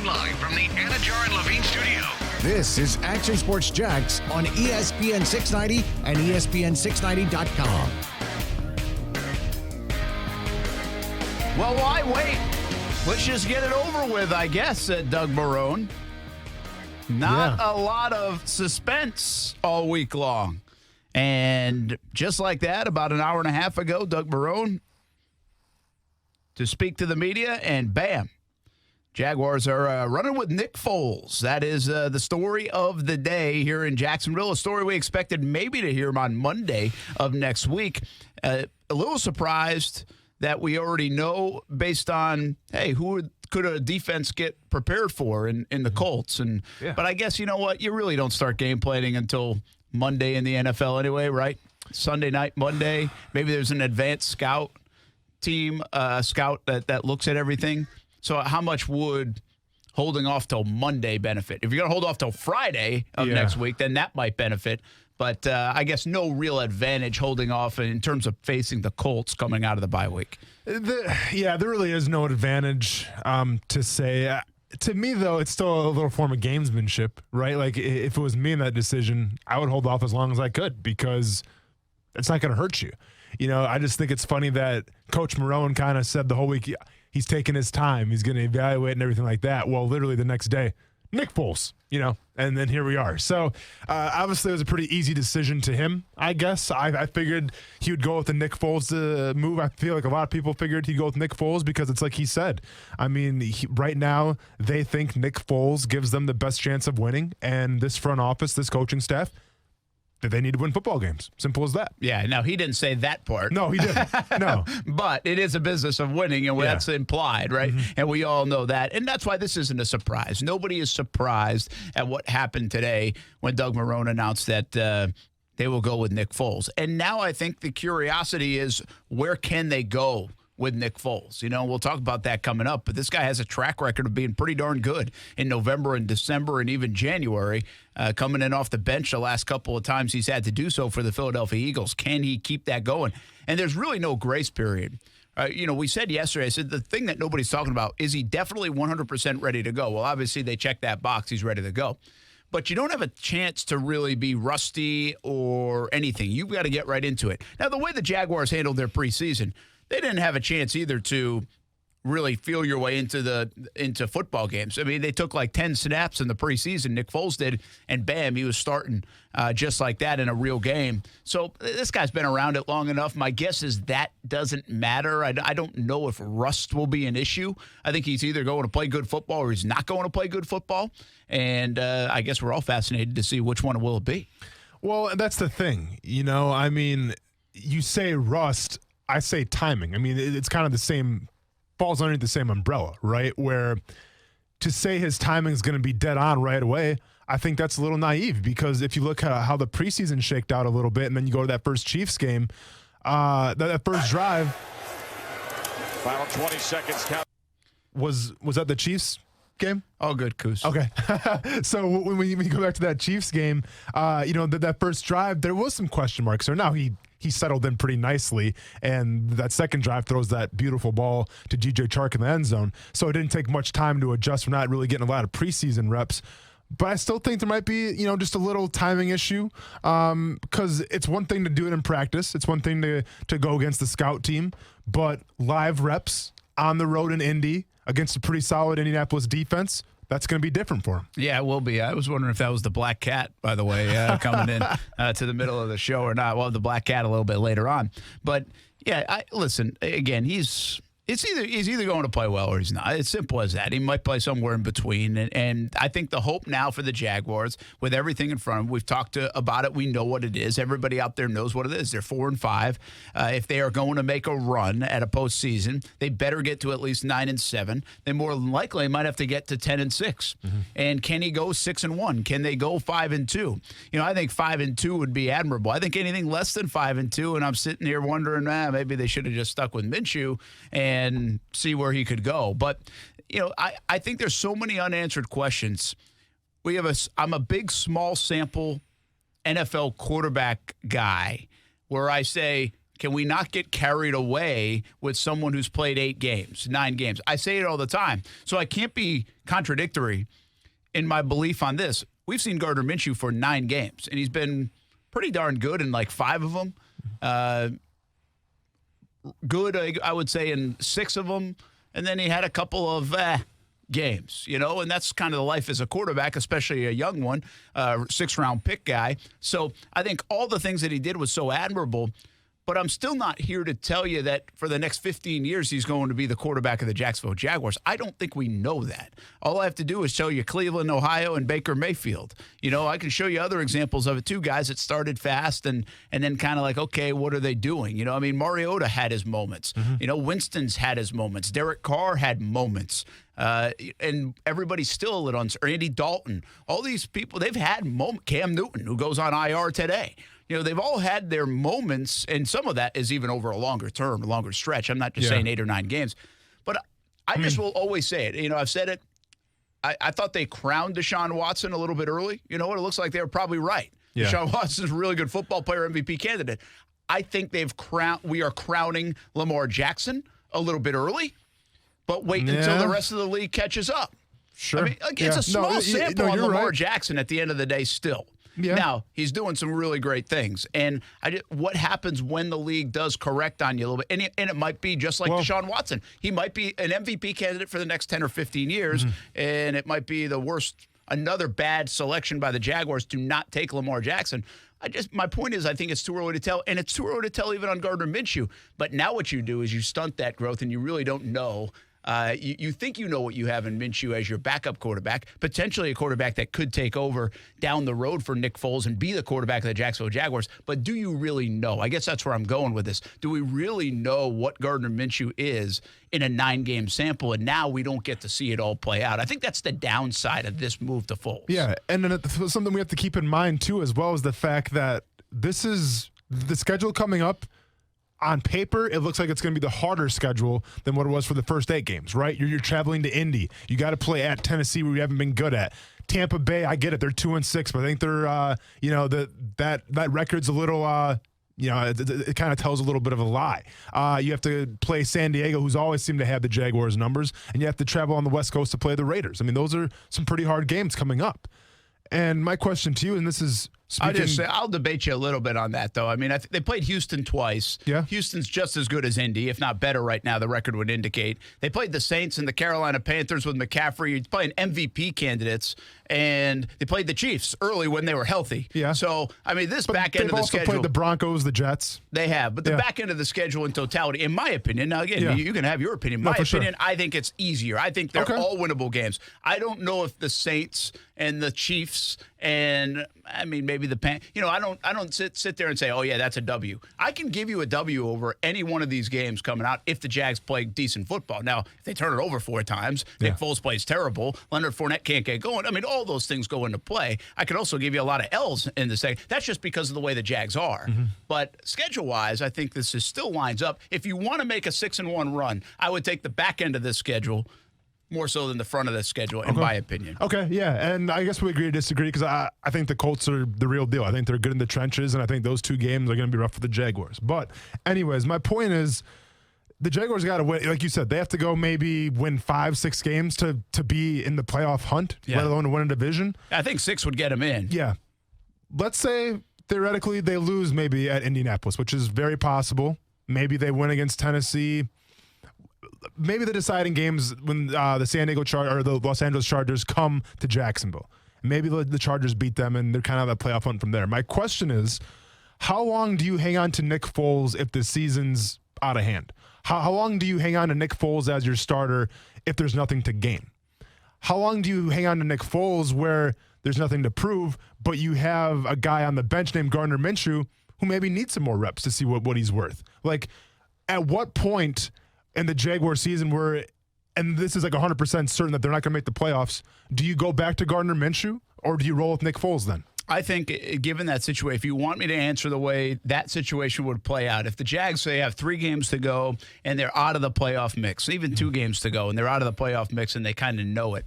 live from the Anajar and Levine studio. This is Action Sports Jax on ESPN 690 and ESPN690.com. Well, why wait? Let's just get it over with, I guess, said Doug Marrone. Not a lot of suspense all week long. And just like that, about an hour and a half ago, Doug Marrone to speak to the media, and bam, Jaguars are running with Nick Foles. That is the story of the day here in Jacksonville, a story we expected maybe to hear on Monday of next week. A little surprised that we already know based on, hey, who could a defense get prepared for in the Colts? But I guess, you know what, you really don't start game planning until Monday in the NFL anyway, right? Sunday night, Monday, maybe there's an advanced scout team, scout that looks at everything. So how much would holding off till Monday benefit? If you're going to hold off till Friday of next week, then that might benefit. But I guess no real advantage holding off in terms of facing the Colts coming out of the bye week. There really is no advantage to say. To me, though, it's still a little form of gamesmanship, right? Like, if it was me in that decision, I would hold off as long as I could because it's not going to hurt you. You know, I just think it's funny that Coach Marrone kind of said the whole week he's taking his time, he's going to evaluate and everything like that. Well, literally the next day, Nick Foles, you know, and then here we are. So, obviously, it was a pretty easy decision to him, I guess. I figured he would go with the Nick Foles move. I feel like a lot of people figured he'd go with Nick Foles because it's like he said. I mean, right now, they think Nick Foles gives them the best chance of winning, and this front office, this coaching staff, that they need to win football games. Simple as that. Yeah, no, he didn't say that part. No, he didn't. No. But it is a business of winning, and that's implied, right? Mm-hmm. And we all know that. And that's why this isn't a surprise. Nobody is surprised at what happened today when Doug Marrone announced that they will go with Nick Foles. And now I think the curiosity is, where can they go with Nick Foles? You know, we'll talk about that coming up, but this guy has a track record of being pretty darn good in November and December and even January, coming in off the bench the last couple of times he's had to do so for the Philadelphia Eagles. Can he keep that going? And there's really no grace period. You know, we said yesterday, I said the thing that nobody's talking about is he definitely 100% ready to go. Well, obviously they check that box. He's ready to go. But you don't have a chance to really be rusty or anything. You've got to get right into it. Now, the way the Jaguars handled their preseason, they didn't have a chance either to really feel your way into football games. I mean, they took like 10 snaps in the preseason. Nick Foles did, and bam, he was starting just like that in a real game. So this guy's been around it long enough. My guess is that doesn't matter. I don't know if rust will be an issue. I think he's either going to play good football or he's not going to play good football. And I guess we're all fascinated to see which one will it be. Well, that's the thing. You know, I mean, you say rust, I say timing. I mean, it's kind of the same, falls underneath the same umbrella, right? Where to say his timing is going to be dead on right away, I think that's a little naive because if you look at how the preseason shaked out a little bit and then you go to that first Chiefs game, that first drive. Final 20 seconds count. Was that the Chiefs game? Oh, good, Coos. Okay. So when we go back to that Chiefs game, you know, that first drive, there was some question marks. So now he settled in pretty nicely, and that second drive throws that beautiful ball to DJ Chark in the end zone. So it didn't take much time to adjust. We're not really getting a lot of preseason reps. But I still think there might be, you know, just a little timing issue because it's one thing to do it in practice. It's one thing to go against the scout team. But live reps on the road in Indy against a pretty solid Indianapolis defense, that's going to be different for him. Yeah, it will be. I was wondering if that was the black cat, by the way, coming in to the middle of the show or not. We'll have the black cat a little bit later on. But, yeah, listen, again, he's either going to play well or he's not. It's simple as that. He might play somewhere in between. And I think the hope now for the Jaguars, with everything in front of them, we've talked about it. We know what it is. Everybody out there knows what it is. They're 4-5. If they are going to make a run at a postseason, they better get to at least 9-7. They more than likely might have to get to 10-6. Mm-hmm. And can he go 6-1? Can they go 5-2? You know, I think 5-2 would be admirable. I think anything less than 5-2, and I'm sitting here wondering, maybe they should have just stuck with Minshew and see where he could go. But, you know, I think there's so many unanswered questions. I'm a big small sample NFL quarterback guy where I say Can we not get carried away with someone who's played 9 games? I say it all the time, so I can't be contradictory in my belief on this. We've seen Gardner Minshew for 9 games, and he's been pretty darn good in like 5 of them. Good, I would say, in 6 of them, and then he had a couple of games, and that's kind of the life as a quarterback, especially a young one, 6th-round pick guy. So I think all the things that he did was so admirable, but I'm still not here to tell you that for the next 15 years he's going to be the quarterback of the Jacksonville Jaguars. I don't think we know that. All I have to do is show you Cleveland, Ohio, and Baker Mayfield. I can show you other examples of it too, guys that started fast and then kind of like, okay, what are they doing? Mariota had his moments. Winston's had his moments. Derek Carr had moments. And everybody's still a little uncertain. Andy Dalton. All these people, they've had moments. Cam Newton, who goes on IR today. They've all had their moments, and some of that is even over a longer term, a longer stretch. I'm not just saying 8 or 9 games. But I just will always say it. I've said it. I thought they crowned Deshaun Watson a little bit early. It looks like they were probably right. Yeah. Deshaun Watson's a really good football player, MVP candidate. I think we are crowning Lamar Jackson a little bit early, but wait until the rest of the league catches up. Sure. It's a small sample on Lamar right. Jackson at the end of the day still. Yeah. Now, he's doing some really great things. And what happens when the league does correct on you a little bit? And it might be just like Deshaun Watson. He might be an MVP candidate for the next 10 or 15 years, and it might be the worst, another bad selection by the Jaguars to not take Lamar Jackson. My point is, I think it's too early to tell, and it's too early to tell even on Gardner Minshew. But now what you do is you stunt that growth, and you really don't know. You think you know what you have in Minshew as your backup quarterback, potentially a quarterback that could take over down the road for Nick Foles and be the quarterback of the Jacksonville Jaguars. But do you really know? I guess that's where I'm going with this. Do we really know what Gardner Minshew is in a 9-game sample, and now we don't get to see it all play out? I think that's the downside of this move to Foles. Yeah, and then something we have to keep in mind, too, as well, is the fact that this is the schedule coming up. On paper, it looks like it's going to be the harder schedule than what it was for the first 8 games, right? You're traveling to Indy. You got to play at Tennessee, where you haven't been good at. Tampa Bay, I get it. They're 2-6, but I think they're, that record's a little, it kind of tells a little bit of a lie. You have to play San Diego, who's always seemed to have the Jaguars numbers, and you have to travel on the West Coast to play the Raiders. Those are some pretty hard games coming up. And my question to you, and this is I'll debate you a little bit on that, though. They played Houston twice. Yeah. Houston's just as good as Indy, if not better right now, the record would indicate. They played the Saints and the Carolina Panthers with McCaffrey. He's playing MVP candidates. And they played the Chiefs early when they were healthy. Yeah. So, this back end of the schedule. They've also played the Broncos, the Jets. They have. But the back end of the schedule in totality, in my opinion, now again, you can have your opinion. My opinion, I think it's easier. I think they're all winnable games. I don't know if the Saints and the Chiefs and, maybe the I don't sit there and say, oh, yeah, that's a W. I can give you a W over any one of these games coming out if the Jags play decent football. Now, if they turn it over 4 times, Nick Foles plays terrible, Leonard Fournette can't get going. All those things go into play. I could also give you a lot of L's in the second. That's just because of the way the Jags are. But schedule-wise, I think this still lines up. If you want to make a 6-1 run, I would take the back end of this schedule more so than the front of the schedule, in my opinion. Okay, yeah, and I guess we agree to disagree because I think the Colts are the real deal. I think they're good in the trenches, and I think those 2 games are going to be rough for the Jaguars. But anyways, my point is the Jaguars got to win. Like you said, they have to go maybe win 5-6 games to be in the playoff hunt, let alone to win a division. I think 6 would get them in. Yeah. Let's say, theoretically, they lose maybe at Indianapolis, which is very possible. Maybe they win against Tennessee. Maybe the deciding games when the San Diego or the Los Angeles Chargers come to Jacksonville. Maybe the Chargers beat them, and they're kind of that playoff hunt from there. My question is, how long do you hang on to Nick Foles if the season's out of hand? How long do you hang on to Nick Foles as your starter if there's nothing to gain? How long do you hang on to Nick Foles where there's nothing to prove, but you have a guy on the bench named Gardner Minshew who maybe needs some more reps to see what he's worth? Like, at what point in the Jaguar season where, and this is like 100% certain that they're not going to make the playoffs, do you go back to Gardner Minshew or do you roll with Nick Foles then? I think given that situation, if you want me to answer the way that situation would play out, if the Jags say have 3 games to go and they're out of the playoff mix, even 2 games to go and they're out of the playoff mix and they kind of know it,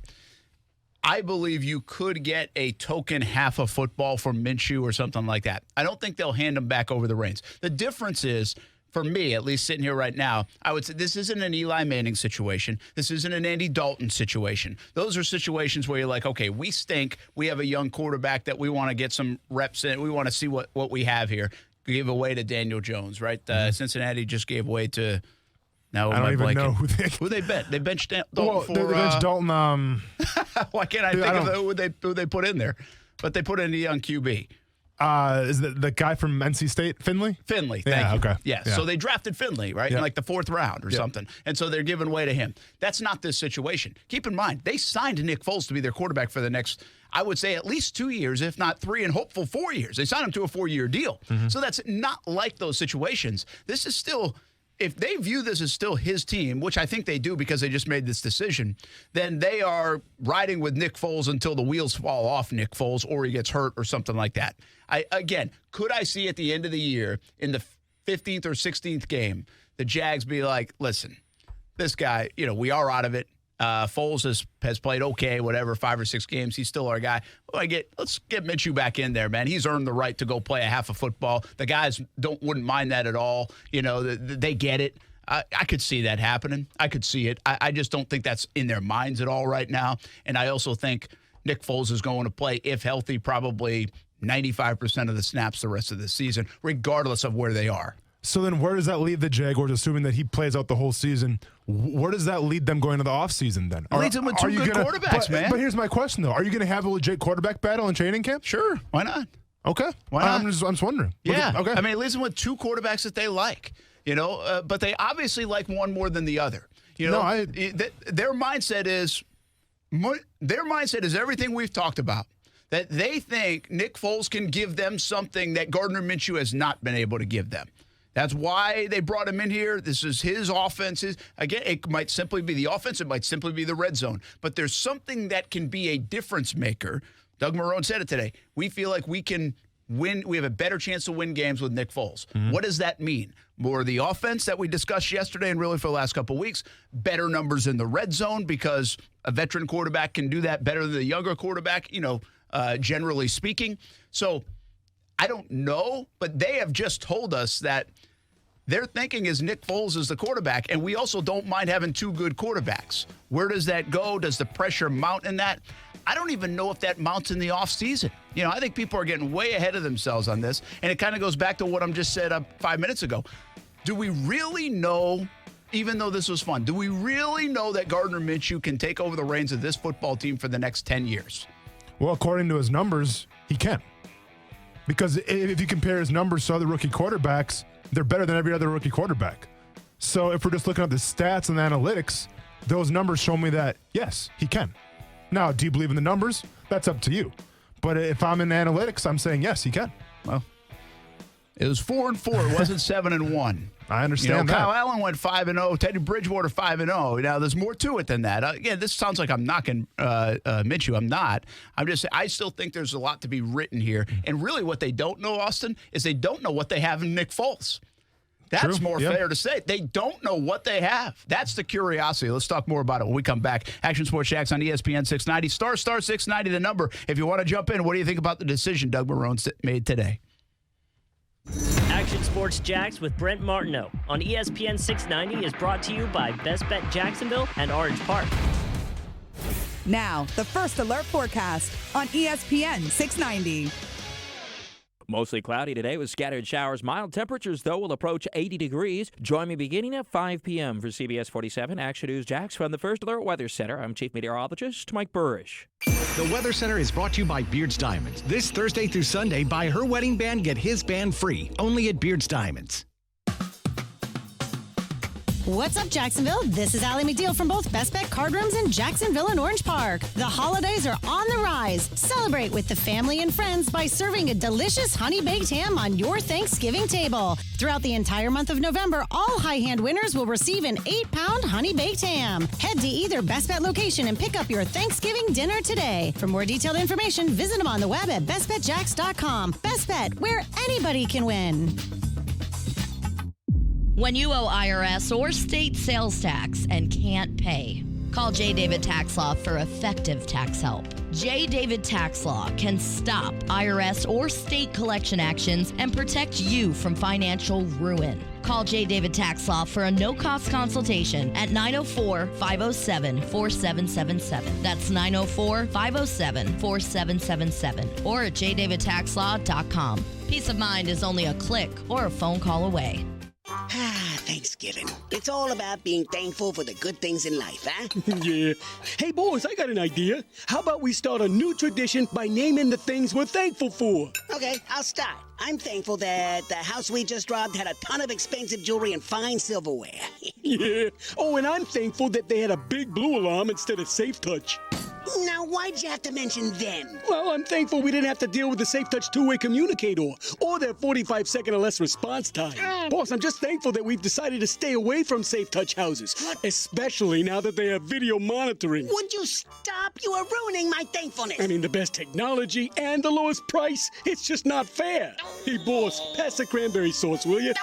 I believe you could get a token half of football from Minshew or something like that. I don't think they'll hand him back over the reins. The difference is for me, at least sitting here right now, I would say this isn't an Eli Manning situation. This isn't an Andy Dalton situation. Those are situations where you're like, okay, we stink. We have a young quarterback that we want to get some reps in. We want to see what we have here. Give away to Daniel Jones, right? Cincinnati just gave away to. Now I don't even know who they bet. They benched Dalton they benched Dalton. Why can't I think of who they put in there? But they put in a young QB. Is the guy from NC State, Finley? Finley, thank you. Okay. Yeah, so they drafted Finley, right, in like the 4th round or something. And so they're giving way to him. That's not this situation. Keep in mind, they signed Nick Foles to be their quarterback for the next, I would say, at least 2 years, if not 3, and hopeful 4 years. They signed him to a 4-year deal. So that's not like those situations. This is still... If they view this as still his team, which I think they do because they just made this decision, then they are riding with Nick Foles until the wheels fall off Nick Foles or he gets hurt or something like that. Could I see at the end of the year in the 15th or 16th game, the Jags be like, listen, this guy, we are out of it. Foles has played okay, whatever, 5 or 6 games. He's still our guy. Let's get Minshew back in there, man. He's earned the right to go play a half of football. The guys wouldn't mind that at all. They get it. I could see that happening. I could see it. I just don't think that's in their minds at all right now. And I also think Nick Foles is going to play, if healthy, probably 95% of the snaps the rest of the season, regardless of where they are. So then where does that leave the Jaguars, assuming that he plays out the whole season? Where does that lead them going into the offseason then? Leads them with 2 good quarterbacks, man. But here's my question, though. Are you going to have a legit quarterback battle in training camp? Sure. Why not? Okay. Why not? I'm just wondering. Yeah. Okay. I mean, it leaves them with 2 quarterbacks that they like, but they obviously like one more than the other. Their mindset is everything we've talked about. That they think Nick Foles can give them something that Gardner Minshew has not been able to give them. That's why they brought him in here. This is his offense. Again, it might simply be the offense. It might simply be the red zone. But there's something that can be a difference maker. Doug Marrone said it today. We feel like we can win. We have a better chance to win games with Nick Foles. What does that mean? More of the offense that we discussed yesterday and really for the last couple of weeks. Better numbers in the red zone because a veteran quarterback can do that better than a younger quarterback, generally speaking. So I don't know, but they have just told us that their thinking is Nick Foles is the quarterback, and we also don't mind having 2 good quarterbacks. Where does that go? Does the pressure mount in that? I don't even know if that mounts in the offseason. I think people are getting way ahead of themselves on this, and it kind of goes back to what I'm just said 5 minutes ago. Do we really know, even though this was fun, do we really know that Gardner Minshew can take over the reins of this football team for the next 10 years? Well, according to his numbers, he can. Because if you compare his numbers to other rookie quarterbacks, they're better than every other rookie quarterback. So if we're just looking at the stats and the analytics, those numbers show me that, yes, he can. Now, do you believe in the numbers? That's up to you. But if I'm in analytics, I'm saying, yes, he can. Well, it was 4-4. It wasn't 7-1. I understand that. Kyle Allen went 5-0. Teddy Bridgewater 5-0. Now, there's more to it than that. Again, this sounds like I'm knocking Minshew. I'm not. I'm just saying I still think there's a lot to be written here. And really what they don't know, Austin, is they don't know what they have in Nick Foles. That's True. more fair to say. They don't know what they have. That's the curiosity. Let's talk more about it when we come back. Action Sports Jacks on ESPN 690. Star 690, the number. If you want to jump in, what do you think about the decision Doug Marrone made today? Action Sports Jacks with Brent Martineau on ESPN 690 is brought to you by Best Bet Jacksonville and Orange Park. Now, the First Alert forecast on ESPN 690. Mostly cloudy today with scattered showers. Mild temperatures, though, will approach 80 degrees. Join me beginning at 5 p.m. for CBS 47 Action News Jacks from the First Alert Weather Center. I'm Chief Meteorologist Mike Burrish. The Weather Center is brought to you by Beard's Diamonds. This Thursday through Sunday, buy her wedding band, get his band free. Only at Beard's Diamonds. What's up, Jacksonville? This is Allie McDeal from both Best Bet Card Rooms in Jacksonville and Orange Park. The holidays are on the rise. Celebrate with the family and friends by serving a delicious honey-baked ham on your Thanksgiving table. Throughout the entire month of November, all high hand winners will receive an 8-pound honey-baked ham. Head to either Best Bet location and pick up your Thanksgiving dinner today. For more detailed information, visit them on the web at bestbetjacks.com. Best Bet, where anybody can win. When you owe IRS or state sales tax and can't pay, call J. David Tax Law for effective tax help. J. David Tax Law can stop IRS or state collection actions and protect you from financial ruin. Call J. David Tax Law for a no-cost consultation at 904-507-4777. That's 904-507-4777 or at jdavidtaxlaw.com. Peace of mind is only a click or a phone call away. Thanksgiving. It's all about being thankful for the good things in life, huh? Yeah. Hey, boys, I got an idea. How about we start a new tradition by naming the things we're thankful for? Okay, I'll start. I'm thankful that the house we just robbed had a ton of expensive jewelry and fine silverware. Yeah. Oh, and I'm thankful that they had a big blue alarm instead of Safe Touch. Now, why'd you have to mention them? Well, I'm thankful we didn't have to deal with the Safe Touch two-way communicator or their 45-second or less response time. Boss, I'm just thankful that we've decided to stay away from Safe Touch houses, especially now that they have video monitoring. Would you stop? You are ruining my thankfulness. I mean, the best technology and the lowest price. It's just not fair. Hey, boss, pass the cranberry sauce, will you?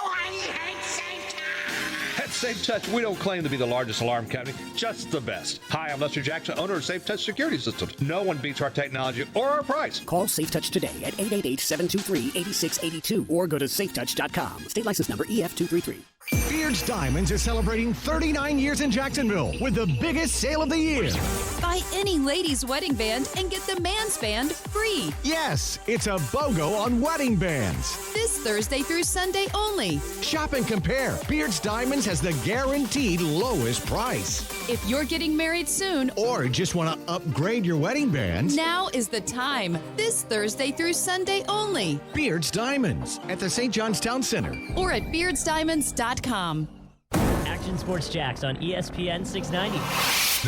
At Safe Touch, we don't claim to be the largest alarm company, just the best. Hi, I'm Lester Jackson, owner of Safe Touch Security Systems. No one beats our technology or our price. Call Safe Touch today at 888-723-8682 or go to safetouch.com. State license number EF233. Beard's Diamonds is celebrating 39 years in Jacksonville with the biggest sale of the year. Buy any ladies' wedding band and get the man's band free. Yes, it's a BOGO on wedding bands. This Thursday through Sunday only. Shop and compare. Beard's Diamonds has the guaranteed lowest price. If you're getting married soon or just want to upgrade your wedding bands, now is the time. This Thursday through Sunday only. Beard's Diamonds at the St. John's Town Center or at beardsdiamonds.com. Action Sports Jacks on ESPN 690.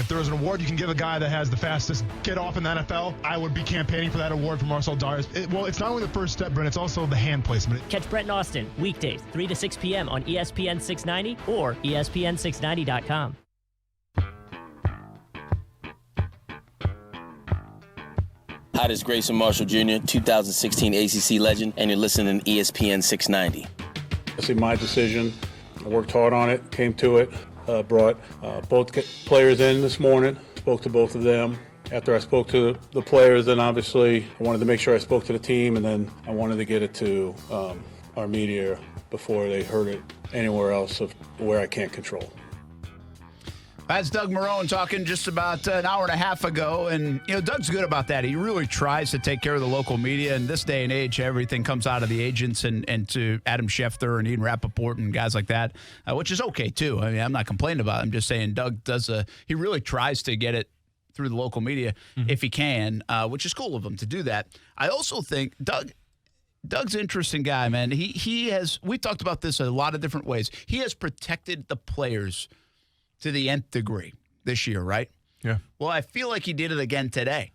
If there was an award you can give a guy that has the fastest get off in the NFL, I would be campaigning for that award for Marcel Darius. Well, it's not only the first step, Brent, it's also the hand placement. Catch Brett and Austin weekdays 3 to 6 p.m. on ESPN 690 or ESPN690.com. Hi, this is Grayson Marshall Jr., 2016 ACC legend, and you're listening to ESPN 690. This is my decision. I worked hard on it, came to it, brought both players in this morning, spoke to both of them. After I spoke to the players, then obviously I wanted to make sure I spoke to the team, and then I wanted to get it to our media before they heard it anywhere else of where I can't control. That's Doug Marrone talking just about an hour and a half ago. And, you know, Doug's good about that. He really tries to take care of the local media. In this day and age, everything comes out of the agents and to Adam Schefter and Ian Rappaport and guys like that, which is okay, too. I mean, I'm not complaining about it. I'm just saying Doug he really tries to get it through the local media if he can, which is cool of him to do that. I also think Doug's an interesting guy, man. We talked about this a lot of different ways. He has protected the players to the nth degree this year, right? Yeah. Well, I feel like he did it again today.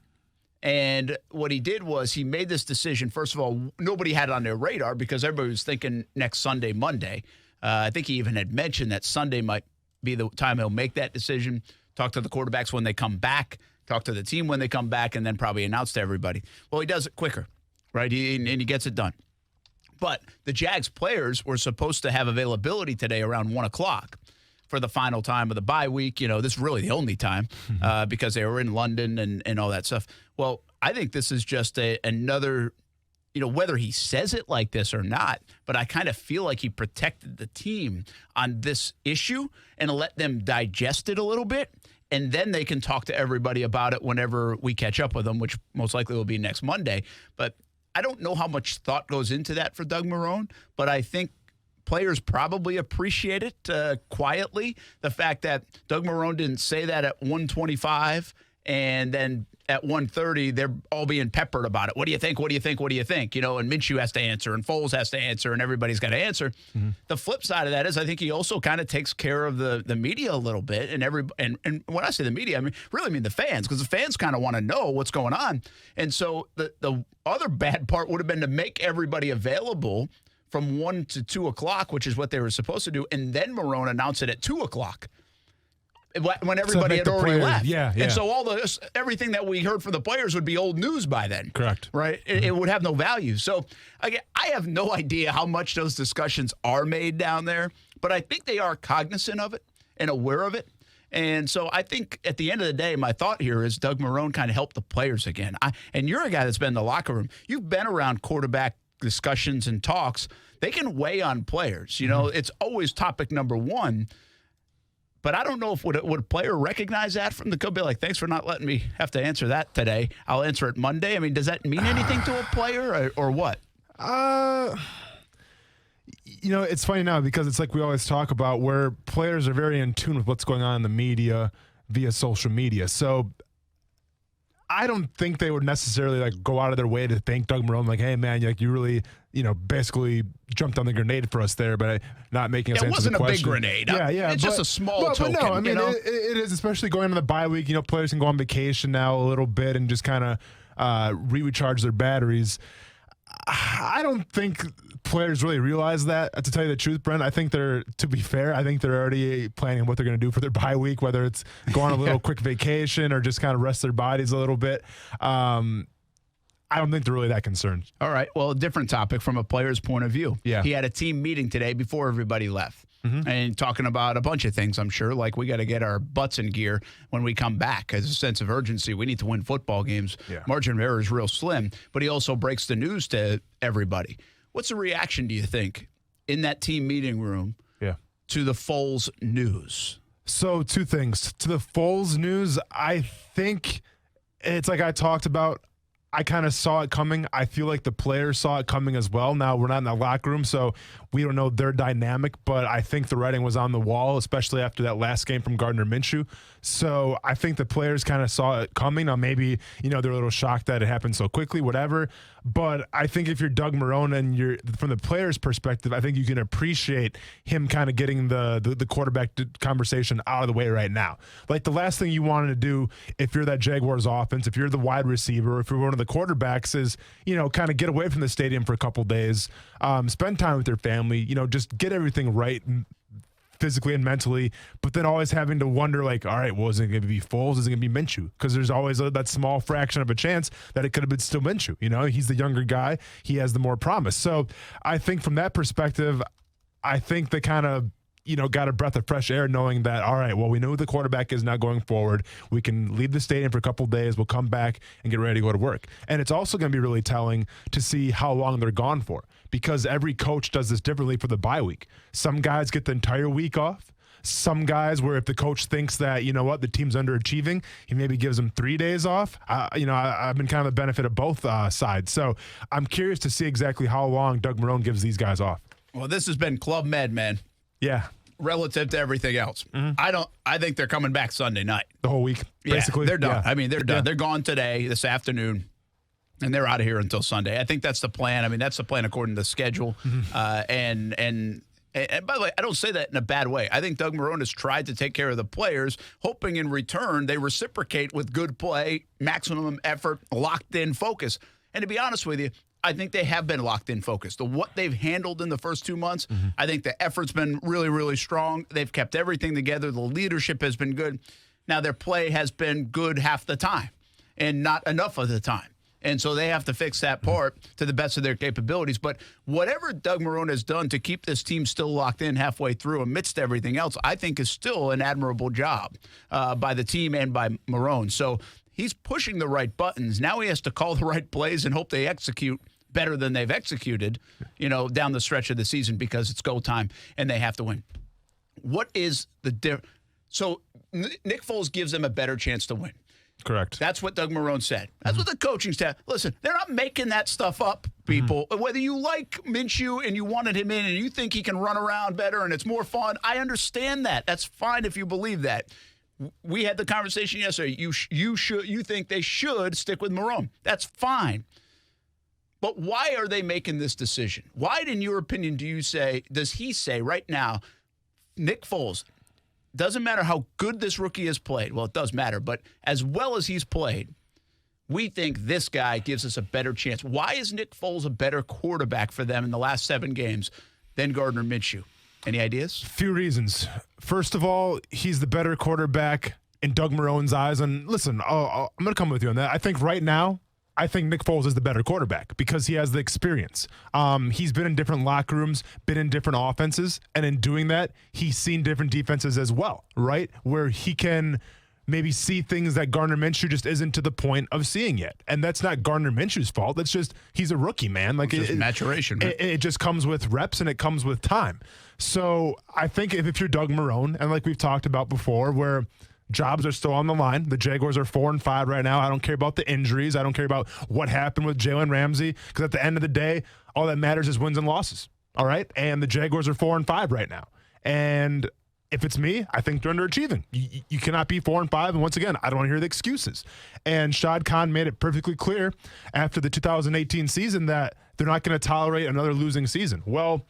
And what he did was he made this decision. First of all, nobody had it on their radar because everybody was thinking next Sunday, Monday. I think he even had mentioned that Sunday might be the time he'll make that decision, talk to the quarterbacks when they come back, talk to the team when they come back, and then probably announce to everybody. Well, he does it quicker, right? And he gets it done. But the Jags players were supposed to have availability today around 1 o'clock. For the final time of the bye week. You know, this is really the only time because they were in London and all that stuff. Well, I think this is just another, you know, whether he says it like this or not, but I kind of feel like he protected the team on this issue and let them digest it a little bit. And then they can talk to everybody about it whenever we catch up with them, which most likely will be next Monday. But I don't know how much thought goes into that for Doug Marrone, but I think players probably appreciate it quietly. The fact that Doug Marrone didn't say that at 1:25 and then at 1:30 they're all being peppered about it. What do you think? What do you think? What do you think? You know, and Minshew has to answer and Foles has to answer and everybody's got to answer. Mm-hmm. The flip side of that is I think he also kind of takes care of the media a little bit and when I say the media, I really mean the fans because the fans kind of want to know what's going on. And so the other bad part would have been to make everybody available from 1 to 2 o'clock, which is what they were supposed to do, and then Marrone announced it at 2 o'clock when everybody had already left. Yeah. And so everything that we heard from the players would be old news by then. Correct. Right? It would have no value. So, again, I have no idea how much those discussions are made down there, but I think they are cognizant of it and aware of it. And so I think at the end of the day, my thought here is Doug Marrone kind of helped the players again. And you're a guy that's been in the locker room. You've been around quarterback discussions and talks. They can weigh on players. You know, it's always topic number one. But I don't know if would a player recognize that from the coach? Be like, thanks for not letting me have to answer that today. I'll answer it Monday. I mean, does that mean anything to a player or what? You know, it's funny now because it's like we always talk about where players are very in tune with what's going on in the media via social media. So I don't think they would necessarily like go out of their way to thank Doug Marrone, like, hey man, like you really, you know, basically jumped on the grenade for us there, but not making us answer the question. It wasn't a big grenade. Yeah. It's just a small token. But no, I mean, you know? it is, especially going into the bye week. You know, players can go on vacation now a little bit and just kind of recharge their batteries. I don't think players really realize that, to tell you the truth, Brent. I think to be fair, I think they're already planning what they're going to do for their bye week, whether it's go on a little quick vacation or just kind of rest their bodies a little bit. I don't think they're really that concerned. All right. Well, a different topic from a player's point of view. Yeah. He had a team meeting today before everybody left. And talking about a bunch of things, I'm sure, like we got to get our butts in gear when we come back as a sense of urgency. We need to win football games. Yeah. Margin of error is real slim, but he also breaks the news to everybody. What's the reaction, do you think, in that team meeting room to the Foles news? So two things. To the Foles news, I think it's like I talked about. I kind of saw it coming. I feel like the players saw it coming as well. Now, we're not in the locker room, so we don't know their dynamic, but I think the writing was on the wall, especially after that last game from Gardner Minshew. So I think the players kind of saw it coming. Now, maybe, you know, they're a little shocked that it happened so quickly, whatever. But I think if you're Doug Marrone and you're from the players' perspective, I think you can appreciate him kind of getting the quarterback conversation out of the way right now. Like the last thing you wanted to do if you're that Jaguars offense, if you're the wide receiver, if you're one of the quarterbacks, is, you know, kind of get away from the stadium for a couple days, spend time with your family, you know, just get everything right physically and mentally, but then always having to wonder, like, all right, well, is it going to be Foles? Is it going to be Minshew? Because there's always that small fraction of a chance that it could have been still Minshew. You know, he's the younger guy. He has the more promise. So I think from that perspective, I think they kind of, you know, got a breath of fresh air knowing that, all right, well, we know who the quarterback is now going forward. We can leave the stadium for a couple of days. We'll come back and get ready to go to work. And it's also going to be really telling to see how long they're gone for, because every coach does this differently for the bye week. Some guys get the entire week off. Some guys where if the coach thinks that, you know what, the team's underachieving, he maybe gives them 3 days off. You know, I've been kind of the benefit of both sides. So I'm curious to see exactly how long Doug Marrone gives these guys off. Well, this has been Club Med, man. Yeah. Relative to everything else. I think they're coming back Sunday night. The whole week, basically. Yeah, they're done. Yeah. I mean, they're done. They're gone today, this afternoon, and they're out of here until Sunday. I think that's the plan. I mean, that's the plan according to the schedule. And by the way, I don't say that in a bad way. I think Doug Marrone has tried to take care of the players, hoping in return they reciprocate with good play, maximum effort, locked-in focus. And to be honest with you, I think they have been locked in focused. What they've handled in the first 2 months, I think the effort's been really, really strong. They've kept everything together. The leadership has been good. Now, their play has been good half the time and not enough of the time. And so they have to fix that part to the best of their capabilities. But whatever Doug Marrone has done to keep this team still locked in halfway through amidst everything else, I think is still an admirable job by the team and by Marrone. So he's pushing the right buttons. Now he has to call the right plays and hope they execute better than they've executed, you know, down the stretch of the season, because it's go time and they have to win. What is the difference? So Nick Foles gives them a better chance to win. Correct. That's what Doug Marrone said. That's what the coaching staff. Listen, they're not making that stuff up, people. Whether you like Minshew and you wanted him in and you think he can run around better and it's more fun, I understand that. That's fine if you believe that. We had the conversation yesterday. You think they should stick with Marrone. That's fine. But why are they making this decision? Why, in your opinion, does he say right now, Nick Foles, doesn't matter how good this rookie has played. Well, it does matter, but as well as he's played, we think this guy gives us a better chance. Why is Nick Foles a better quarterback for them in the last 7 games than Gardner Minshew? Any ideas? Few reasons. First of all, he's the better quarterback in Doug Marrone's eyes. And listen, I'm going to come with you on that. I think right now, I think Nick Foles is the better quarterback because he has the experience. He's been in different locker rooms, been in different offenses, and in doing that, he's seen different defenses as well, right? Where he can maybe see things that Gardner Minshew just isn't to the point of seeing yet. And that's not Gardner Minshew's fault. That's just he's a rookie, man. Like it's just maturation. Right? It just comes with reps and it comes with time. So I think if you're Doug Marrone, and like we've talked about before, where jobs are still on the line. The Jaguars are 4-5 right now. I don't care about the injuries. I don't care about what happened with Jalen Ramsey because at the end of the day, all that matters is wins and losses. All right? And the Jaguars are 4-5 right now. And if it's me, I think they're underachieving. You cannot be 4-5. And once again, I don't want to hear the excuses. And Shad Khan made it perfectly clear after the 2018 season that they're not going to tolerate another losing season. Well,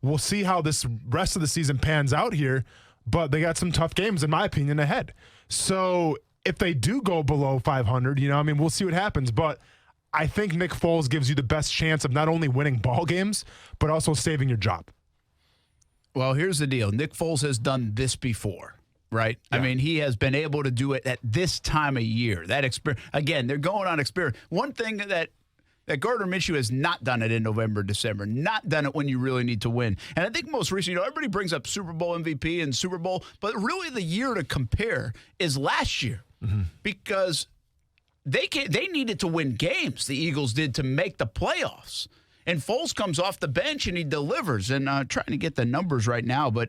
we'll see how this rest of the season pans out here. But they got some tough games, in my opinion, ahead. So if they do go below 500, we'll see what happens. But I think Nick Foles gives you the best chance of not only winning ball games, but also saving your job. Well, here's the deal. Nick Foles has done this before, right? Yeah. I mean, he has been able to do it at this time of year. That experience, again, they're going on experience. One thing that Gardner Minshew has not done it in November, December, not done it when you really need to win. And I think most recently, everybody brings up Super Bowl MVP and Super Bowl, but really the year to compare is last year because they needed to win games, the Eagles did, to make the playoffs. And Foles comes off the bench and he delivers. And I'm trying to get the numbers right now, but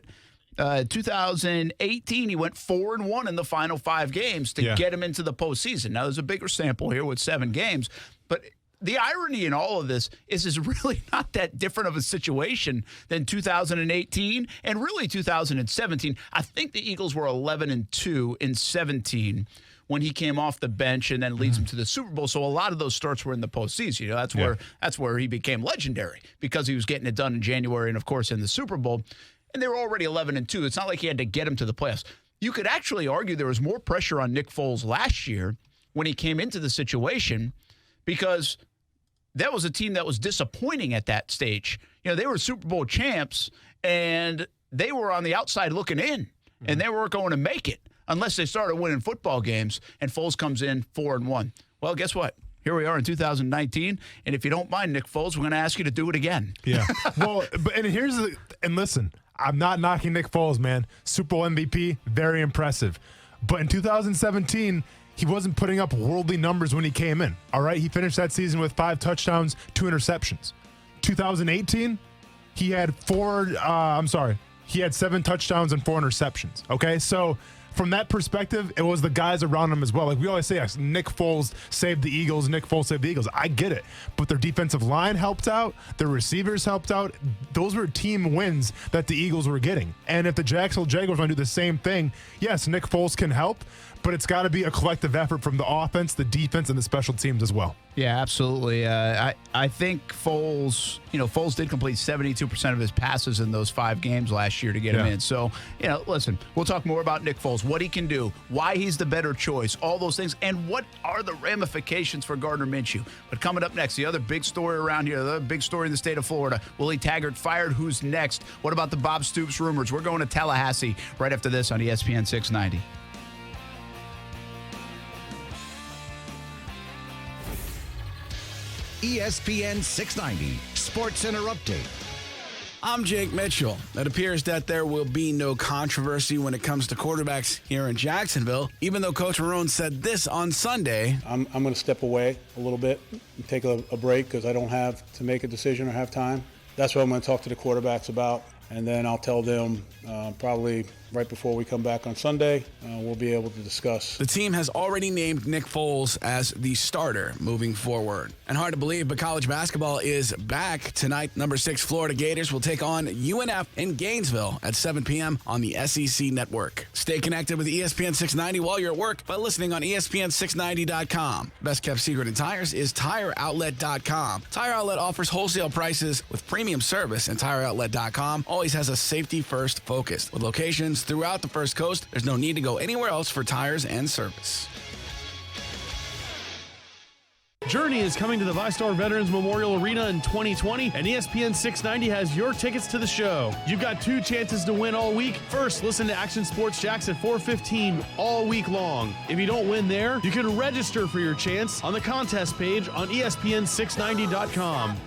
2018, he went 4-1 in the final 5 games to get him into the postseason. Now, there's a bigger sample here with 7 games, but the irony in all of this is really not that different of a situation than 2018 and really 2017. I think the Eagles were 11-2 in 17 when he came off the bench and then leads them to the Super Bowl. So a lot of those starts were in the postseason. That's where he became legendary because he was getting it done in January and, of course, in the Super Bowl. And they were already 11-2. It's not like he had to get him to the playoffs. You could actually argue there was more pressure on Nick Foles last year when he came into the situation because that was a team that was disappointing at that stage. They were Super Bowl champs, and they were on the outside looking in, and they weren't going to make it unless they started winning football games, and Foles comes in 4-1. Well, guess what? Here we are in 2019, and if you don't mind, Nick Foles, we're going to ask you to do it again. Yeah. Well, and listen, I'm not knocking Nick Foles, man. Super Bowl MVP, very impressive. But in 2017, he wasn't putting up worldly numbers when he came in. All right, he finished that season with 5 touchdowns, 2 interceptions. 2018, he had 7 touchdowns and 4 interceptions. Okay, so from that perspective, it was the guys around him as well. Like we always say, Nick Foles saved the Eagles. Nick Foles saved the Eagles. I get it, but their defensive line helped out. Their receivers helped out. Those were team wins that the Eagles were getting. And if the Jacksonville Jaguars want to do the same thing, yes, Nick Foles can help. But it's got to be a collective effort from the offense, the defense, and the special teams as well. Yeah, absolutely. I think Foles did complete 72% of his passes in those 5 games last year to get him in. So, listen, we'll talk more about Nick Foles, what he can do, why he's the better choice, all those things, and what are the ramifications for Gardner Minshew. But coming up next, the other big story around here, the other big story in the state of Florida, Willie Taggart fired. Who's next? What about the Bob Stoops rumors? We're going to Tallahassee right after this on ESPN 690. ESPN 690 Sports Center Update. I'm Jake Mitchell. It appears that there will be no controversy when it comes to quarterbacks here in Jacksonville, even though Coach Marrone said this on Sunday. I'm going to step away a little bit and take a break because I don't have to make a decision or have time. That's what I'm going to talk to the quarterbacks about, and then I'll tell them probably right before we come back on Sunday. We'll be able to discuss. The team has already named Nick Foles as the starter moving forward. And hard to believe, but college basketball is back tonight. Number 6 Florida Gators will take on UNF in Gainesville at 7 p.m. on the SEC Network. Stay connected with ESPN 690 while you're at work by listening on ESPN690.com. Best kept secret in tires is TireOutlet.com. Tire Outlet offers wholesale prices with premium service, and TireOutlet.com always has a safety-first focus. With locations throughout the First Coast, there's no need to go anywhere else for tires and service. Journey is coming to the ViStar Veterans Memorial Arena in 2020, and ESPN 690 has your tickets to the show. You've got 2 chances to win all week. First, listen to Action Sports Jacks at 4:15 all week long. If you don't win there, you can register for your chance on the contest page on ESPN690.com.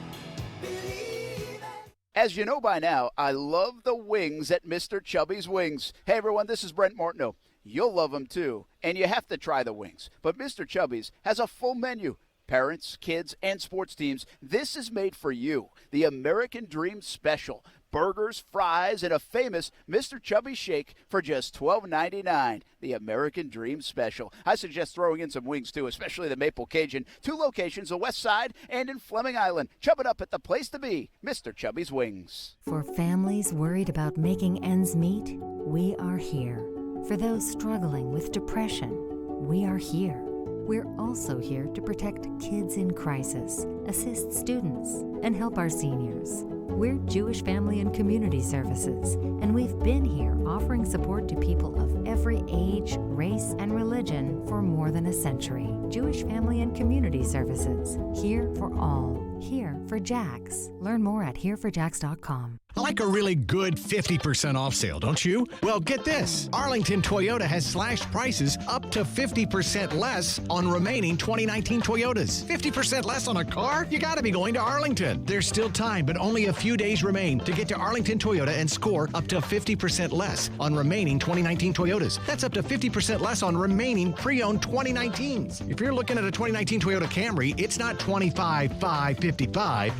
As you know by now, I love the wings at Mr. Chubby's Wings. Hey, everyone, this is Brent Martineau. You'll love them, too, and you have to try the wings. But Mr. Chubby's has a full menu. Parents, kids, and sports teams, this is made for you. The American Dream Special. Burgers, fries, and a famous Mr. Chubby Shake for just $12.99. The American Dream Special. I suggest throwing in some wings, too, especially the Maple Cajun. 2 locations, the West Side and in Fleming Island. Chub it up at the place to be, Mr. Chubby's Wings. For families worried about making ends meet, we are here. For those struggling with depression, we are here. We're also here to protect kids in crisis, assist students, and help our seniors. We're Jewish Family and Community Services, and we've been here offering support to people of every age, race, and religion for more than a century. Jewish Family and Community Services, here for all. Here for Jacks. Learn more at hereforjacks.com. I like a really good 50% off sale, don't you? Well, get this. Arlington Toyota has slashed prices up to 50% less on remaining 2019 Toyotas. 50% less on a car? You gotta be going to Arlington. There's still time, but only a few days remain to get to Arlington Toyota and score up to 50% less on remaining 2019 Toyotas. That's up to 50% less on remaining pre-owned 2019s. If you're looking at a 2019 Toyota Camry, it's not $25,555.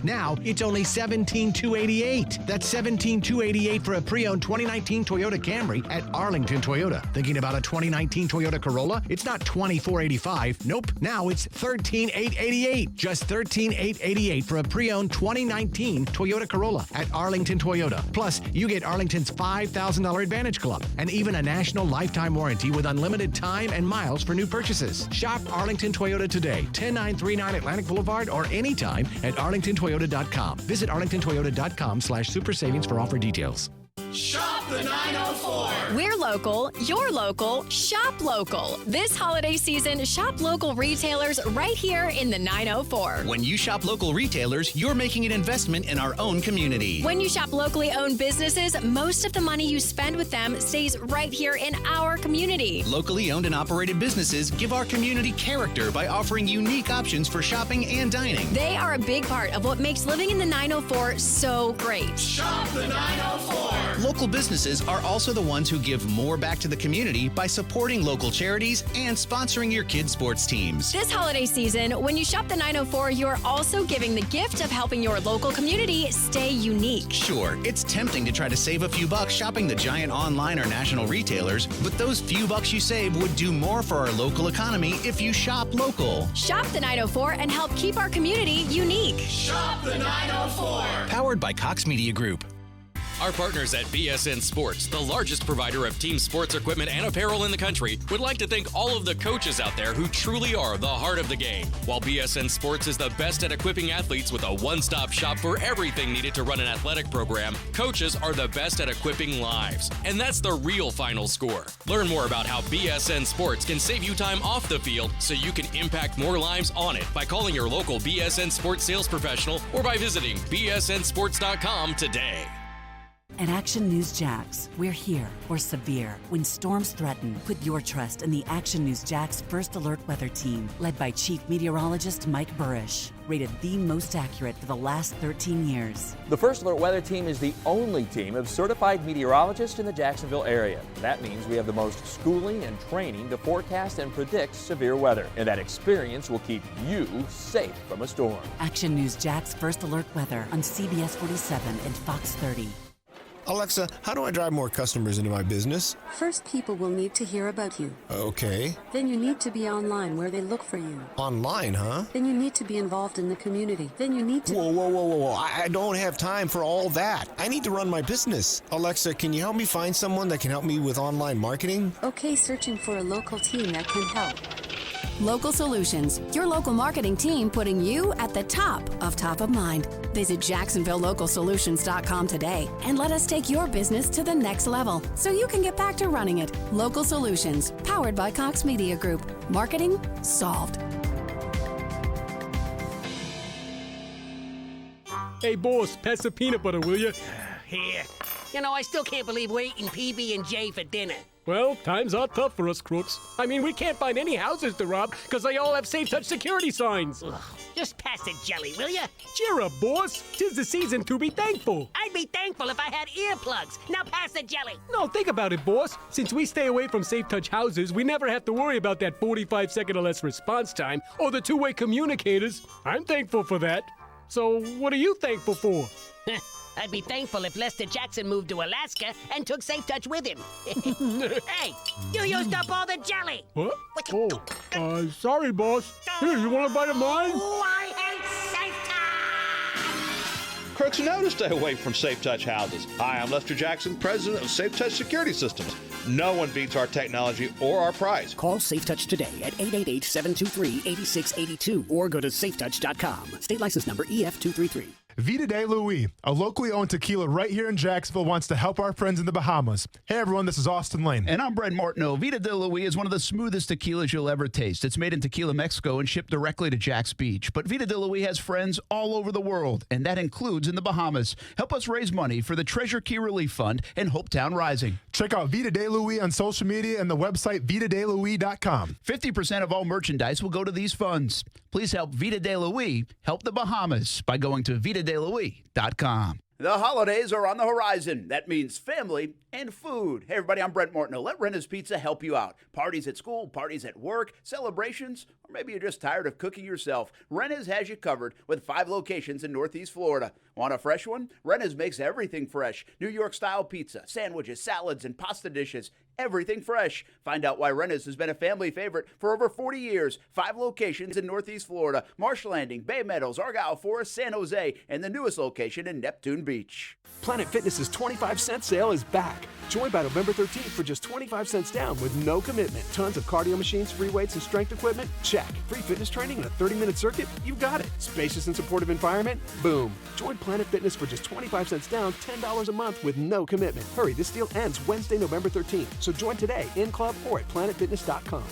Now, it's only $17,288. That's $17,288 for a pre-owned 2019 Toyota Camry at Arlington Toyota. Thinking about a 2019 Toyota Corolla? It's not $24,855. Nope. Now it's $13,888. Just $13,888 for a pre-owned 2019 Toyota Corolla at Arlington Toyota. Plus, you get Arlington's $5,000 Advantage Club and even a national lifetime warranty with unlimited time and miles for new purchases. Shop Arlington Toyota today, 10939 Atlantic Boulevard, or anytime at arlingtontoyota.com. Visit arlingtontoyota.com/super savings for offer details. Shop the 904. We're local, you're local, shop local. This holiday season, shop local retailers right here in the 904. When you shop local retailers, you're making an investment in our own community. When you shop locally owned businesses, most of the money you spend with them stays right here in our community. Locally owned and operated businesses give our community character by offering unique options for shopping and dining. They are a big part of what makes living in the 904 so great. Shop the 904. Local businesses are also the ones who give more back to the community by supporting local charities and sponsoring your kids' sports teams. This holiday season, when you shop the 904, you're also giving the gift of helping your local community stay unique. Sure, it's tempting to try to save a few bucks shopping the giant online or national retailers, but those few bucks you save would do more for our local economy if you shop local. Shop the 904 and help keep our community unique. Shop the 904. Powered by Cox Media Group. Our partners at BSN Sports, the largest provider of team sports equipment and apparel in the country, would like to thank all of the coaches out there who truly are the heart of the game. While BSN Sports is the best at equipping athletes with a one-stop shop for everything needed to run an athletic program, coaches are the best at equipping lives. And that's the real final score. Learn more about how BSN Sports can save you time off the field so you can impact more lives on it by calling your local BSN Sports sales professional or by visiting bsnsports.com today. At Action News Jax, we're here for severe. When storms threaten, put your trust in the Action News Jax First Alert Weather Team, led by Chief Meteorologist Mike Burrish, rated the most accurate for the last 13 years. The First Alert Weather Team is the only team of certified meteorologists in the Jacksonville area. That means we have the most schooling and training to forecast and predict severe weather, and that experience will keep you safe from a storm. Action News Jax First Alert Weather on CBS 47 and Fox 30. Alexa, how do I drive more customers into my business? First, people will need to hear about you. Okay. Then you need to be online where they look for you. Online, huh? Then you need to be involved in the community. Then you need to... Whoa. I don't have time for all that. I need to run my business. Alexa, can you help me find someone that can help me with online marketing? Okay, searching for a local team that can help. Local Solutions, your local marketing team putting you at the top of mind. Visit JacksonvilleLocalSolutions.com today and let us take your business to the next level so you can get back to running it. Local Solutions, powered by Cox Media Group. Marketing solved. Hey, boss, pass the peanut butter, will you? Here. You know, I still can't believe we're eating PB&J for dinner. Well, times are tough for us crooks. I mean, we can't find any houses to rob because they all have Safe Touch security signs. Ugh. Just pass the jelly, will you? Cheer up, boss. 'Tis the season to be thankful. I'd be thankful if I had earplugs. Now pass the jelly. No, think about it, boss. Since we stay away from Safe Touch houses, we never have to worry about that 45-second or less response time or the two-way communicators. I'm thankful for that. So what are you thankful for? I'd be thankful if Lester Jackson moved to Alaska and took Safe Touch with him. Hey, you used up all the jelly. What? Oh, sorry, boss. Here, you want a bite of mine? Oh, I hate Safe Touch! Crooks know to stay away from Safe Touch houses. Hi, I'm Lester Jackson, president of Safe Touch Security Systems. No one beats our technology or our price. Call Safe Touch today at 888-723-8682 or go to safetouch.com. State license number EF233. Vida de Louis, a locally owned tequila right here in Jacksonville, wants to help our friends in the Bahamas. Hey, everyone, this is Austin Lane. And I'm Brent Martineau. Vida de Louis is one of the smoothest tequilas you'll ever taste. It's made in Tequila, Mexico, and shipped directly to Jax Beach. But Vida de Louis has friends all over the world, and that includes in the Bahamas. Help us raise money for the Treasure Key Relief Fund and Hopetown Rising. Check out Vida de Louis on social media and the website vidadelouis.com. 50% of all merchandise will go to these funds. Please help Vida de Louis help the Bahamas by going to vidadelouis.com. The holidays are on the horizon. That means family and food. Hey, everybody, I'm Brent Martineau. Let Renna's Pizza help you out. Parties at school, parties at work, celebrations, or maybe you're just tired of cooking yourself. Renna's has you covered with 5 locations in Northeast Florida. Want a fresh one? Renna's makes everything fresh. New York-style pizza, sandwiches, salads, and pasta dishes. Everything fresh. Find out why Renna's has been a family favorite for over 40 years. 5 locations in Northeast Florida. Marsh Landing, Bay Meadows, Argyle Forest, San Jose, and the newest location in Neptune Beach. Planet Fitness's 25-cent sale is back. Join by November 13th for just 25 cents down with no commitment. Tons of cardio machines, free weights, and strength equipment? Check. Free fitness training and a 30-minute circuit? You got it. Spacious and supportive environment? Boom. Join Planet Fitness for just 25 cents down, $10 a month with no commitment. Hurry, this deal ends Wednesday, November 13th. So join today in club or at planetfitness.com.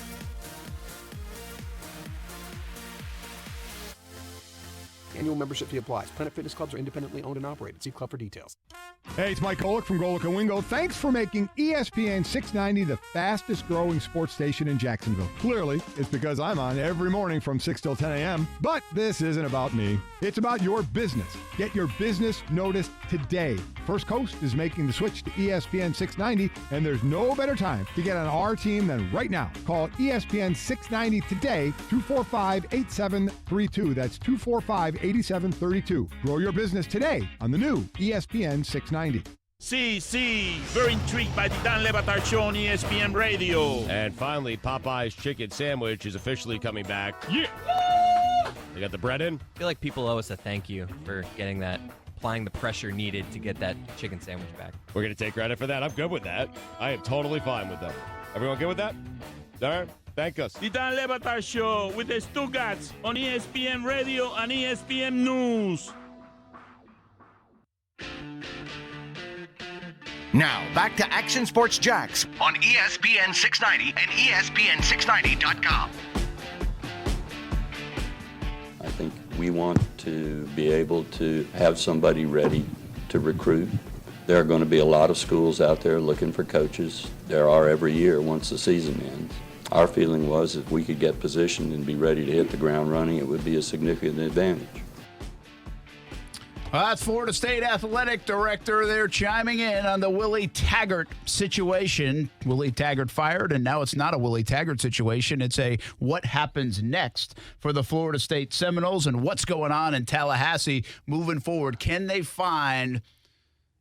Annual membership fee applies. Planet Fitness clubs are independently owned and operated. See club for details. Hey, it's Mike Golick from Golick & Wingo. Thanks for making ESPN 690 the fastest growing sports station in Jacksonville. Clearly, it's because I'm on every morning from 6 till 10 a.m. But this isn't about me. It's about your business. Get your business noticed today. First Coast is making the switch to ESPN 690, and there's no better time to get on our team than right now. Call ESPN 690 today, 245-8732. That's 245-8732. Grow your business today on the new ESPN 690. See, very intrigued by the Dan Le Batard Show on ESPN Radio. And finally, Popeye's chicken sandwich is officially coming back. Yeah! They got the bread in? I feel like people owe us a thank you for getting that, applying the pressure needed to get that chicken sandwich back. We're going to take credit for that. I'm good with that. I am totally fine with that. Everyone good with that? All right. Thank us. The Dan Le Batard Show with the Stugatz on ESPN Radio and ESPN News. Now, back to Action Sports Jacks on ESPN 690 and ESPN690.com. I think we want to be able to have somebody ready to recruit. There are going to be a lot of schools out there looking for coaches. There are every year once the season ends. Our feeling was if we could get positioned and be ready to hit the ground running, it would be a significant advantage. Well, that's Florida State Athletic Director there chiming in on the Willie Taggart situation. Willie Taggart fired, and now it's not a Willie Taggart situation. It's a what happens next for the Florida State Seminoles and what's going on in Tallahassee moving forward. Can they find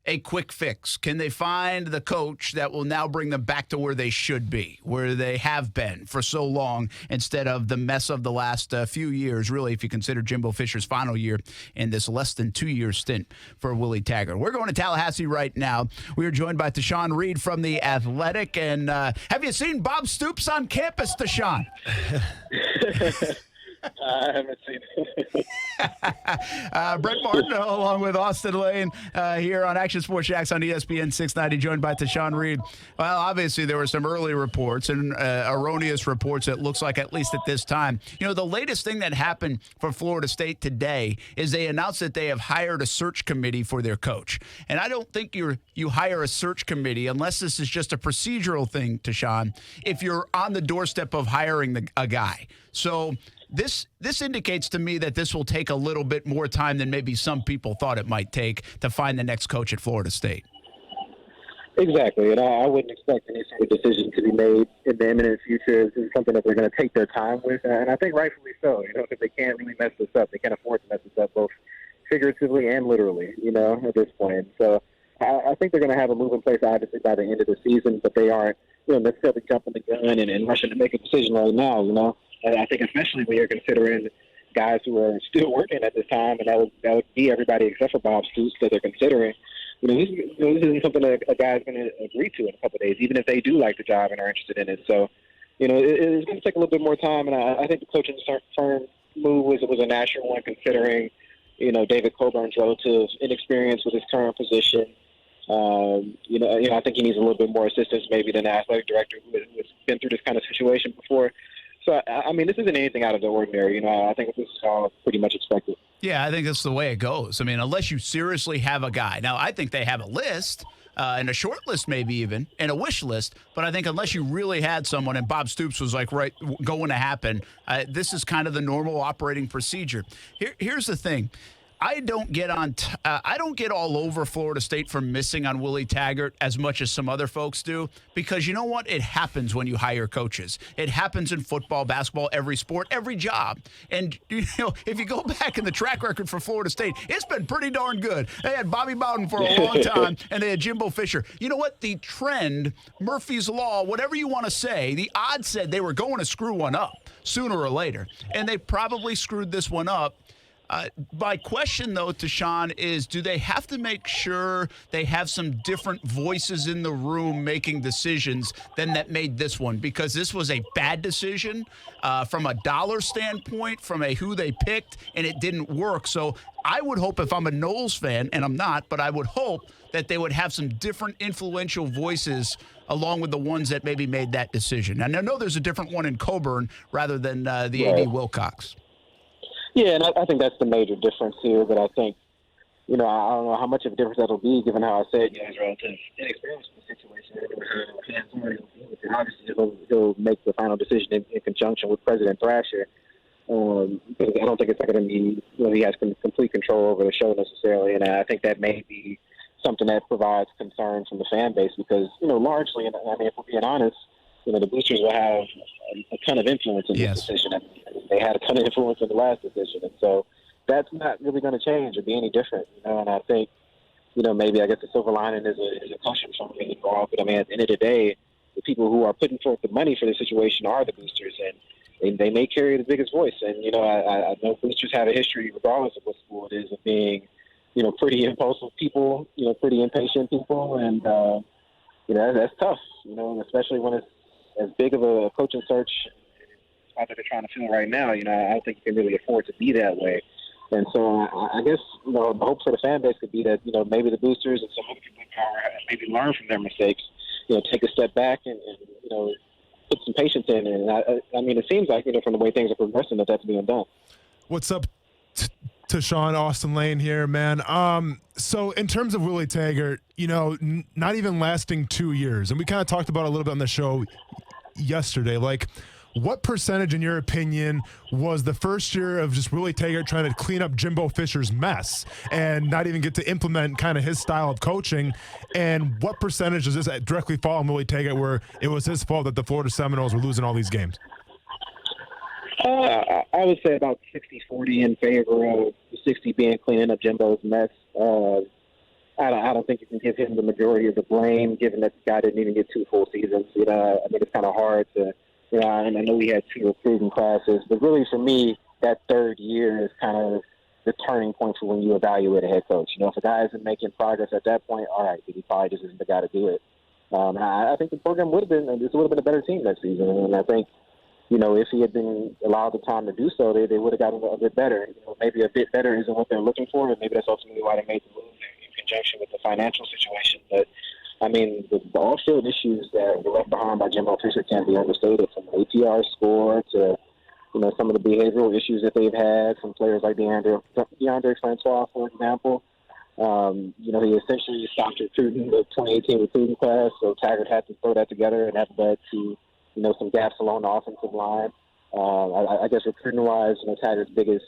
a quick fix? Can they find the coach that will now bring them back to where they should be, where they have been for so long, instead of the mess of the last few years, really, if you consider Jimbo Fisher's final year in this less than 2-year stint for Willie Taggart? We're going to Tallahassee right now. We are joined by Tashawn Reed from The Athletic. And have you seen Bob Stoops on campus, Tashawn? I haven't seen it. Brett Martin, along with Austin Lane, here on Action Sports Jacks on ESPN 690, joined by Tashawn Reed. Well, obviously there were some early reports and erroneous reports, it looks like, at least at this time. You know, the latest thing that happened for Florida State today is they announced that they have hired a search committee for their coach. And I don't think you hire a search committee, unless this is just a procedural thing, Tashawn, if you're on the doorstep of hiring a guy. So this indicates to me that this will take a little bit more time than maybe some people thought it might take to find the next coach at Florida State. Exactly, and I wouldn't expect any sort of decision to be made in the imminent future. This is something that they're going to take their time with, and I think rightfully so, because they can't really mess this up. They can't afford to mess this up both figuratively and literally, at this point. So I think they're going to have a move in place, obviously, by the end of the season, but they aren't necessarily jumping the gun and rushing to make a decision right now, And I think especially when you're considering guys who are still working at this time, and that would be everybody except for Bob Stoops that they're considering. This isn't something that a guy's going to agree to in a couple of days, even if they do like the job and are interested in it. So, it's going to take a little bit more time, and I think the coaching firm move was a natural one, considering, David Coburn's relative inexperience with his current position. I think he needs a little bit more assistance maybe than the athletic director who has been through this kind of situation before. So, this isn't anything out of the ordinary. I think this is all pretty much expected. Yeah, I think that's the way it goes. Unless you seriously have a guy. Now, I think they have a list, and a short list maybe even, and a wish list. But I think unless you really had someone, and Bob Stoops was right, going to happen, this is kind of the normal operating procedure. Here's the thing. I don't get all over Florida State for missing on Willie Taggart as much as some other folks do, because you know what? It happens when you hire coaches. It happens in football, basketball, every sport, every job. And if you go back in the track record for Florida State, it's been pretty darn good. They had Bobby Bowden for a long time, and they had Jimbo Fisher. You know what? The trend, Murphy's Law, whatever you want to say, the odds said they were going to screw one up sooner or later, and they probably screwed this one up. My question, though, to Sean, is do they have to make sure they have some different voices in the room making decisions than that made this one? Because this was a bad decision from a dollar standpoint, from a who they picked, and it didn't work. So I would hope, if I'm a Knowles fan, and I'm not, but I would hope that they would have some different influential voices along with the ones that maybe made that decision. And I know there's a different one in Coburn rather than the A.D. Wilcox. Yeah, and I think that's the major difference here. But I think, I don't know how much of a difference that'll be, given how I said, his relative inexperience in the situation. Obviously, he'll make the final decision in conjunction with President Thrasher. Because I don't think it's not going to be, he has complete control over the show necessarily. And I think that may be something that provides concern from the fan base because, largely, and if we're being honest, the boosters will have a ton of influence in this decision. They had a ton of influence in the last decision. And so that's not really going to change or be any different, And I think, maybe I guess the silver lining is a caution from being involved. But, at the end of the day, the people who are putting forth the money for the situation are the boosters. And they may carry the biggest voice. And, I know boosters have a history, regardless of what school it is, of being, pretty impulsive people, pretty impatient people. And, that's tough, especially when it's as big of a coaching search that they're trying to fill right now. I don't think you can really afford to be that way. And so I guess, the hope for the fan base could be that, maybe the boosters and some other people in power maybe learn from their mistakes, take a step back and put some patience in. And it seems like, from the way things are progressing, that's being done. What's up, Tashawn? Austin Lane here, man. So in terms of Willie Taggart, not even lasting 2 years, and we kind of talked about it a little bit on the show yesterday, what percentage, in your opinion, was the first year of just Willie Taggart trying to clean up Jimbo Fisher's mess and not even get to implement kind of his style of coaching? And what percentage does this directly fall on Willie Taggart where it was his fault that the Florida Seminoles were losing all these games? I would say about 60-40 in favor of the 60 being cleaning up Jimbo's mess. I don't think you can give him the majority of the blame, given that the guy didn't even get 2 full seasons. It's kind of hard to – and I know we had 2 recruiting classes, but really for me, that third year is kind of the turning point for when you evaluate a head coach. If a guy isn't making progress at that point, all right, he probably just isn't the guy to do it. I think the program would have been a better team next season. And I think, if he had been allowed the time to do so, they would have gotten a bit better. Maybe a bit better isn't what they're looking for, but maybe that's ultimately why they made the move in conjunction with the financial situation. But, I mean, the off-field issues that were left behind by Jimbo Fisher can't be understated, from the APR score to, some of the behavioral issues that they've had from players like DeAndre Francois, for example. He essentially stopped recruiting the 2018 recruiting class, so Taggart had to throw that together, and that led to, some gaps along the offensive line. I guess recruiting-wise, Taggart's biggest,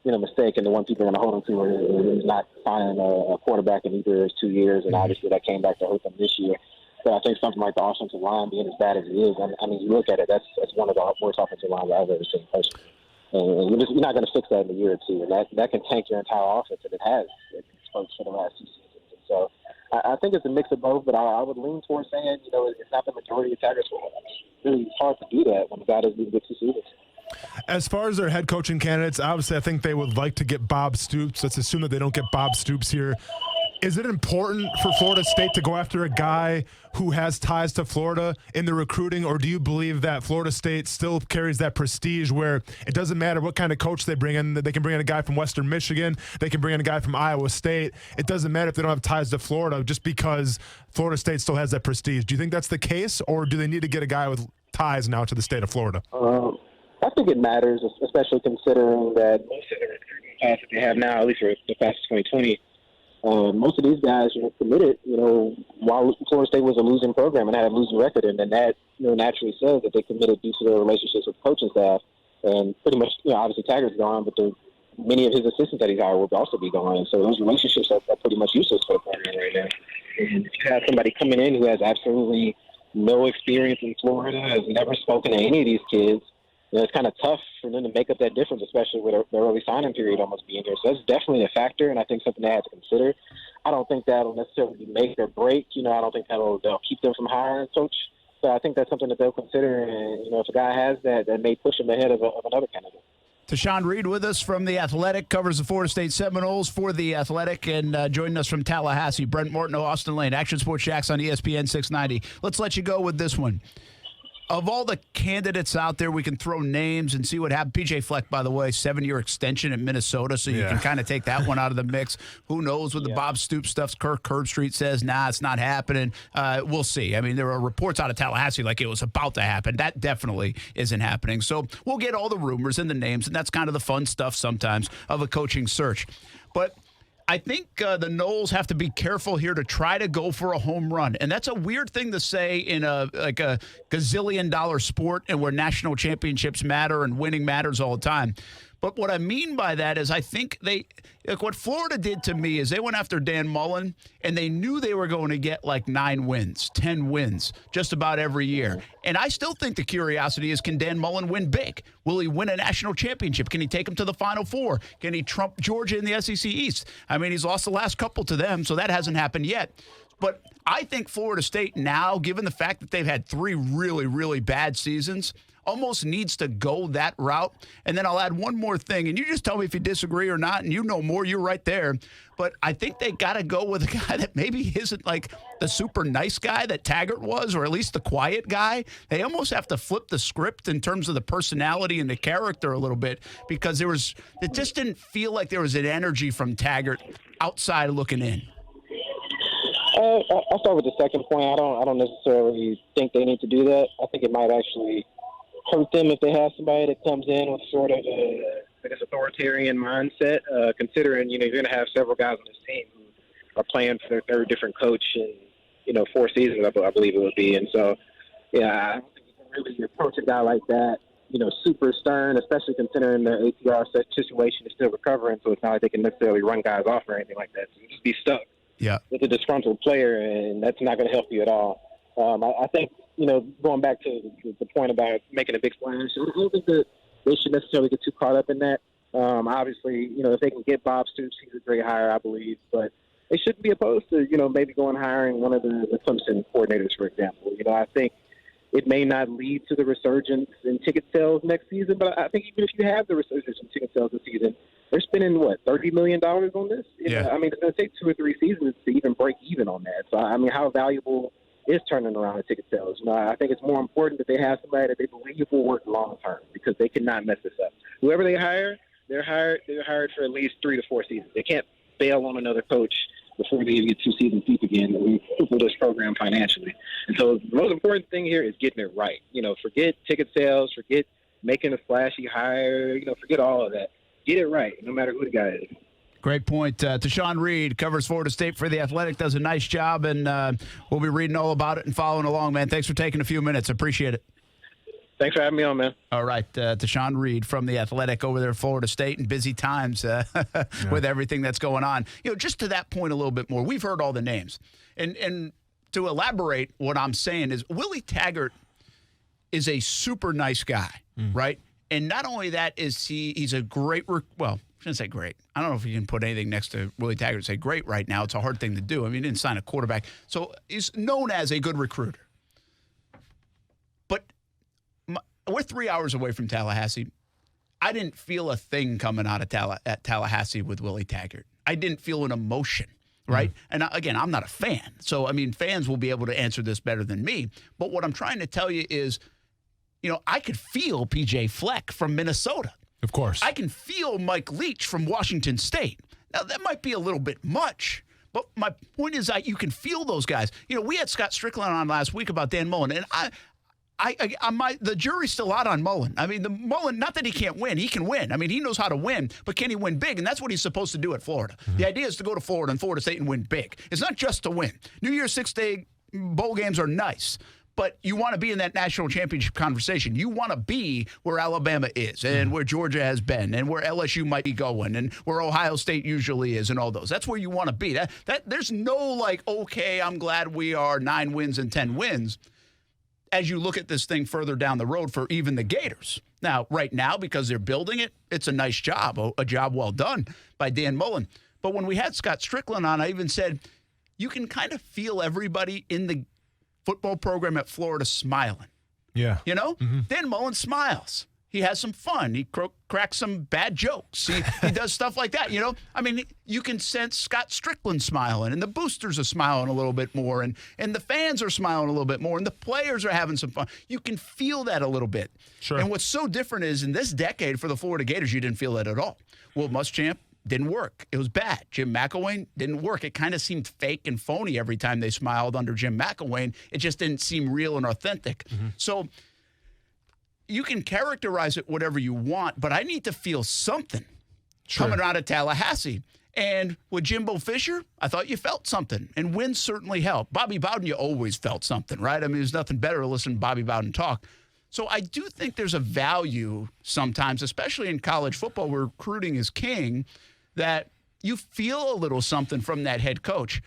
mistake, and the one people are going to hold him to is not signing a quarterback in either of his 2 years, and obviously that came back to hurt them this year. But I think something like the offensive line being as bad as it is, I mean, you look at it, that's one of the worst offensive lines I've ever seen personally. And you're not going to fix that in a year or two, and that can tank your entire offense, and it has for the last 2 seasons. So I think it's a mix of both, but I would lean towards saying, it's not the majority of Taggart's fault. It's really hard to do that when the guy doesn't even get 2 seasons. As far as their head coaching candidates, obviously I think they would like to get Bob Stoops. Let's assume that they don't get Bob Stoops here. Is it important for Florida State to go after a guy who has ties to Florida in the recruiting, or do you believe that Florida State still carries that prestige where it doesn't matter what kind of coach they bring in? They can bring in a guy from Western Michigan. They can bring in a guy from Iowa State. It doesn't matter if they don't have ties to Florida just because Florida State still has that prestige. Do you think that's the case, or do they need to get a guy with ties now to the state of Florida? I think it matters, especially considering that most of the recruiting class that they have now, at least for the class of 2020, most of these guys, committed, while Florida State was a losing program and had a losing record, and then that, naturally says that they committed due to their relationships with coaching staff. And pretty much, obviously Taggart's gone, but many of his assistants that he's hired will also be gone. So those relationships are pretty much useless for the program right now. And if you have somebody coming in who has absolutely no experience in Florida, has never spoken to any of these kids, it's kind of tough for them to make up that difference, especially with their early signing period almost being here. So that's definitely a factor, and I think something they have to consider. I don't think that'll necessarily be make or break. I don't think they'll keep them from hiring a coach. So I think that's something that they'll consider. And, if a guy has that may push him ahead of another candidate. Tashawn Reed with us from The Athletic, covers the Florida State Seminoles for The Athletic, and joining us from Tallahassee, Brent Morton, Austin Lane, Action Sports Jacks on ESPN 690. Let's let you go with this one. Of all the candidates out there, we can throw names and see what happens. P.J. Fleck, by the way, 7-year extension in Minnesota, so you can kind of take that one out of the mix. Who knows with the Bob Stoops stuff? Kirk Herbstreit says, nah, it's not happening. We'll see. I mean, there are reports out of Tallahassee like it was about to happen. That definitely isn't happening. So we'll get all the rumors and the names, and that's kind of the fun stuff sometimes of a coaching search. But I think the Noles have to be careful here to try to go for a home run. And that's a weird thing to say in a gazillion-dollar sport and where national championships matter and winning matters all the time. But what I mean by that is I think what Florida did to me is they went after Dan Mullen, and they knew they were going to get like 9 wins, 10 wins just about every year. And I still think the curiosity is, can Dan Mullen win big? Will he win a national championship? Can he take them to the Final Four? Can he trump Georgia in the SEC East? I mean, he's lost the last couple to them, so that hasn't happened yet. But I think Florida State now, given the fact that they've had 3 really, really bad seasons, almost needs to go that route. And then I'll add one more thing, and you just tell me if you disagree or not, and you know more, you're right there. But I think they got to go with a guy that maybe isn't like the super nice guy that Taggart was, or at least the quiet guy. They almost have to flip the script in terms of the personality and the character a little bit, because it just didn't feel like there was an energy from Taggart outside looking in. I'll start with the second point. I don't necessarily think they need to do that. I think it might actually hurt them if they have somebody that comes in with sort of an authoritarian mindset, considering, you're going to have several guys on this team who are playing for their third different coach in, 4 seasons, I believe it would be. And so, I don't think you can really approach a guy like that, super stern, especially considering the ATR situation is still recovering, so it's not like they can necessarily run guys off or anything like that. So you just be stuck with a disgruntled player, and that's not going to help you at all. I think, going back to the point about making a big splash, I don't think that they should necessarily get too caught up in that. Obviously, if they can get Bob Stoops, he's a great hire, I believe. But they shouldn't be opposed to, maybe going and hiring one of the Clemson coordinators, for example. I think it may not lead to the resurgence in ticket sales next season, but I think even if you have the resurgence in ticket sales this season, they're spending, $30 million on this? I mean, it's going to take 2 or 3 seasons to even break even on that. So, I mean, how valuable is turning around the ticket sales. You know, I think it's more important that they have somebody that they believe will work long term, because they cannot mess this up. Whoever they hire, they're hired for at least 3 to 4 seasons. They can't bail on another coach before they even get 2 seasons deep again and cripple this program financially. And so the most important thing here is getting it right. You know, forget ticket sales, forget making a flashy hire, you know, forget all of that. Get it right, no matter who the guy is. Great point. Tashawn Reed covers Florida State for The Athletic, does a nice job, and we'll be reading all about it and following along, man. Thanks for taking a few minutes. Appreciate it. Thanks for having me on, man. All right, Tashawn Reed from The Athletic over there at Florida State, in busy times with everything that's going on. You know, just to that point a little bit more, we've heard all the names. And to elaborate, what I'm saying is Willie Taggart is a super nice guy, right? And not only that, is he's a great I shouldn't say great. I don't know if you can put anything next to Willie Taggart and say great right now. It's a hard thing to do. I mean, he didn't sign a quarterback. So he's known as a good recruiter. But we're 3 hours away from Tallahassee. I didn't feel a thing coming out of Tallahassee with Willie Taggart. I didn't feel an emotion, right? And again, I'm not a fan. So, I mean, fans will be able to answer this better than me. But what I'm trying to tell you is, you know, I could feel P.J. Fleck from Minnesota. Of course. I can feel Mike Leach from Washington State. Now, that might be a little bit much, but my point is that you can feel those guys. You know, we had Scott Strickland on last week about Dan Mullen, and the jury's still out on Mullen. I mean, the Mullen, not that he can't win. He can win. I mean, he knows how to win, but can he win big? And that's what he's supposed to do at Florida. The idea is to go to Florida and Florida State and win big. It's not just to win. New Year's Six-Day bowl games are nice, but you want to be in that national championship conversation. You want to be where Alabama is and where Georgia has been and where LSU might be going and where Ohio State usually is and all those. That's where you want to be. That there's no like, okay, I'm glad we are 9 wins and 10 wins as you look at this thing further down the road for even the Gators. Now, right now, because they're building it, it's a nice job, a job well done by Dan Mullen. But when we had Scott Strickland on, I even said, you can kind of feel everybody in the football program at Florida smiling. Yeah. You know? Dan Mullen smiles. He has some fun. He cracks some bad jokes. He does stuff like that, you know? I mean, you can sense Scott Strickland smiling, and the boosters are smiling a little bit more, and the fans are smiling a little bit more, and the players are having some fun. You can feel that a little bit. Sure. And what's so different is in this decade for the Florida Gators, you didn't feel that at all. Will Muschamp didn't work. It was bad. Jim McElwain didn't work. It kind of seemed fake and phony every time they smiled under Jim McElwain. It just didn't seem real and authentic. So you can characterize it whatever you want, but I need to feel something coming out of Tallahassee. And with Jimbo Fisher, I thought you felt something. And wins certainly helped. Bobby Bowden, you always felt something, right? I mean, there's nothing better to listen to Bobby Bowden talk. So I do think there's a value sometimes, especially in college football where recruiting is king, that you feel a little something from that head coach.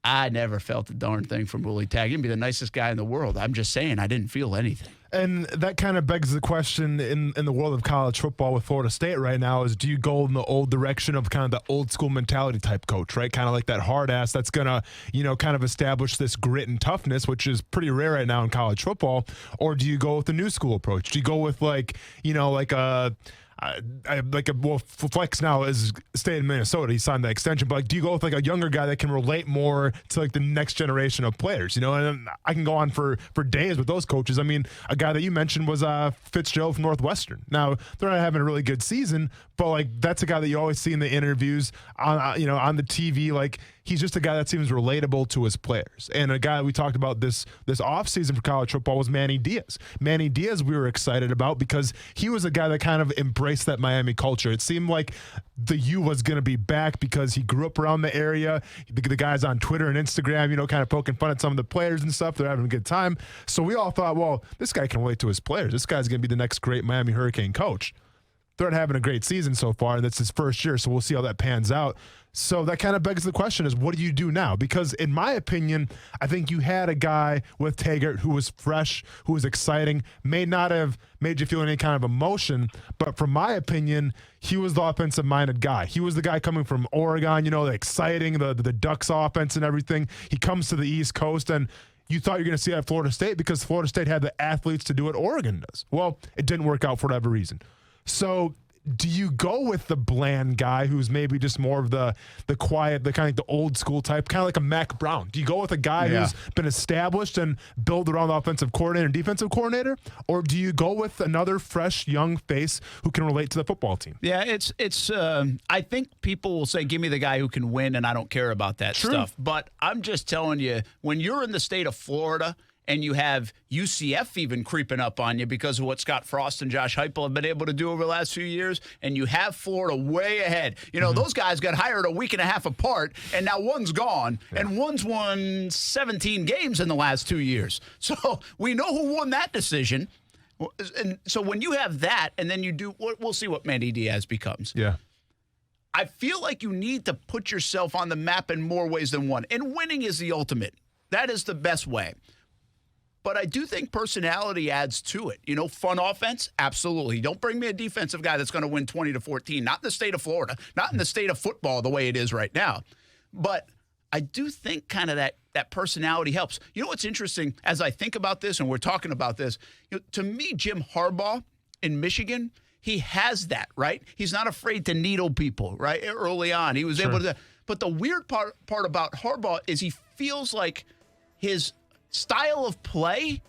I never felt a darn thing from Willie Taggart. He'd be the nicest guy in the world. I'm just saying I didn't feel anything. And that kind of begs the question in the world of college football with Florida State right now is, do you go in the old direction of kind of the old school mentality type coach, right? Kind of like that hard ass that's going to, you know, kind of establish this grit and toughness, which is pretty rare right now in college football. Or do you go with the new school approach? Do you go with like, you know, like a Flex now is staying in Minnesota. He signed that extension. But like, do you go with like a younger guy that can relate more to like the next generation of players? You know, and I can go on for days with those coaches. I mean, a guy that you mentioned was Fitz from Northwestern. Now they're not having a really good season, but like that's a guy that you always see in the interviews on on the TV. Like he's just a guy that seems relatable to his players. And a guy we talked about this offseason for college football was Manny Diaz. Manny Diaz we were excited about because he was a guy that kind of embraced that Miami culture. It seemed like the U was going to be back because he grew up around the area. The guys on Twitter and Instagram, you know, kind of poking fun at some of the players and stuff. They're having a good time. So we all thought, well, this guy can relate to his players. This guy's going to be the next great Miami Hurricane coach. They're not having a great season so far, and that's his first year, so we'll see how that pans out. So that kind of begs the question is, what do you do now? Because in my opinion, I think you had a guy with Taggart who was fresh, who was exciting, may not have made you feel any kind of emotion, but from my opinion, he was the offensive-minded guy. He was the guy coming from Oregon, you know, the exciting, the Ducks offense and everything. He comes to the East Coast, and you thought you were going to see that at Florida State because Florida State had the athletes to do what Oregon does. Well, it didn't work out for whatever reason. So do you go with the bland guy who's maybe just more of the quiet, the kind of the old school type, kind of like a Mac Brown? Do you go with a guy who's been established and build around the offensive coordinator and defensive coordinator? Or do you go with another fresh young face who can relate to the football team? Yeah, it's. I think people will say, give me the guy who can win, and I don't care about that stuff. But I'm just telling you, when you're in the state of Florida and you have UCF even creeping up on you because of what Scott Frost and Josh Heupel have been able to do over the last few years, and you have Florida way ahead. You know, those guys got hired a week and a half apart, and now one's gone, and one's won 17 games in the last 2 years. So we know who won that decision. And so when you have that, and then you do, we'll see what Manny Diaz becomes. Yeah. I feel like you need to put yourself on the map in more ways than one. And winning is the ultimate. That is the best way. But I do think personality adds to it. You know, fun offense? Absolutely. Don't bring me a defensive guy that's going to win 20-14. Not in the state of Florida. Not in the state of football the way it is right now. But I do think kind of that personality helps. You know what's interesting? As I think about this, and we're talking about this, to me, Jim Harbaugh in Michigan, he has that, right? He's not afraid to needle people, right? Early on, he was able to. But the weird part about Harbaugh is he feels like his style of play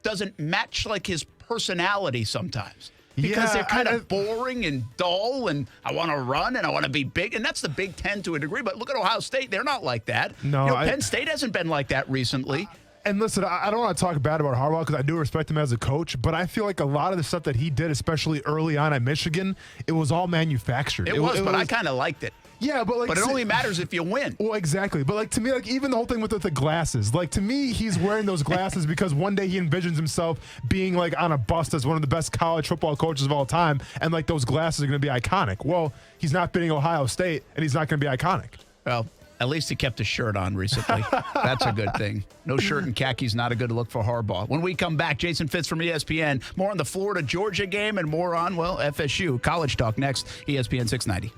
doesn't match like his personality sometimes. Because they're kind of boring and dull, and I want to run and I want to be big. And that's the Big Ten to a degree. But look at Ohio State. They're not like that. No, Penn State hasn't been like that recently. And listen, I don't want to talk bad about Harbaugh because I do respect him as a coach, but I feel like a lot of the stuff that he did, especially early on at Michigan, it was all manufactured. It was, I kind of liked it. Yeah, but it only matters if you win. Well, exactly. But like to me, like even the whole thing with the glasses, like to me, he's wearing those glasses because one day he envisions himself being like on a bust as one of the best college football coaches of all time, and like those glasses are going to be iconic. Well, he's not beating Ohio State, and he's not going to be iconic. Well, at least he kept his shirt on recently. That's a good thing. No shirt and khakis, not a good look for Harbaugh. When we come back, Jason Fitz from ESPN. More on the Florida-Georgia game and more on, FSU. College talk next, ESPN 690.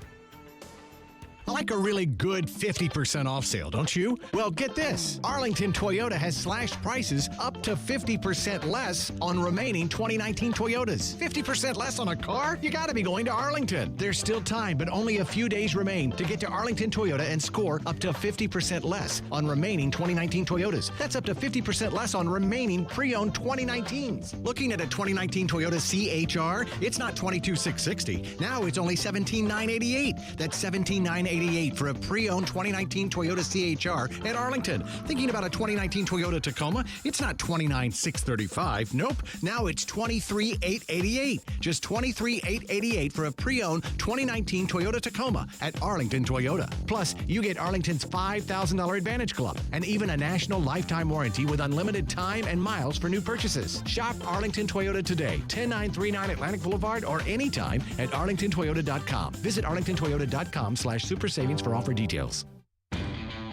I like a really good 50% off sale, don't you? Well, get this. Arlington Toyota has slashed prices up to 50% less on remaining 2019 Toyotas. 50% less on a car? You gotta be going to Arlington. There's still time, but only a few days remain to get to Arlington Toyota and score up to 50% less on remaining 2019 Toyotas. That's up to 50% less on remaining pre-owned 2019s. Looking at a 2019 Toyota CHR, it's not $22,660. Now it's only $17,988. That's $17,988 for a pre-owned 2019 Toyota CHR at Arlington. Thinking about a 2019 Toyota Tacoma? It's not $29,635. Nope. Now it's $23,888. Just $23,888 for a pre-owned 2019 Toyota Tacoma at Arlington Toyota. Plus, you get Arlington's $5,000 Advantage Club and even a national lifetime warranty with unlimited time and miles for new purchases. Shop Arlington Toyota today, 10939 Atlantic Boulevard, or anytime at arlingtontoyota.com. Visit arlingtontoyota.com/super savings for offer details.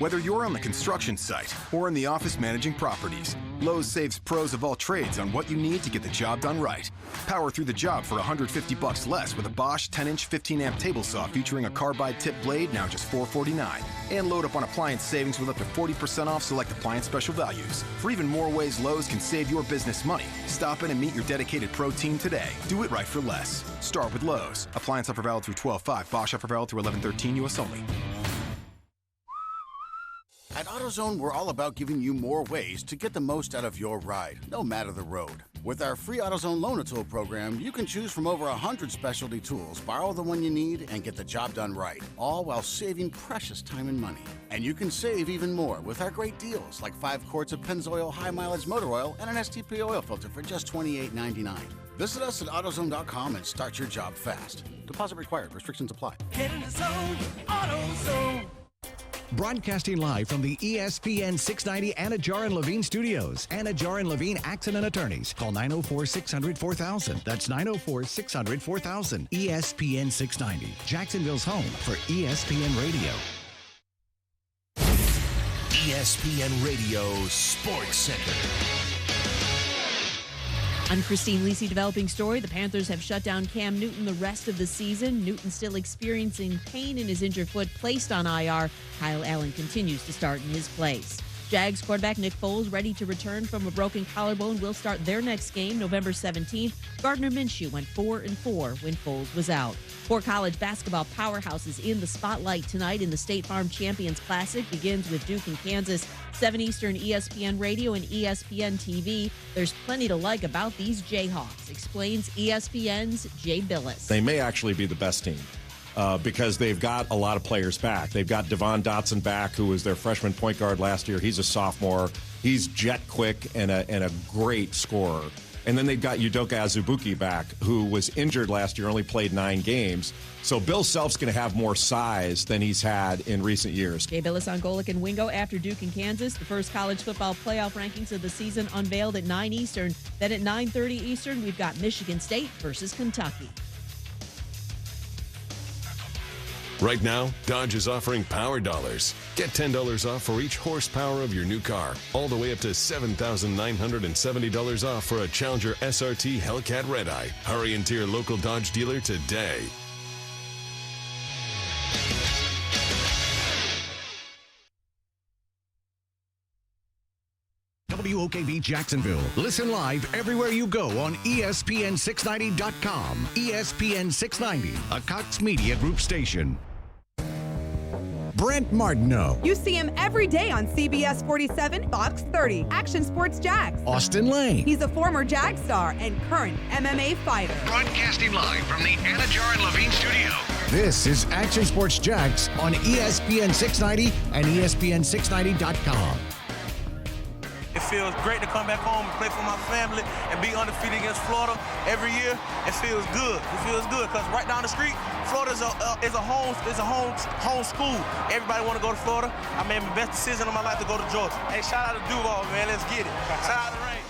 Whether you're on the construction site or in the office managing properties, Lowe's saves pros of all trades on what you need to get the job done right. Power through the job for $150 less with a Bosch 10-inch 15-amp table saw featuring a carbide tip blade, now just $449. And load up on appliance savings with up to 40% off select appliance special values. For even more ways Lowe's can save your business money, stop in and meet your dedicated pro team today. Do it right for less. Start with Lowe's. Appliance offer valid through 12/5. Bosch offer valid through 11/13 U.S. only. At AutoZone, we're all about giving you more ways to get the most out of your ride, no matter the road. With our free AutoZone Loan-A-Tool program, you can choose from over 100 specialty tools, borrow the one you need, and get the job done right, all while saving precious time and money. And you can save even more with our great deals, like 5 quarts of Pennzoil high-mileage motor oil and an STP oil filter for just $28.99. Visit us at AutoZone.com and start your job fast. Deposit required. Restrictions apply. Get in the zone, AutoZone. Broadcasting live from the ESPN 690 Anajar and Levine studios. Anajar and Levine Accident Attorneys. Call 904-600-4000. That's 904-600-4000. ESPN 690. Jacksonville's home for ESPN Radio. ESPN Radio Sports Center. I'm Christine Lisi. Developing story. The Panthers have shut down Cam Newton the rest of the season. Newton still experiencing pain in his injured foot, placed on IR. Kyle Allen continues to start in his place. Jags quarterback Nick Foles, ready to return from a broken collarbone, will start their next game November 17th. Gardner Minshew went 4-4 when Foles was out. 4 college basketball powerhouses in the spotlight tonight in the State Farm Champions Classic. Begins with Duke and Kansas, 7 Eastern, ESPN Radio and ESPN TV. There's plenty to like about these Jayhawks, explains ESPN's Jay Billis. They may actually be the best team because they've got a lot of players back. They've got Devon Dotson back, who was their freshman point guard last year. He's a sophomore. He's jet quick and a great scorer. And then they've got Udoka Azubuike back, who was injured last year, only played 9 games. So Bill Self's going to have more size than he's had in recent years. Jay Billis on Golick and Wingo after Duke and Kansas. The first college football playoff rankings of the season unveiled at 9 Eastern. Then at 9:30 Eastern, we've got Michigan State versus Kentucky. Right now, Dodge is offering Power Dollars. Get $10 off for each horsepower of your new car, all the way up to $7,970 off for a Challenger SRT Hellcat Red-Eye. Hurry into your local Dodge dealer today. WOKV Jacksonville. Listen live everywhere you go on ESPN690.com. ESPN 690, a Cox Media Group station. Brent Martineau. You see him every day on CBS 47, Fox 30, Action Sports Jax. Austin Lane. He's a former Jag star and current MMA fighter. Broadcasting live from the Anajar and Levine studio. This is Action Sports Jax on ESPN 690 and ESPN690.com. It feels great to come back home and play for my family and be undefeated against Florida every year. It feels good. It feels good because right down the street, Florida is a home school. Everybody want to go to Florida. I made my best decision of my life to go to Georgia. Hey, shout out to Duval, man. Let's get it. Shout out to Rain.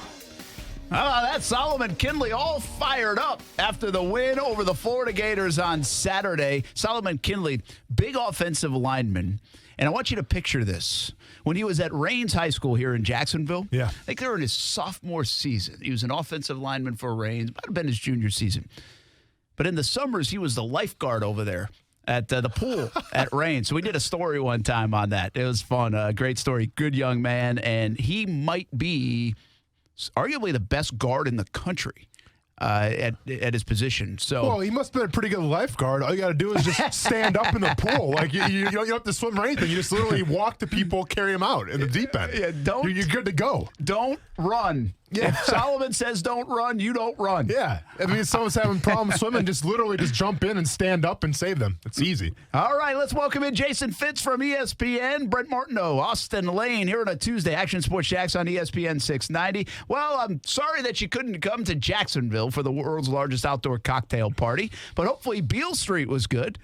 That's Solomon Kinley all fired up after the win over the Florida Gators on Saturday. Solomon Kinley, big offensive lineman. And I want you to picture this. When he was at Rains High School here in Jacksonville, I think they were in his sophomore season. He was an offensive lineman for Rains. Might have been his junior season. But in the summers, he was the lifeguard over there at the pool at Rains. So we did a story one time on that. It was fun. Great story. Good young man. And he might be arguably the best guard in the country. At his position. So, well, he must have been a pretty good lifeguard. All you got to do is just stand up in the pool. Like you don't have to swim or anything. You just literally walk to people, carry them out in the deep end. Yeah, you're good to go. Don't run. Yeah. If Solomon says don't run, you don't run. Yeah. I mean, if someone's having problems swimming, just literally just jump in and stand up and save them. It's easy. All right, let's welcome in Jason Fitz from ESPN, Brent Martineau, Austin Lane here on a Tuesday. Action Sports Jax on ESPN 690. Well, I'm sorry that you couldn't come to Jacksonville for the world's largest outdoor cocktail party, but hopefully Beale Street was good.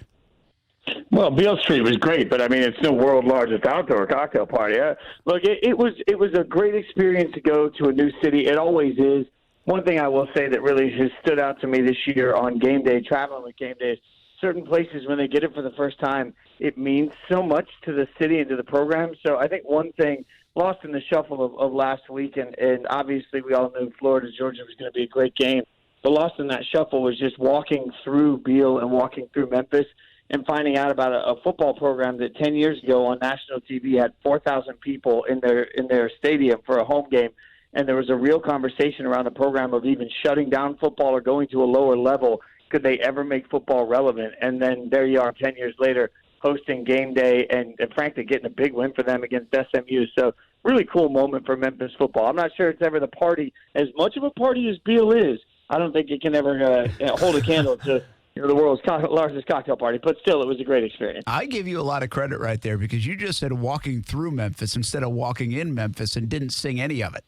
Well, Beale Street was great, but I mean, it's the world's largest outdoor cocktail party. Look, it was a great experience to go to a new city. It always is. One thing I will say that really has stood out to me this year on game day, traveling with game day, is certain places when they get it for the first time, it means so much to the city and to the program. So I think one thing lost in the shuffle of last week, and obviously we all knew Florida-Georgia was going to be a great game, but lost in that shuffle was just walking through Beale and walking through Memphis and finding out about a football program that 10 years ago on national TV had 4,000 people in their stadium for a home game, and there was a real conversation around the program of even shutting down football or going to a lower level. Could they ever make football relevant? And then there you are 10 years later hosting game day and frankly getting a big win for them against SMU. So really cool moment for Memphis football. I'm not sure it's ever the party, as much of a party as Beale is, I don't think it can ever hold a candle to the world's largest cocktail party, but still, it was a great experience. I give you a lot of credit right there because you just said walking through Memphis instead of walking in Memphis and didn't sing any of it.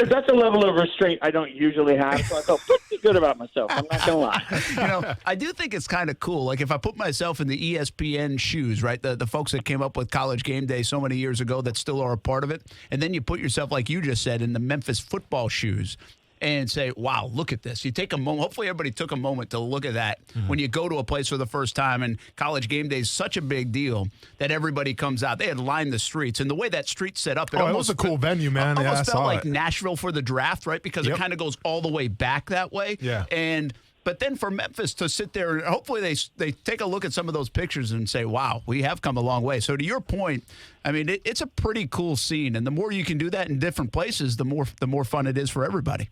That's a level of restraint I don't usually have, so I felt pretty good about myself. I'm not going to lie. I do think it's kind of cool. Like if I put myself in the ESPN shoes, right, the folks that came up with College Game Day so many years ago that still are a part of it, and then you put yourself, like you just said, in the Memphis football shoes, and say, wow, look at this. You take a moment. Hopefully everybody took a moment to look at that when you go to a place for the first time. And College Game Day is such a big deal that everybody comes out. They had lined the streets. And the way that street's set up, it was a cool venue, man. Almost felt like Nashville for the draft, right? Because it kind of goes all the way back that way. Yeah. And But then for Memphis to sit there, and hopefully they take a look at some of those pictures and say, wow, we have come a long way. So to your point, I mean, it's a pretty cool scene. And the more you can do that in different places, the more fun it is for everybody.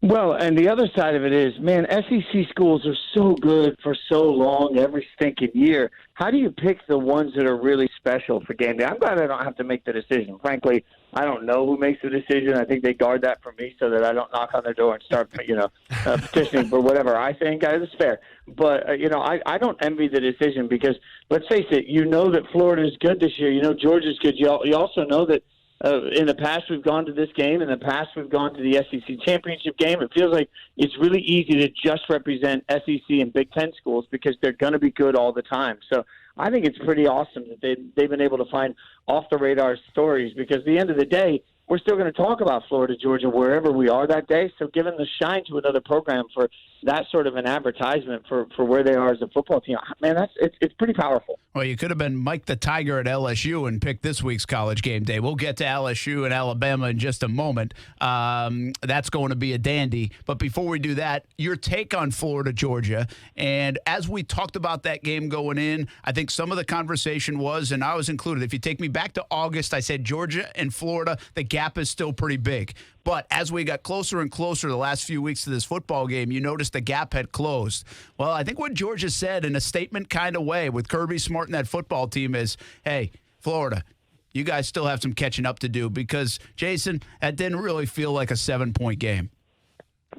Well, and the other side of it is, man, SEC schools are so good for so long every stinking year. How do you pick the ones that are really special for game day? I'm glad I don't have to make the decision. Frankly, I don't know who makes the decision. I think they guard that for me so that I don't knock on their door and start, petitioning for whatever I think is fair. But, I don't envy the decision because, let's face it, you know that Florida is good this year. You know Georgia's good. You also know that in the past, we've gone to this game. In the past, we've gone to the SEC championship game. It feels like it's really easy to just represent SEC and Big Ten schools because they're going to be good all the time. So I think it's pretty awesome that they've been able to find off-the-radar stories because at the end of the day, we're still going to talk about Florida, Georgia, wherever we are that day. So giving the shine to another program for that sort of an advertisement for where they are as a football team, man, it's pretty powerful. Well, you could have been Mike the Tiger at LSU and picked this week's College Game Day. We'll get to LSU and Alabama in just a moment. That's going to be a dandy. But before we do that, your take on Florida, Georgia. And as we talked about that game going in, I think some of the conversation was, and I was included, if you take me back to August, I said Georgia and Florida, the gap is still pretty big. But as we got closer and closer the last few weeks to this football game, you noticed the gap had closed. Well, I think what Georgia said in a statement kind of way with Kirby Smart and that football team is, hey, Florida, you guys still have some catching up to do because, Jason, that didn't really feel like a 7-point game.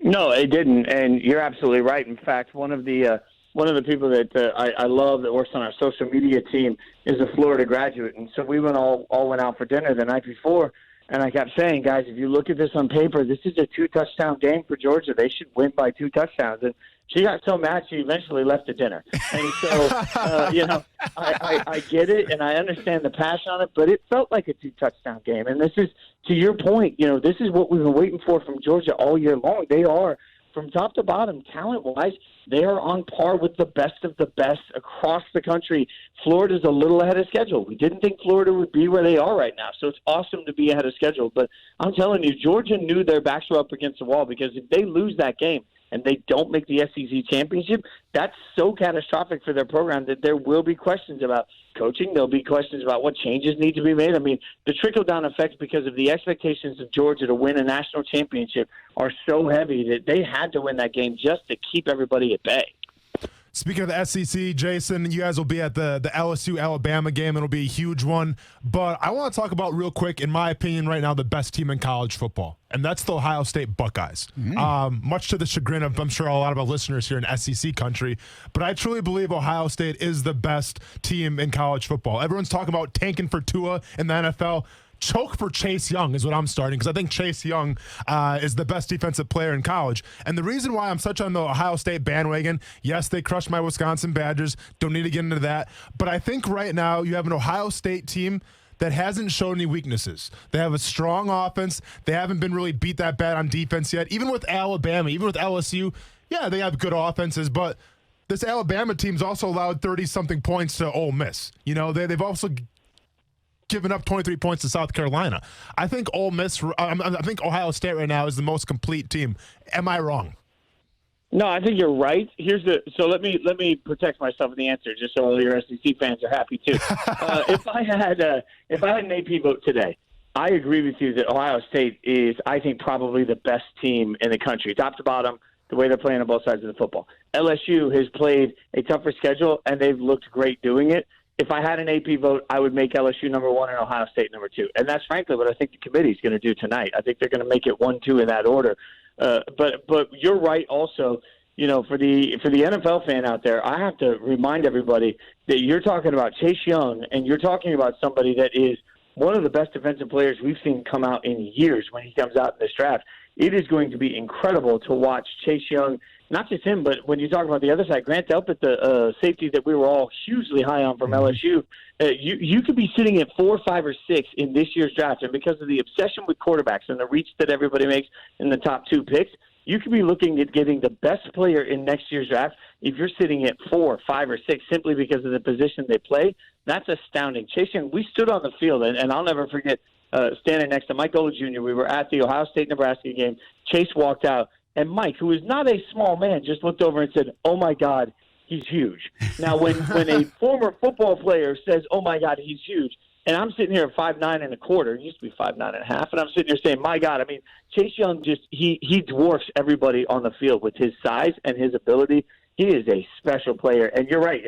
No, it didn't, and you're absolutely right. In fact, one of the people that I love that works on our social media team is a Florida graduate, and so we all went out for dinner the night before. And I kept saying, guys, if you look at this on paper, this is a 2-touchdown game for Georgia. They should win by 2 touchdowns. And she got so mad she eventually left the dinner. And so, I get it, and I understand the passion on it, but it felt like a 2-touchdown game. And this is, to your point, this is what we've been waiting for from Georgia all year long. They are, from top to bottom, talent-wise, they are on par with the best of the best across the country. Florida's a little ahead of schedule. We didn't think Florida would be where they are right now, so it's awesome to be ahead of schedule. But I'm telling you, Georgia knew their backs were up against the wall because if they lose that game and they don't make the SEC championship, that's so catastrophic for their program that there will be questions about coaching. There'll be questions about what changes need to be made. I mean, the trickle-down effects because of the expectations of Georgia to win a national championship are so heavy that they had to win that game just to keep everybody at bay. Speaking of the SEC, Jason, you guys will be at the LSU-Alabama game. It'll be a huge one. But I want to talk about real quick, in my opinion, right now, the best team in college football, and that's the Ohio State Buckeyes. Much to the chagrin of, I'm sure, a lot of our listeners here in SEC country, but I truly believe Ohio State is the best team in college football. Everyone's talking about tanking for Tua in the NFL. Choke for Chase Young is what I'm starting because I think Chase Young is the best defensive player in college. And the reason why I'm such on the Ohio State bandwagon, yes, they crushed my Wisconsin Badgers. Don't need to get into that. But I think right now you have an Ohio State team that hasn't shown any weaknesses. They have a strong offense. They haven't been really beat that bad on defense yet. Even with Alabama, even with LSU, yeah, they have good offenses, but this Alabama team's also allowed 30-something points to Ole Miss. They've also given up 23 points to South Carolina. I think I think Ohio State right now is the most complete team. Am I wrong? No, I think you're right. So let me protect myself in the answer, just so all your SEC fans are happy too. If I had an AP vote today, I agree with you that Ohio State is, I think, probably the best team in the country, top to bottom, the way they're playing on both sides of the football. LSU has played a tougher schedule, and they've looked great doing it. If I had an AP vote, I would make LSU number 1 and Ohio State number 2. And that's frankly what I think the committee is going to do tonight. I think they're going to make it 1-2 in that order. But you're right also, for the NFL fan out there, I have to remind everybody that you're talking about Chase Young, and you're talking about somebody that is one of the best defensive players we've seen come out in years when he comes out in this draft. It is going to be incredible to watch Chase Young. Not just him, but when you talk about the other side, Grant Delpit, the safety that we were all hugely high on from LSU, you could be sitting at 4, 5, or 6 in this year's draft. And because of the obsession with quarterbacks and the reach that everybody makes in the top 2 picks, you could be looking at getting the best player in next year's draft if you're sitting at 4, 5, or 6 simply because of the position they play. That's astounding. Chase Young, we stood on the field, and I'll never forget standing next to Mike Gold Jr. We were at the Ohio State-Nebraska game. Chase walked out. And Mike, who is not a small man, just looked over and said, "Oh, my God, he's huge." Now, when a former football player says, "Oh, my God, he's huge," and I'm sitting here at 5'9.25", he used to be 5'9.5", and I'm sitting here saying, "My God," I mean, Chase Young he dwarfs everybody on the field with his size and his ability. He is a special player. And you're right.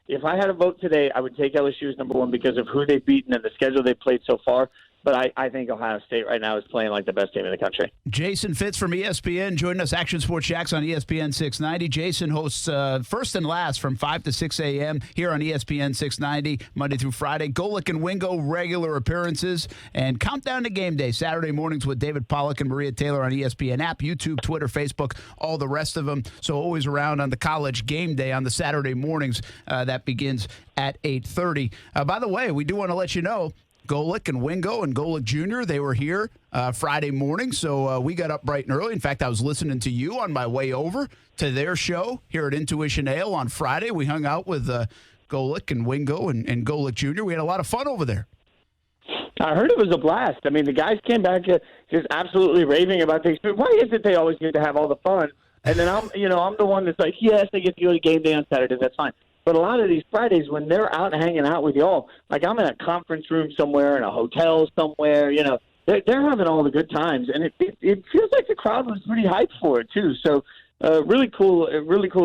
If I had a vote today, I would take LSU as number one because of who they've beaten and the schedule they've played so far. But I think Ohio State right now is playing like the best team in the country. Jason Fitz from ESPN joining us, Action Sports Jacks on ESPN 690. Jason hosts First and Last from 5 to 6 a.m. here on ESPN 690, Monday through Friday. Golick and Wingo, regular appearances. And Countdown to Game Day, Saturday mornings with David Pollack and Maria Taylor on ESPN app, YouTube, Twitter, Facebook, all the rest of them. So always around on the college game day on the Saturday mornings. That begins at 8:30. By the way, we do want to let you know, Golick and Wingo and Golick Jr., they were here Friday morning, so we got up bright and early. In fact, I was listening to you on my way over to their show here at Intuition Ale on Friday. We hung out with Golick and Wingo and Golick Jr. We had a lot of fun over there. I heard it was a blast. I mean, the guys came back just absolutely raving about things. But why is it they always get to have all the fun? And then I'm the one that's like, yes, they get to go to game day on Saturday. That's fine. But a lot of these Fridays, when they're out hanging out with y'all, like I'm in a conference room somewhere, in a hotel somewhere, they're having all the good times. And it feels like the crowd was pretty hyped for it, too. So really cool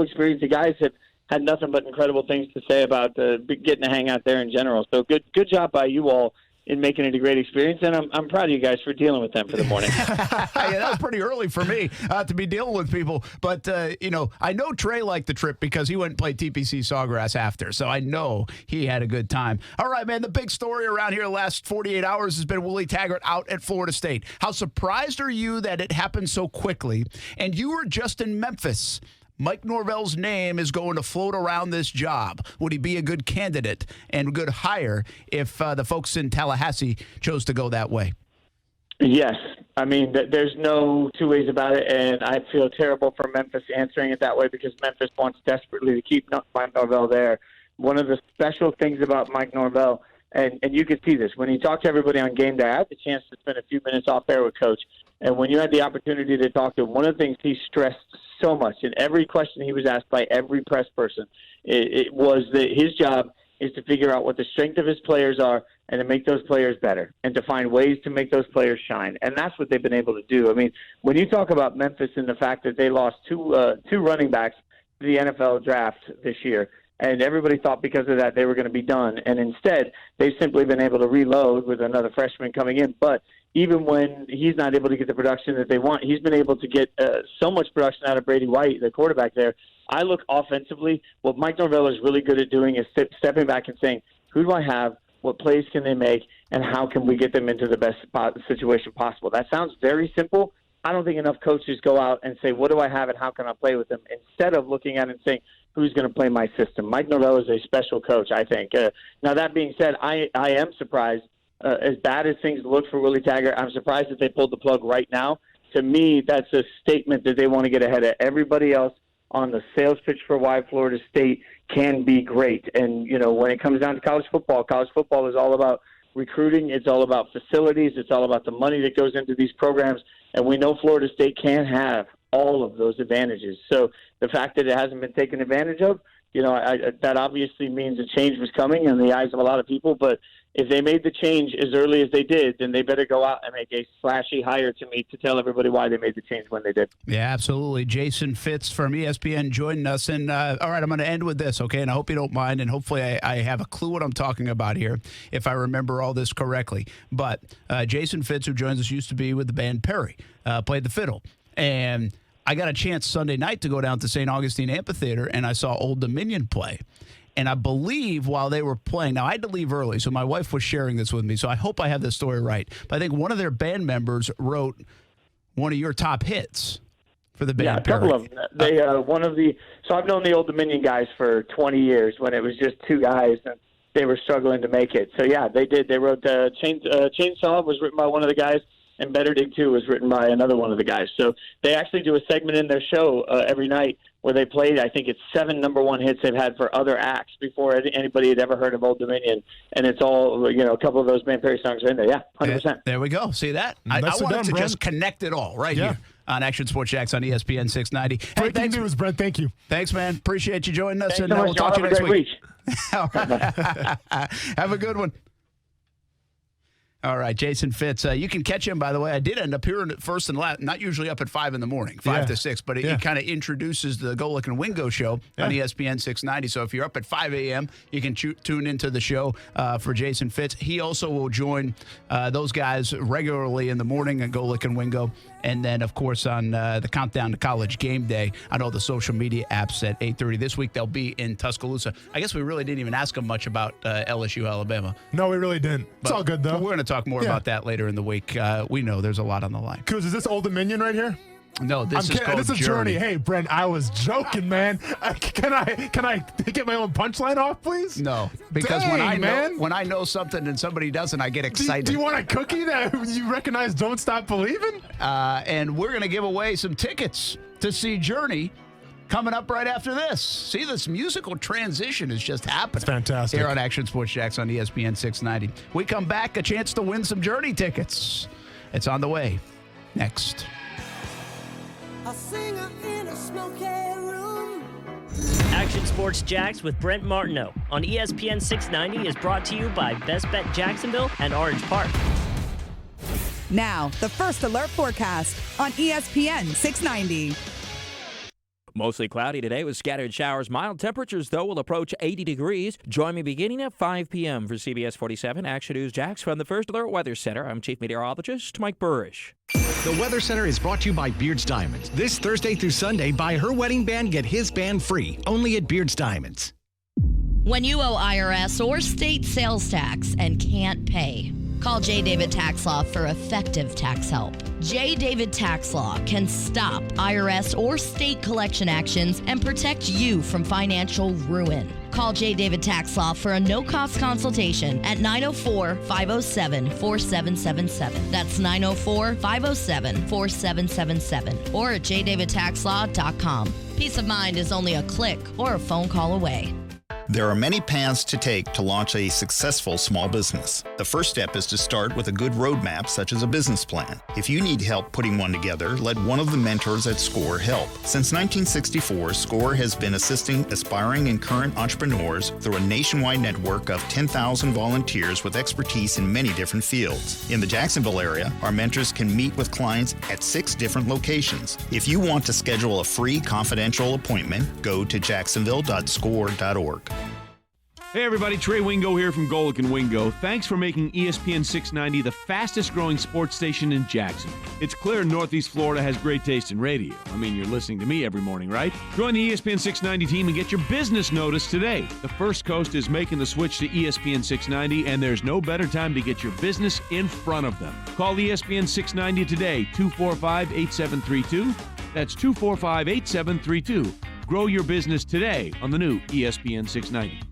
experience. The guys have had nothing but incredible things to say about getting to hang out there in general. So good job by you all in making it a great experience, and I'm proud of you guys for dealing with them for the morning. Yeah, that was pretty early for me to be dealing with people. But, I know Trey liked the trip because he went and played TPC Sawgrass after, so I know he had a good time. All right, man, the big story around here the last 48 hours has been Willie Taggart out at Florida State. How surprised are you that it happened so quickly? And you were just in Memphis. Mike Norvell's name is going to float around this job. Would he be a good candidate and a good hire if the folks in Tallahassee chose to go that way? Yes. I mean, there's no two ways about it, and I feel terrible for Memphis answering it that way because Memphis wants desperately to keep Mike Norvell there. One of the special things about Mike Norvell, and you can see this, when he talked to everybody on game day, I had the chance to spend a few minutes off there with Coach, and when you had the opportunity to talk to him, one of the things he stressed so much in every question he was asked by every press person, it was that his job is to figure out what the strength of his players are and to make those players better and to find ways to make those players shine. And that's what they've been able to do. I mean, when you talk about Memphis and the fact that they lost two running backs to the NFL draft this year, and everybody thought because of that they were going to be done, and instead they've simply been able to reload with another freshman coming in. But even when he's not able to get the production that they want, he's been able to get so much production out of Brady White, the quarterback there. I look offensively, what Mike Norvell is really good at doing is stepping back and saying, who do I have, what plays can they make, and how can we get them into the best situation possible? That sounds very simple. I don't think enough coaches go out and say, what do I have and how can I play with them, instead of looking at it and saying, who's going to play my system? Mike Norvell is a special coach, I think. Now, that being said, I am surprised. As bad as things look for Willie Taggart, I'm surprised that they pulled the plug right now. To me, that's a statement that they want to get ahead of everybody else on the sales pitch for why Florida State can be great. And, when it comes down to college football is all about recruiting. It's all about facilities. It's all about the money that goes into these programs. And we know Florida State can have all of those advantages. So the fact that it hasn't been taken advantage of, that obviously means a change was coming in the eyes of a lot of people. But if they made the change as early as they did, then they better go out and make a flashy hire to me to tell everybody why they made the change when they did. Yeah, absolutely. Jason Fitz from ESPN joining us. And all right, I'm going to end with this, okay? And I hope you don't mind, and hopefully I have a clue what I'm talking about here, if I remember all this correctly. But Jason Fitz, who joins us, used to be with the band Perry, played the fiddle. And I got a chance Sunday night to go down to St. Augustine Amphitheater, and I saw Old Dominion play. And I believe while they were playing, now I had to leave early, so my wife was sharing this with me, so I hope I have this story right. But I think one of their band members wrote one of your top hits for the band. Yeah, a couple of them. They so I've known the Old Dominion guys for 20 years when it was just two guys and they were struggling to make it. So yeah, they did. They wrote Chainsaw was written by one of the guys, and Better Dig 2 was written by another one of the guys. So they actually do a segment in their show every night where they played, I think it's 7 number one hits they've had for other acts before anybody had ever heard of Old Dominion. And it's all, a couple of those band Perry songs are in there. Yeah, 100%. There we go. See that? I wanted to just connect it all right here. on Action Sports Jacks on ESPN 690. Hey, Breaking news, Brent. Thank you. Thanks, man. Appreciate you joining us, Thanks and so much, we'll talk to you Have a next great week. All right. Have a good one. All right, Jason Fitz. You can catch him, by the way. I did end up hearing it first and last, not usually up at 5 in the morning, 5 to 6, but it kind of introduces the Golick and Wingo show on ESPN 690. So if you're up at 5 a.m., you can tune into the show for Jason Fitz. He also will join those guys regularly in the morning at Golick and Wingo. And then, of course, on the Countdown to College Game Day on all the social media apps at 8:30. This week, they'll be in Tuscaloosa. I guess we really didn't even ask them much about LSU, Alabama. No, we really didn't. It's all good, though. We're going to talk more about that later in the week. We know there's a lot on the line. Coos, is this Old Dominion right here? No, this is called Journey. Hey, Brent, I was joking, man. Can I get my own punchline off, please? No, because when I know something and somebody doesn't, I get excited. Do you want a cookie that you recognize Don't Stop Believing? And we're going to give away some tickets to see Journey coming up right after this. See, this musical transition is just happening. It's fantastic. Here on Action Sports Jacks on ESPN 690. We come back, a chance to win some Journey tickets. It's on the way next. A singer in a smoky room. Action Sports Jacks with Brent Martineau on ESPN 690 is brought to you by Best Bet Jacksonville and Orange Park. Now, the First Alert forecast on ESPN 690. Mostly cloudy today with scattered showers. Mild temperatures, though, will approach 80 degrees. Join me beginning at 5 p.m. for CBS 47 Action News Jacks from the First Alert Weather Center. I'm Chief Meteorologist Mike Burrish. The Weather Center is brought to you by Beard's Diamonds. This Thursday through Sunday, buy her wedding band, get his band free. Only at Beard's Diamonds. When you owe IRS or state sales tax and can't pay, call J. David Tax Law for effective tax help. J. David Tax Law can stop IRS or state collection actions and protect you from financial ruin. Call J. David Tax Law for a no-cost consultation at 904-507-4777. That's 904-507-4777 or at jdavidtaxlaw.com. Peace of mind is only a click or a phone call away. There are many paths to take to launch a successful small business. The first step is to start with a good roadmap, such as a business plan. If you need help putting one together, let one of the mentors at SCORE help. Since 1964, SCORE has been assisting aspiring and current entrepreneurs through a nationwide network of 10,000 volunteers with expertise in many different fields. In the Jacksonville area, our mentors can meet with clients at 6 different locations. If you want to schedule a free confidential appointment, go to jacksonville.score.org. Hey everybody, Trey Wingo here from Golick and Wingo. Thanks for making ESPN 690 the fastest growing sports station in Jackson. It's clear Northeast Florida has great taste in radio. I mean, you're listening to me every morning, right? Join the ESPN 690 team and get your business notice today. The First Coast is making the switch to ESPN 690, and there's no better time to get your business in front of them. Call ESPN 690 today, 245-8732. That's 245-8732. Grow your business today on the new ESPN 690.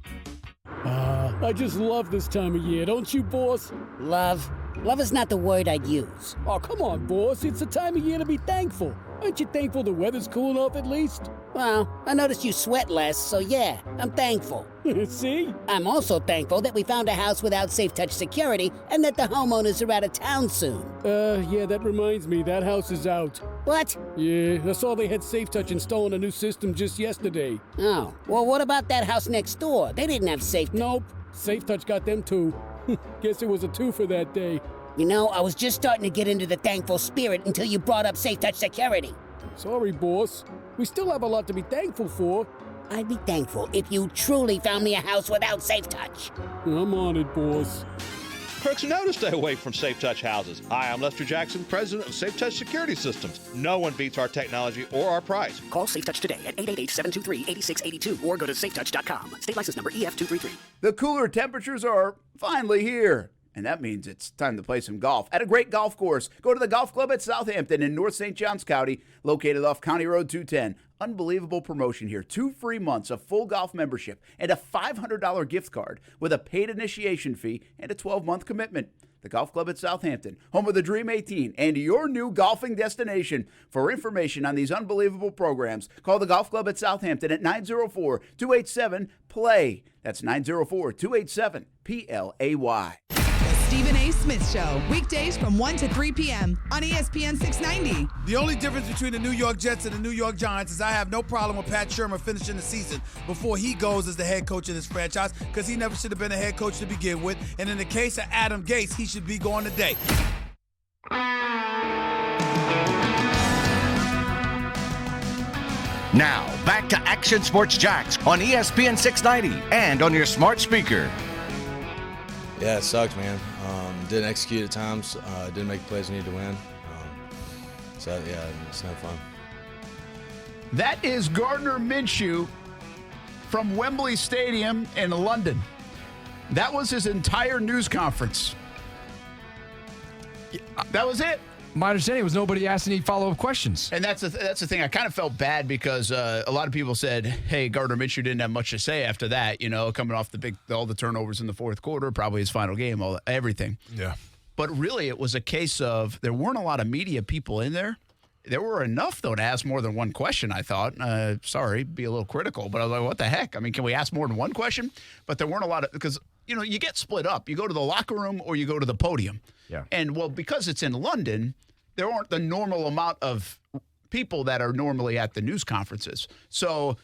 I just love this time of year, don't you, boss? Love? Love is not the word I'd use. Oh, come on, boss. It's the time of year to be thankful. Aren't you thankful the weather's cool enough at least? Well, I noticed you sweat less, so yeah, I'm thankful. See? I'm also thankful that we found a house without safe touch security and that the homeowners are out of town soon. Yeah, that reminds me. That house is out. What? Yeah, I saw they had Safe Touch installing a new system just yesterday. Oh, well, what about that house next door? They didn't have Safe. Nope. Safe Touch got them too. Guess it was a twofer that day. You know, I was just starting to get into the thankful spirit until you brought up Safe Touch security. Sorry, boss. We still have a lot to be thankful for. I'd be thankful if you truly found me a house without Safe Touch. I'm on it, boss. Crooks know to stay away from Safe Touch houses. Hi, I'm Lester Jackson, president of Safe Touch Security Systems. No one beats our technology or our price. Call Safe Touch today at 888-723-8682 or go to safetouch.com. State license number EF233. The cooler temperatures are finally here. And that means it's time to play some golf at a great golf course. Go to the Golf Club at Southampton in North St. Johns County, located off County Road 210. Unbelievable promotion here. 2 free months of full golf membership and a $500 gift card with a paid initiation fee and a 12-month commitment. The Golf Club at Southampton, home of the Dream 18 and your new golfing destination. For information on these unbelievable programs, call the Golf Club at Southampton at 904-287-PLAY. That's 904-287-PLAY. Stephen A. Smith Show, weekdays from 1 to 3 p.m. on ESPN 690. The only difference between the New York Jets and the New York Giants is I have no problem with Pat Shermer finishing the season before he goes as the head coach of this franchise, because he never should have been a head coach to begin with. And in the case of Adam Gase, he should be going today. Now, back to Action Sports Jacks on ESPN 690 and on your smart speaker. Yeah, it sucked, man. Didn't execute at times. Didn't make the plays we needed to win. So, yeah, it's no fun. That is Gardner Minshew from Wembley Stadium in London. That was his entire news conference. That was it. My understanding was nobody asked any follow-up questions. And that's the thing. I kind of felt bad because a lot of people said, hey, Gardner Minshew didn't have much to say after that, coming off all the turnovers in the fourth quarter, probably his final game, everything. Yeah. But really, it was a case of there weren't a lot of media people in there. There were enough, though, to ask more than one question, I thought. Sorry, be a little critical, but I was like, what the heck? I mean, can we ask more than one question? But there weren't a lot of – because, you get split up. You go to the locker room or you go to the podium. Yeah. And, well, because it's in London – there aren't the normal amount of people that are normally at the news conferences. So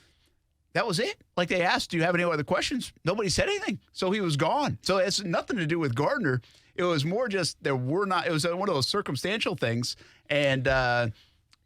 that was it. Like they asked, do you have any other questions? Nobody said anything. So he was gone. So it's nothing to do with Gardner. It was more just it was one of those circumstantial things. And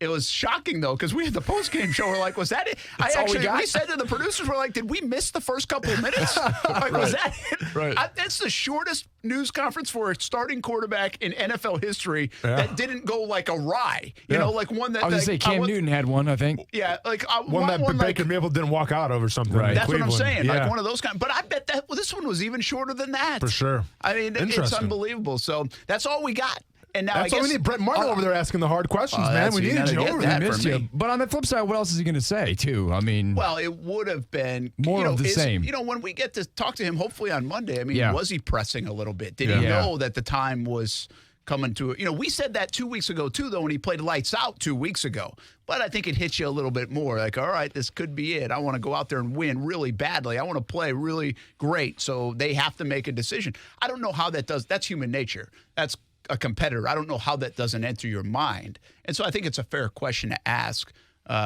it was shocking, though, because we had the post-game show. We're like, was that it? We said to the producers, we're like, did we miss the first couple of minutes? Was that it? Right. That's the shortest news conference for a starting quarterback in NFL history that didn't go like awry. Like one that I was going to say Cam Newton had one, I think. Yeah, like one that Baker Mayfield didn't walk out of or something. Right. That's Cleveland. what I'm saying. Yeah. Like one of those kind. But I bet this one was even shorter than that. For sure. I mean, it's unbelievable. So that's all we got. And now That's why we need Brett Martin over there asking the hard questions, man. We need you over there. We missed you. But on the flip side, what else is he going to say, too? I mean, well, it would have been more of the same. When we get to talk to him, hopefully on Monday, I mean, was he pressing a little bit? Did he know that the time was coming to it? We said that 2 weeks ago, too, though, when he played lights out 2 weeks ago. But I think it hits you a little bit more. Like, all right, this could be it. I want to go out there and win really badly. I want to play really great. So they have to make a decision. I don't know how that does. That's human nature. That's a competitor. I don't know how that doesn't enter your mind. And so I think it's a fair question to ask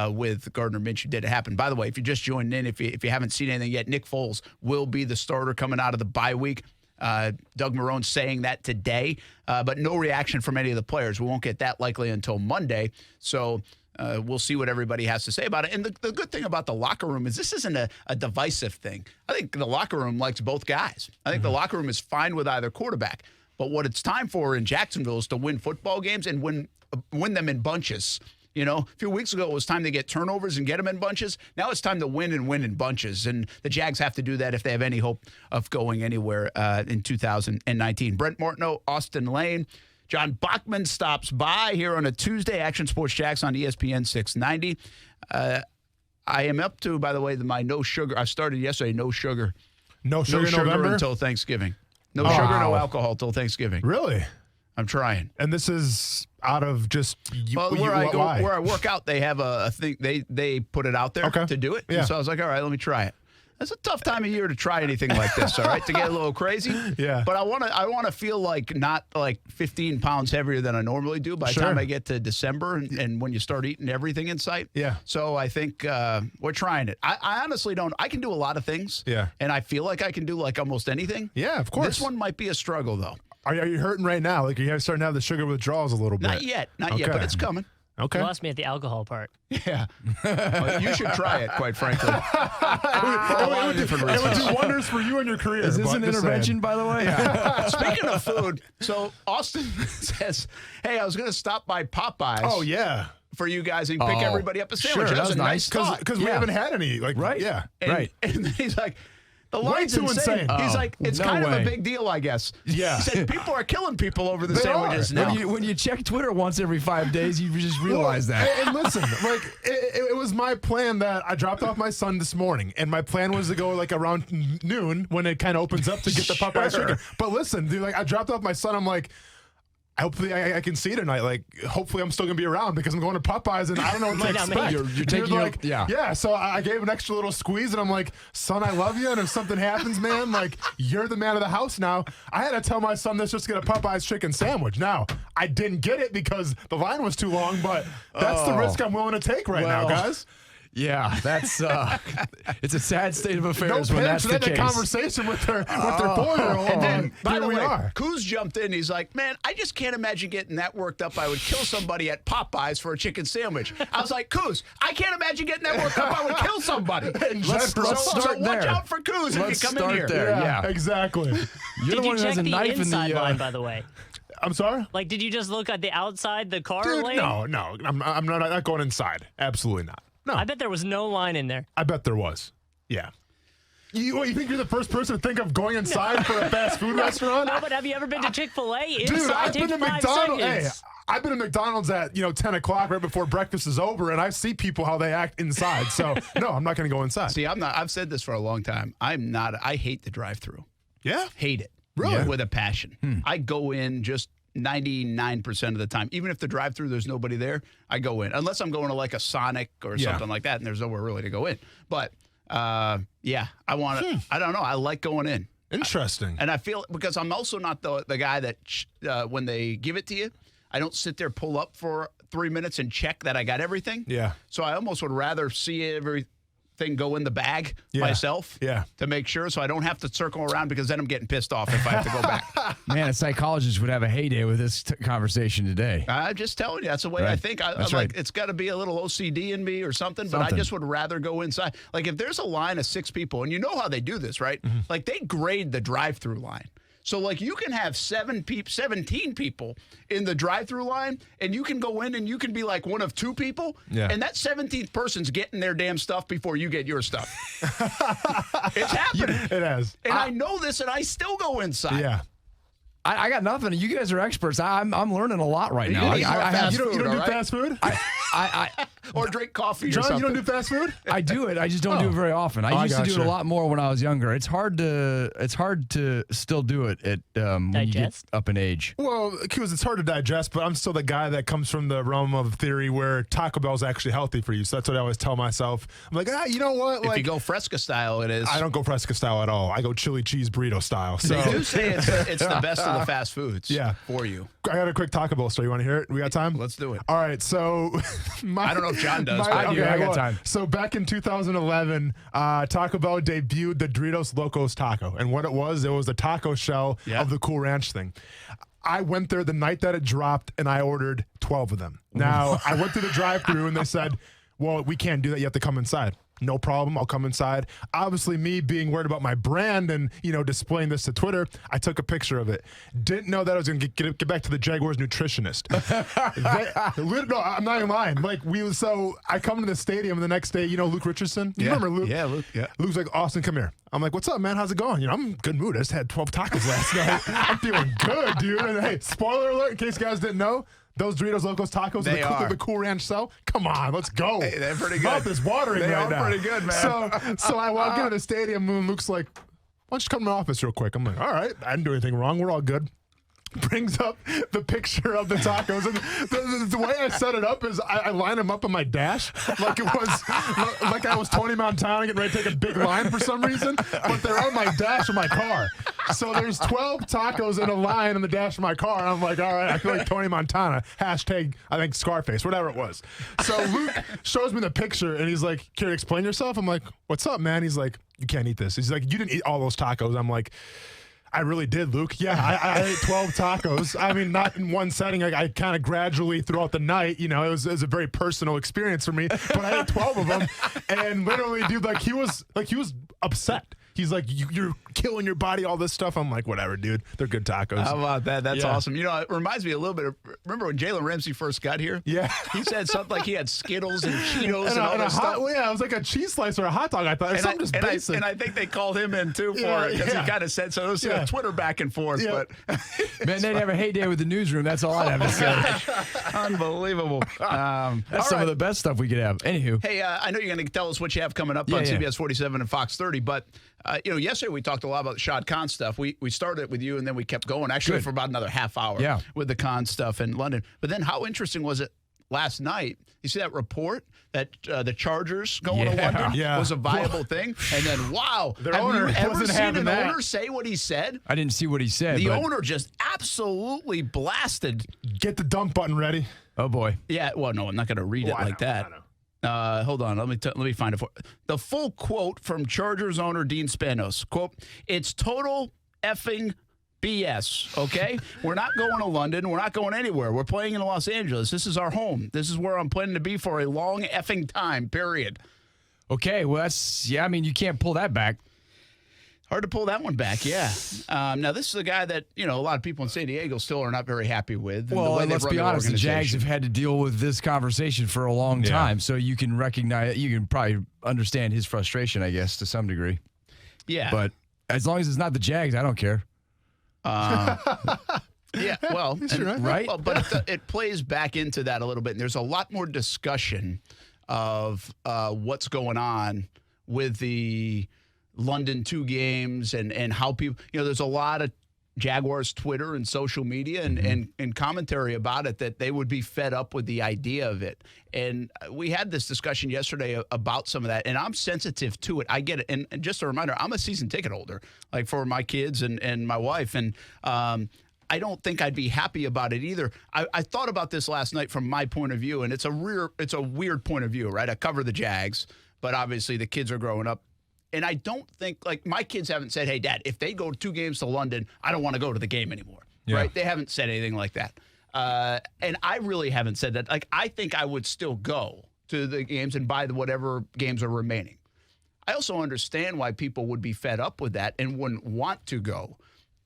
with Gardner Minshew. Did it happen? By the way, if you just joined in, if you haven't seen anything yet, Nick Foles will be the starter coming out of the bye week. Doug Marrone saying that today, but no reaction from any of the players. We won't get that likely until Monday. So we'll see what everybody has to say about it. And the good thing about the locker room is this isn't a divisive thing. I think the locker room likes both guys. I think the locker room is fine with either quarterback. But what it's time for in Jacksonville is to win football games and win them in bunches. A few weeks ago, it was time to get turnovers and get them in bunches. Now it's time to win in bunches. And the Jags have to do that if they have any hope of going anywhere in 2019. Brent Martineau, Austin Lane. John Bachman stops by here on a Tuesday. Action Sports Jacks on ESPN 690. I am up to, by the way, my no sugar. I started yesterday, no sugar. No sugar November? Until Thanksgiving. No sugar, no alcohol till Thanksgiving. Really? I'm trying. And this is out of just where I work out, they have a thing. They put it out there to do it. Yeah. And so I was like, all right, let me try it. It's a tough time of year to try anything like this, all right, to get a little crazy. Yeah. But I want to feel like not like 15 pounds heavier than I normally do by the time I get to December and when you start eating everything in sight. Yeah. So I think we're trying it. I honestly don't. I can do a lot of things. Yeah. And I feel like I can do like almost anything. Yeah, of course. This one might be a struggle, though. Are you hurting right now? Like, are you starting to have the sugar withdrawals a little bit? Not yet, but it's coming. Okay. You lost me at the alcohol part. Yeah. Well, you should try it, quite frankly. It would do wonders for you and your career. Is this an intervention, by the way? Yeah. Speaking of food, so Austin says, hey, I was going to stop by Popeyes. Oh, yeah. For you guys and pick everybody up a sandwich. Sure, that was a nice thought. Because we haven't had any. Like, right? Yeah. And then he's like, the line's Way too insane. He's like, it's kind of a big deal, I guess. Yeah. He said people are killing people over the sandwiches now. When you check Twitter once every 5 days, you just realize that. And listen, like it was my plan that I dropped off my son this morning, and my plan was to go like around noon when it kind of opens up to get the Popeyes chicken. But listen, dude, like I dropped off my son. I'm like, hopefully I can see tonight. Like, hopefully I'm still going to be around because I'm going to Popeyes and I don't know what to expect. You're taking like, yeah. So I gave an extra little squeeze and I'm like, son, I love you. And if something happens, man, like, you're the man of the house now. I had to tell my son this just to get a Popeyes chicken sandwich. Now, I didn't get it because the line was too long, but that's the risk I'm willing to take right now, guys. Yeah, that's it's a sad state of affairs when that's the case. They had a conversation with their 4-year-old. And then, by the we way, are. Kuz jumped in. He's like, man, I just can't imagine getting that worked up. I would kill somebody at Popeyes for a chicken sandwich. I was like, Kuz, I can't imagine getting that worked up. I would kill somebody. Let's start there. Watch out for Kuz if you come in here. There. Yeah, exactly. You're the one who has a knife in the line, by the way? I'm sorry? Like, did you just look at the outside the car lane? No. I'm not going inside. Absolutely not. No. I bet there was no line in there. I bet there was. Yeah. You think you're the first person to think of going inside for a fast food restaurant? No, but have you ever been to Chick-fil-A? Dude, I've been to McDonald's. Hey, I've been to McDonald's at 10 o'clock right before breakfast is over, and I see people how they act inside. So no, I'm not going to go inside. See, I'm not. I've said this for a long time. I'm not. I hate the drive-through. Yeah, hate it. Really, with a passion. I go in just 99% of the time. Even if the drive-through there's nobody there, I go in. Unless I'm going to like a Sonic or something like that, and there's nowhere really to go in. But I want to. I don't know. I like going in. Interesting. And I feel because I'm also not the guy that when they give it to you, I don't sit there, pull up for 3 minutes and check that I got everything. Yeah. So I almost would rather see everything go in the bag myself to make sure, so I don't have to circle around because then I'm getting pissed off if I have to go back. Man, a psychologist would have a heyday with this conversation today. I'm just telling you, that's the way I think. I'm like, it's got to be a little OCD in me or something, but I just would rather go inside. Like if there's a line of 6 people, and you know how they do this, right? Mm-hmm. Like they grade the drive-through line. So, like, you can have 17 people in the drive-through line, and you can go in and you can be like one of 2 people, and that 17th person's getting their damn stuff before you get your stuff. It's happening. It has. And I know this, and I still go inside. Yeah. I got nothing. You guys are experts. I'm learning a lot right now. You don't do fast food? Or drink coffee John, or something. you don't do fast food? I do it. I just don't do it very often. I used to do it a lot more when I was younger. It's hard to still do it at when you get up in age. Well, because it's hard to digest, but I'm still the guy that comes from the realm of theory where Taco Bell is actually healthy for you. So that's what I always tell myself. I'm like, you know what? If you go Fresca style, it is. I don't go Fresca style at all. I go chili cheese burrito style. So they do say it's the best of the fast foods for you. I got a quick Taco Bell story. You want to hear it? We got time? Let's do it. All right. So I don't know if John does. I got time. So back in 2011, Taco Bell debuted the Doritos Locos Taco. And what it was a taco shell of the Cool Ranch thing. I went there the night that it dropped, and I ordered 12 of them. Now, I went through the drive-thru, and they said, well, we can't do that. You have to come inside. No problem. I'll come inside. Obviously, me being worried about my brand and, displaying this to Twitter, I took a picture of it. Didn't know that I was going to get back to the Jaguars nutritionist. No, I'm not even lying. So I come to the stadium the next day, Luke Richardson? You remember Luke? Yeah, Luke. Yeah. Luke's like, Austin, come here. I'm like, what's up, man? How's it going? I'm in good mood. I just had 12 tacos last night. I'm feeling good, dude. And hey, spoiler alert, in case you guys didn't know, those Doritos Locos Tacos the Cool Ranch cell. Come on, let's go. Hey, they're pretty good. Mouth is watering they right now. They are pretty good, man. So I walk into the stadium and Luke's like, why don't you come to my office real quick? I'm like, all right, I didn't do anything wrong. We're all good. Brings up the picture of the tacos, and the way I set it up is I line them up on my dash like I was Tony Montana getting ready to take a big line for some reason, but they're on my dash of my car. So there's 12 tacos in a line in the dash of my car, and I'm like, all right, I feel like Tony Montana. Hashtag, I think, Scarface, whatever it was. So Luke shows me the picture, and he's like, can you explain yourself? I'm like, what's up, man? He's like, you can't eat this. He's like, you didn't eat all those tacos. I'm like, I really did, Luke. Yeah, I ate 12 tacos. I mean, not in one setting. I kind of gradually throughout the night, it was a very personal experience for me. But I ate 12 of them, and literally, dude, he was upset. He's like, you're killing your body, all this stuff. I'm like, whatever, dude. They're good tacos. How about that? That's awesome. It reminds me a little bit of, remember when Jalen Ramsey first got here? Yeah. He said something like he had Skittles and Cheetos and all that stuff. Yeah, it was like a cheese slice or a hot dog, I thought. Something just basic. And I think they called him in, too, for it, because he kind of said so. It was a Twitter back and forth. Yeah. But man, they'd have a heyday with the newsroom. That's all I have to say. Unbelievable. That's some of the best stuff we could have. Anywho. Hey, I know you're going to tell us what you have coming up on CBS 47 and Fox 30, but yesterday we talked a lot about the Shad Khan stuff. We started with you, and then we kept going, actually, for about another half hour with the Khan stuff in London. But then how interesting was it last night? You see that report that the Chargers going to London was a viable thing? And then, wow, their have owner you ever wasn't seen having an that. owner say what he said? I didn't see what he said. The owner just absolutely blasted. Get the dump button ready. Oh, boy. Yeah, well, no, I'm not going to read it like that. Hold on, let me find it. The full quote from Chargers owner Dean Spanos. Quote, "It's total effing BS, okay? We're not going to London. We're not going anywhere. We're playing in Los Angeles. This is our home. This is where I'm planning to be for a long effing time, period." Okay, well, you can't pull that back. Hard to pull that one back, yeah. Now, this is a guy that, a lot of people in San Diego still are not very happy with. Well, let's be honest, the Jags have had to deal with this conversation for a long time, so you can probably understand his frustration, I guess, to some degree. Yeah. But as long as it's not the Jags, I don't care. Yeah, well, right? Well, but it plays back into that a little bit. And there's a lot more discussion of what's going on with the London 2 games and how people, there's a lot of Jaguars Twitter and social media and commentary about it that they would be fed up with the idea of it. And we had this discussion yesterday about some of that, and I'm sensitive to it. I get it. And just a reminder, I'm a season ticket holder, like for my kids and my wife. And I don't think I'd be happy about it either. I thought about this last night from my point of view, and it's a weird point of view, right? I cover the Jags, but obviously the kids are growing up. And I don't think, like, my kids haven't said, "Hey, Dad, if they go 2 games to London, I don't want to go to the game anymore." Right? They haven't said anything like that. And I really haven't said that. Like, I think I would still go to the games and buy whatever games are remaining. I also understand why people would be fed up with that and wouldn't want to go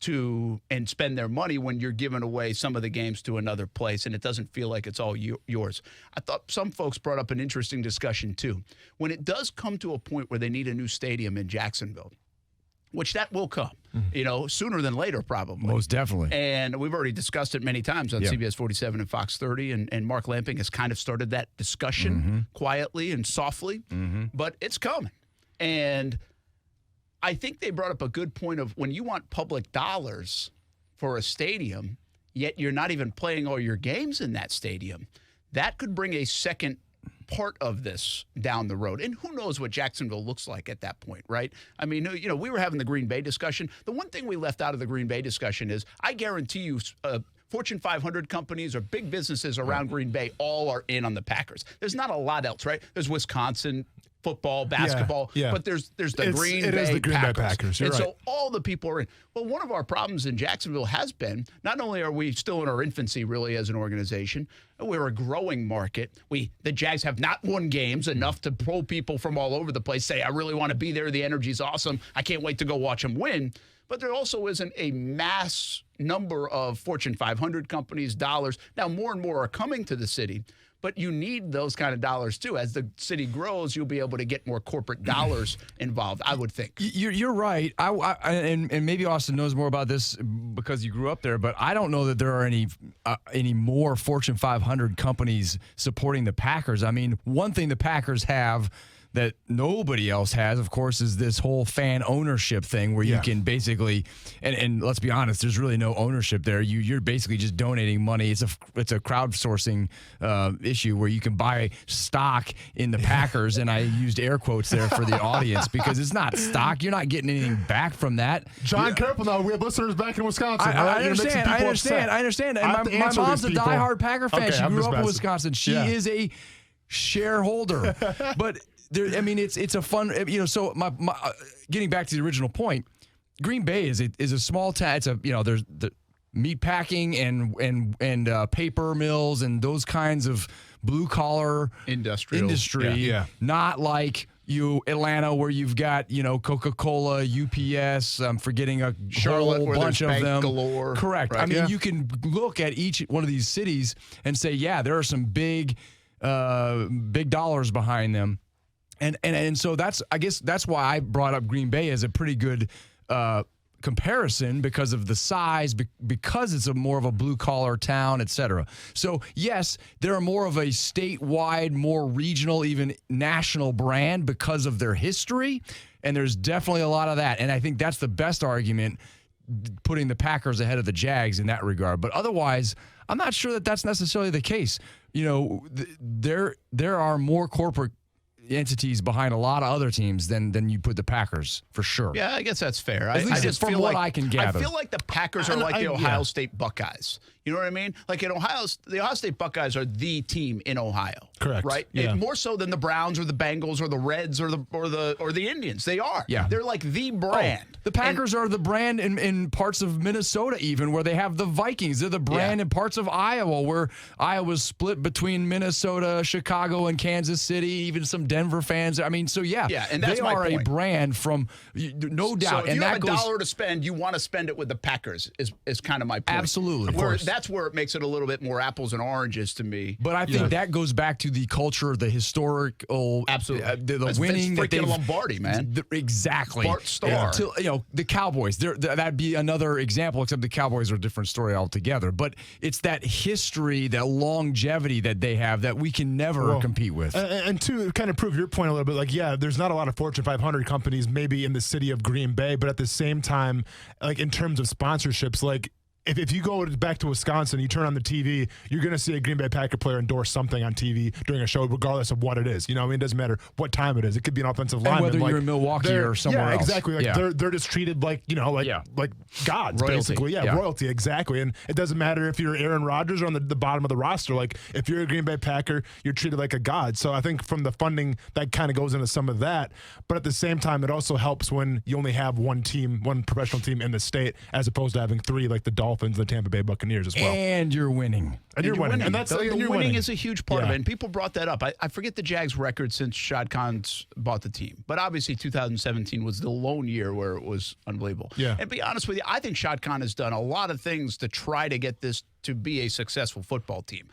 to and spend their money when you're giving away some of the games to another place and it doesn't feel like it's all yours. I thought some folks brought up an interesting discussion too. When it does come to a point where they need a new stadium in Jacksonville, which that will come, sooner than later probably. Most definitely. And we've already discussed it many times on CBS 47 and Fox 30, and Mark Lamping has kind of started that discussion quietly and softly, but it's coming. And I think they brought up a good point of when you want public dollars for a stadium, yet you're not even playing all your games in that stadium, that could bring a second part of this down the road. And who knows what Jacksonville looks like at that point, right? I mean, we were having the Green Bay discussion. The one thing we left out of the Green Bay discussion is I guarantee you Fortune 500 companies or big businesses around Green Bay all are in on the Packers. There's not a lot else, right? There's Wisconsin football, basketball, but there's the Green Bay Packers. And so all the people are in. Well, one of our problems in Jacksonville has been, not only are we still in our infancy really as an organization, we're a growing market. The Jags have not won games enough to pull people from all over the place, say, "I really want to be there. The energy's awesome. I can't wait to go watch them win." But there also isn't a mass number of Fortune 500 companies, dollars. Now, more and more are coming to the city. But you need those kind of dollars, too. As the city grows, you'll be able to get more corporate dollars involved, I would think. You're right. And maybe Austin knows more about this because you grew up there, but I don't know that there are any more Fortune 500 companies supporting the Packers. I mean, one thing the Packers have that nobody else has, of course, is this whole fan ownership thing where you can basically, and let's be honest, there's really no ownership there. You're basically just donating money. It's a crowdsourcing issue where you can buy stock in the Packers, and I used air quotes there for the audience because it's not stock. You're not getting anything back from that. John, careful now. We have listeners back in Wisconsin. I understand. And my mom's a diehard Packer fan. She grew up in Wisconsin. She is a shareholder, but. It's a fun, so my getting back to the original point, Green Bay is a small town. It's there's the meat packing and paper mills and those kinds of blue collar industry. Not like Atlanta where you've got, Coca-Cola, UPS, I'm forgetting a Charlotte whole bunch of them. Galore. Correct. Right? You can look at each one of these cities and say, there are some big dollars behind them. And so I guess that's why I brought up Green Bay as a pretty good comparison because of the size, because it's more of a blue-collar town, et cetera. So, yes, they're more of a statewide, more regional, even national brand because of their history, and there's definitely a lot of that. And I think that's the best argument, putting the Packers ahead of the Jags in that regard. But otherwise, I'm not sure that that's necessarily the case. You know, there are more corporate entities behind a lot of other teams than you put the Packers, for sure. Yeah, I guess that's fair. At least I just from feel what like, I can gather. I feel like the Packers are like the Ohio State Buckeyes. You know what I mean? Like in Ohio, the Ohio State Buckeyes are the team in Ohio. Correct. Right? Yeah. And more so than the Browns or the Bengals or the Reds or the Indians. They are. Yeah. They're like the brand. Oh, the Packers are the brand in parts of Minnesota, even where they have the Vikings. They're the brand in parts of Iowa, where Iowa's split between Minnesota, Chicago, and Kansas City, even some Denver fans. I mean, so yeah, and that's they my are point. A brand from no doubt. So if and you that have a goes, dollar to spend, you want to spend it with the Packers is kind of my point. Absolutely. Of course. That's where it makes it a little bit more apples and oranges to me. But I think that goes back to the culture, the historical, absolutely, the winning. It's freaking Lombardi, man. Exactly. Bart Starr. The Cowboys. That'd be another example, except the Cowboys are a different story altogether. But it's that history, that longevity that they have that we can never compete with. And to kind of prove your point a little bit, like, yeah, there's not a lot of Fortune 500 companies maybe in the city of Green Bay, but at the same time, like in terms of sponsorships, like, if you go back to Wisconsin, you turn on the TV, you're going to see a Green Bay Packer player endorse something on TV during a show, regardless of what it is. You know, I mean, it doesn't matter what time it is. It could be an offensive lineman. Whether you're in Milwaukee or somewhere else. Yeah, exactly. Like they're just treated like, you know, like gods, royalty. basically. Yeah, royalty, exactly. And it doesn't matter if you're Aaron Rodgers or on the bottom of the roster. Like, if you're a Green Bay Packer, you're treated like a god. So I think from the funding, that kind of goes into some of that. But at the same time, it also helps when you only have one team, one professional team in the state, as opposed to having three, like the Dolphins and the Tampa Bay Buccaneers as well. And you're winning. And you're winning. And that's the and you're winning winning. is a huge part of it. And people brought that up. I forget the Jags record since Shad Khan's bought the team. But obviously 2017 was the lone year where it was unbelievable. Yeah. And to be honest with you, I think Shad Khan has done a lot of things to try to get this to be a successful football team.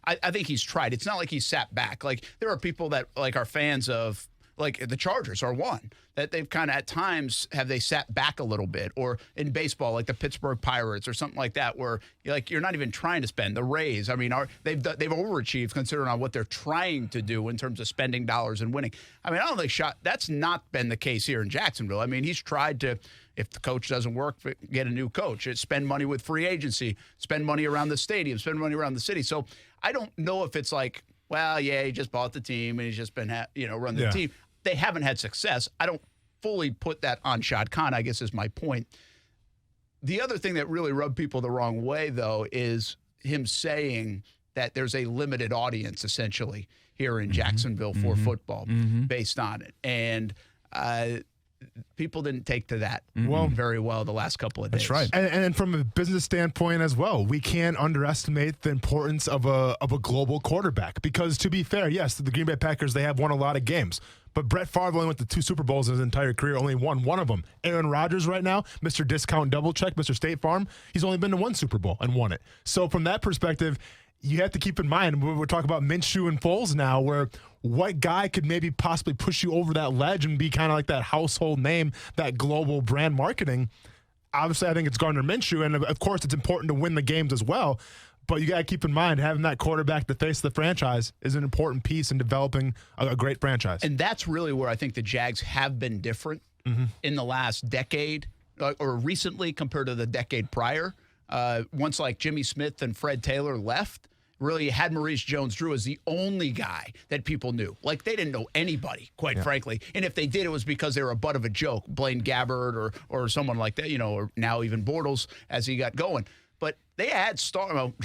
I think he's tried. It's not like he's sat back. Like, there are people that like are fans of, like, the Chargers are one that they've kind of at times have they sat back a little bit, or in baseball like the Pittsburgh Pirates or something like that, where you're not even trying to spend. The Rays, I mean, they've overachieved considering on what they're trying to do in terms of spending dollars and winning. I mean, I don't think that's not been the case here in Jacksonville. I mean, he's tried to, if the coach doesn't work, get a new coach, spend money with free agency, spend money around the stadium, spend money around the city. So I don't know if it's like, well, yeah, he just bought the team and he's just been run the team. They haven't had success. I don't fully put that on Shad Khan, I guess, is my point. The other thing that really rubbed people the wrong way, though, is him saying that there's a limited audience, essentially, here in Jacksonville for football based on it. And people didn't take to that very well the last couple of days. That's right. And from a business standpoint as well, we can't underestimate the importance of a global quarterback. Because to be fair, yes, the Green Bay Packers, they have won a lot of games. But Brett Favre only went to 2 Super Bowls in his entire career, only won one of them. Aaron Rodgers right now, Mr. Discount Double Check, Mr. State Farm, he's only been to 1 Super Bowl and won it. So from that perspective, you have to keep in mind, we're talking about Minshew and Foles now, where what guy could maybe possibly push you over that ledge and be kind of like that household name, that global brand marketing. Obviously, I think it's Gardner Minshew, and of course, it's important to win the games as well. But you got to keep in mind, having that quarterback, the face of the franchise, is an important piece in developing a great franchise. And that's really where I think the Jags have been different in the last decade, or recently compared to the decade prior. Once like Jimmy Smith and Fred Taylor left, really had Maurice Jones-Drew as the only guy that people knew. Like, they didn't know anybody, quite frankly. And if they did, it was because they were a butt of a joke. Blaine Gabbert or someone like that, or now even Bortles as he got going. But they had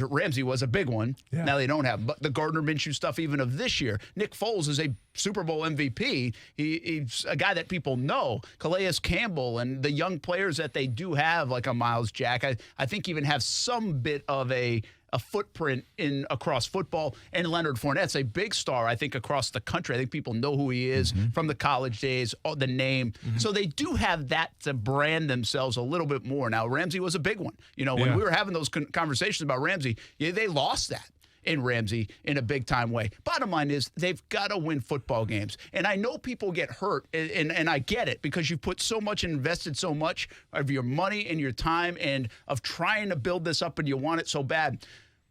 Ramsey was a big one. Yeah. Now they don't have. But the Gardner Minshew stuff even of this year. Nick Foles is a Super Bowl MVP. He's a guy that people know. Calais Campbell and the young players that they do have, like a Miles Jack, I think even have some bit of a footprint across football. And Leonard Fournette's a big star, I think, across the country. I think people know who he is from the college days, the name. So they do have that to brand themselves a little bit more. Now, Ramsey was a big one. When we were having those conversations about Ramsey, they lost that. in Ramsey in a big-time way. Bottom line is they've got to win football games. And I know people get hurt, and I get it because you've put so much and invested so much of your money and your time and of trying to build this up, and you want it so bad.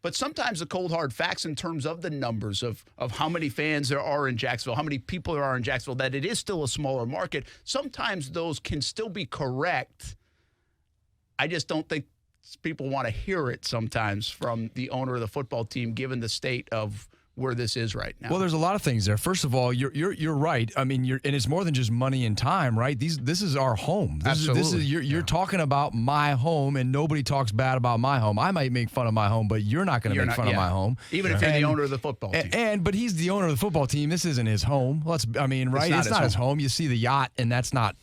But sometimes the cold, hard facts in terms of the numbers of how many fans there are in Jacksonville, how many people there are in Jacksonville, that it is still a smaller market, sometimes those can still be correct. I just don't think people want to hear it sometimes from the owner of the football team, given the state of where this is right now. Well, there's a lot of things there. First of all, you're right. I mean, and it's more than just money and time, right? This is our home. Absolutely. You're talking about my home, and nobody talks bad about my home. I might make fun of my home, but you're not going to make fun of my home, even if you're the owner of the football team. But he's the owner of the football team. This isn't his home. Right? It's not his home. You see the yacht, and that's not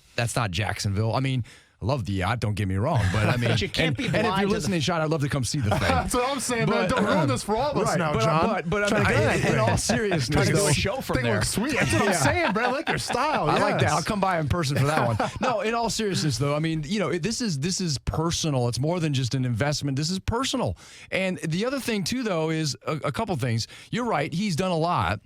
Jacksonville. I mean, I love the yacht, don't get me wrong, but I mean, but you can't be blind. And if you're listening, Sean, I'd love to come see the thing. That's what I'm saying, but don't ruin this for all of us now, John. But in all seriousnly, do a show from there. Looks sweet. That's what I'm saying, Brett. I like your style. I like that. I'll come by in person for that one. No, in all seriousness, though, I mean, this is personal. It's more than just an investment. This is personal. And the other thing too, though, is a couple things. You're right. He's done a lot,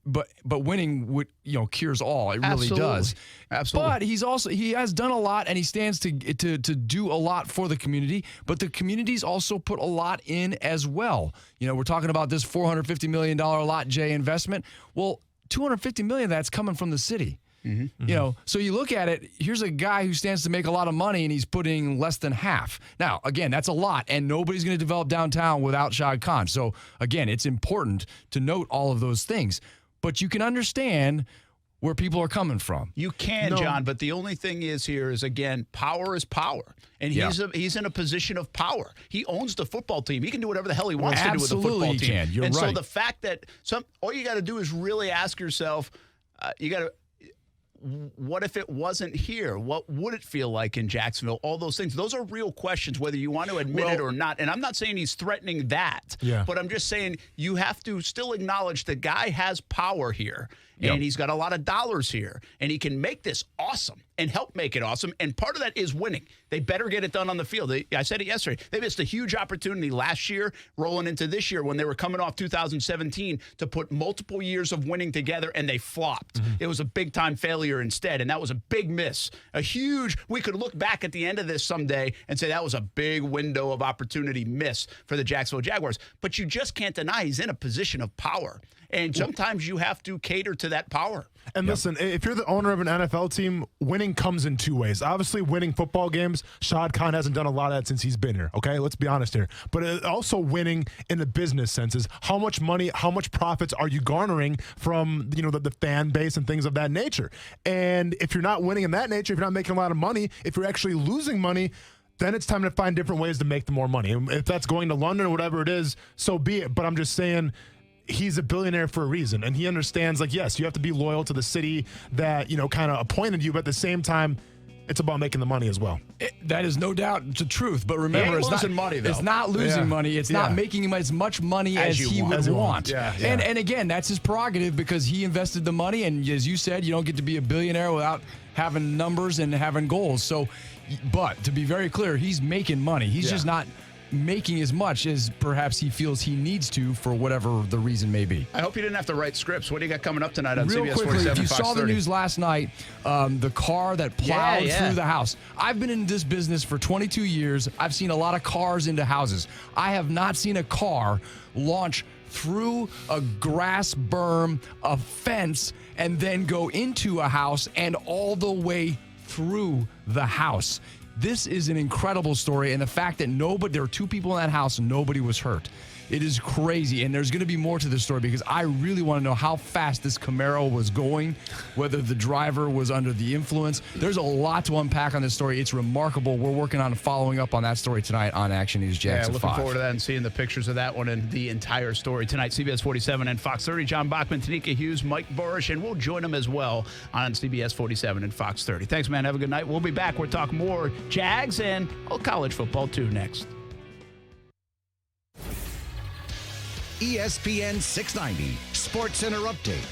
but winning cures all. It really does. Absolutely. But he has done a lot, and he stands to do a lot for the community. But the community's also put a lot in as well. We're talking about this $450 million Lot J investment. Well, $250 million of that's coming from the city. Mm-hmm. So you look at it, here's a guy who stands to make a lot of money, and he's putting less than half. Now, again, that's a lot, and nobody's going to develop downtown without Shad Khan. So, again, it's important to note all of those things. But you can understand where people are coming from. You can, John, but the only thing is here is, again, power is power. And he's in a position of power. He owns the football team. He can do whatever the hell he wants to do with the football team. Absolutely he can. You're right. right. So the fact that all you got to do is really ask yourself, what if it wasn't here? What would it feel like in Jacksonville? All those things. Those are real questions, whether you want to admit it or not. And I'm not saying he's threatening that. Yeah. But I'm just saying you have to still acknowledge the guy has power here. And he's got a lot of dollars here. And he can make this awesome and help make it awesome. And part of that is winning. They better get it done on the field. I said it yesterday. They missed a huge opportunity last year, rolling into this year when they were coming off 2017 to put multiple years of winning together, and they flopped. Mm-hmm. It was a big-time failure instead, and that was a big miss. We could look back at the end of this someday and say that was a big window of opportunity miss for the Jacksonville Jaguars. But you just can't deny he's in a position of power. And sometimes you have to cater to that power. And listen, if you're the owner of an NFL team, winning comes in two ways. Obviously, winning football games, Shad Khan hasn't done a lot of that since he's been here, okay? Let's be honest here. But also winning in the business sense is how much money, how much profits are you garnering from, the fan base and things of that nature. And if you're not winning in that nature, if you're not making a lot of money, if you're actually losing money, then it's time to find different ways to make the more money. If that's going to London or whatever it is, so be it. But I'm just saying, he's a billionaire for a reason, and he understands, yes, you have to be loyal to the city that, kind of appointed you, but at the same time, it's about making the money as well. That is no doubt the truth, but remember, it's not money, though. It's not losing money. It's not making him as much money as he would want. Yeah. And again, that's his prerogative because he invested the money, and as you said, you don't get to be a billionaire without having numbers and having goals. So, but to be very clear, he's making money. He's just not making as much as perhaps he feels he needs to for whatever the reason may be. I hope you didn't have to write scripts. What do you got coming up tonight on Real CBS quickly, 47 if you Fox saw 30? the news last night, the car that plowed through the house. I've been in this business for 22 years. I've seen a lot of cars into houses. I have not seen a car launch through a grass berm, a fence, and then go into a house and all the way through the house. This is an incredible story, and the fact that there were two people in that house and nobody was hurt. It is crazy, and there's going to be more to this story because I really want to know how fast this Camaro was going, whether the driver was under the influence. There's a lot to unpack on this story. It's remarkable. We're working on following up on that story tonight on Action News Jax at 5. Looking forward to that and seeing the pictures of that one and the entire story tonight. CBS 47 and Fox 30. John Bachman, Tanika Hughes, Mike Borish, and we'll join them as well on CBS 47 and Fox 30. Thanks, man. Have a good night. We'll be back. We'll talk more Jags and college football, too, next. ESPN 690 Sports Center Update.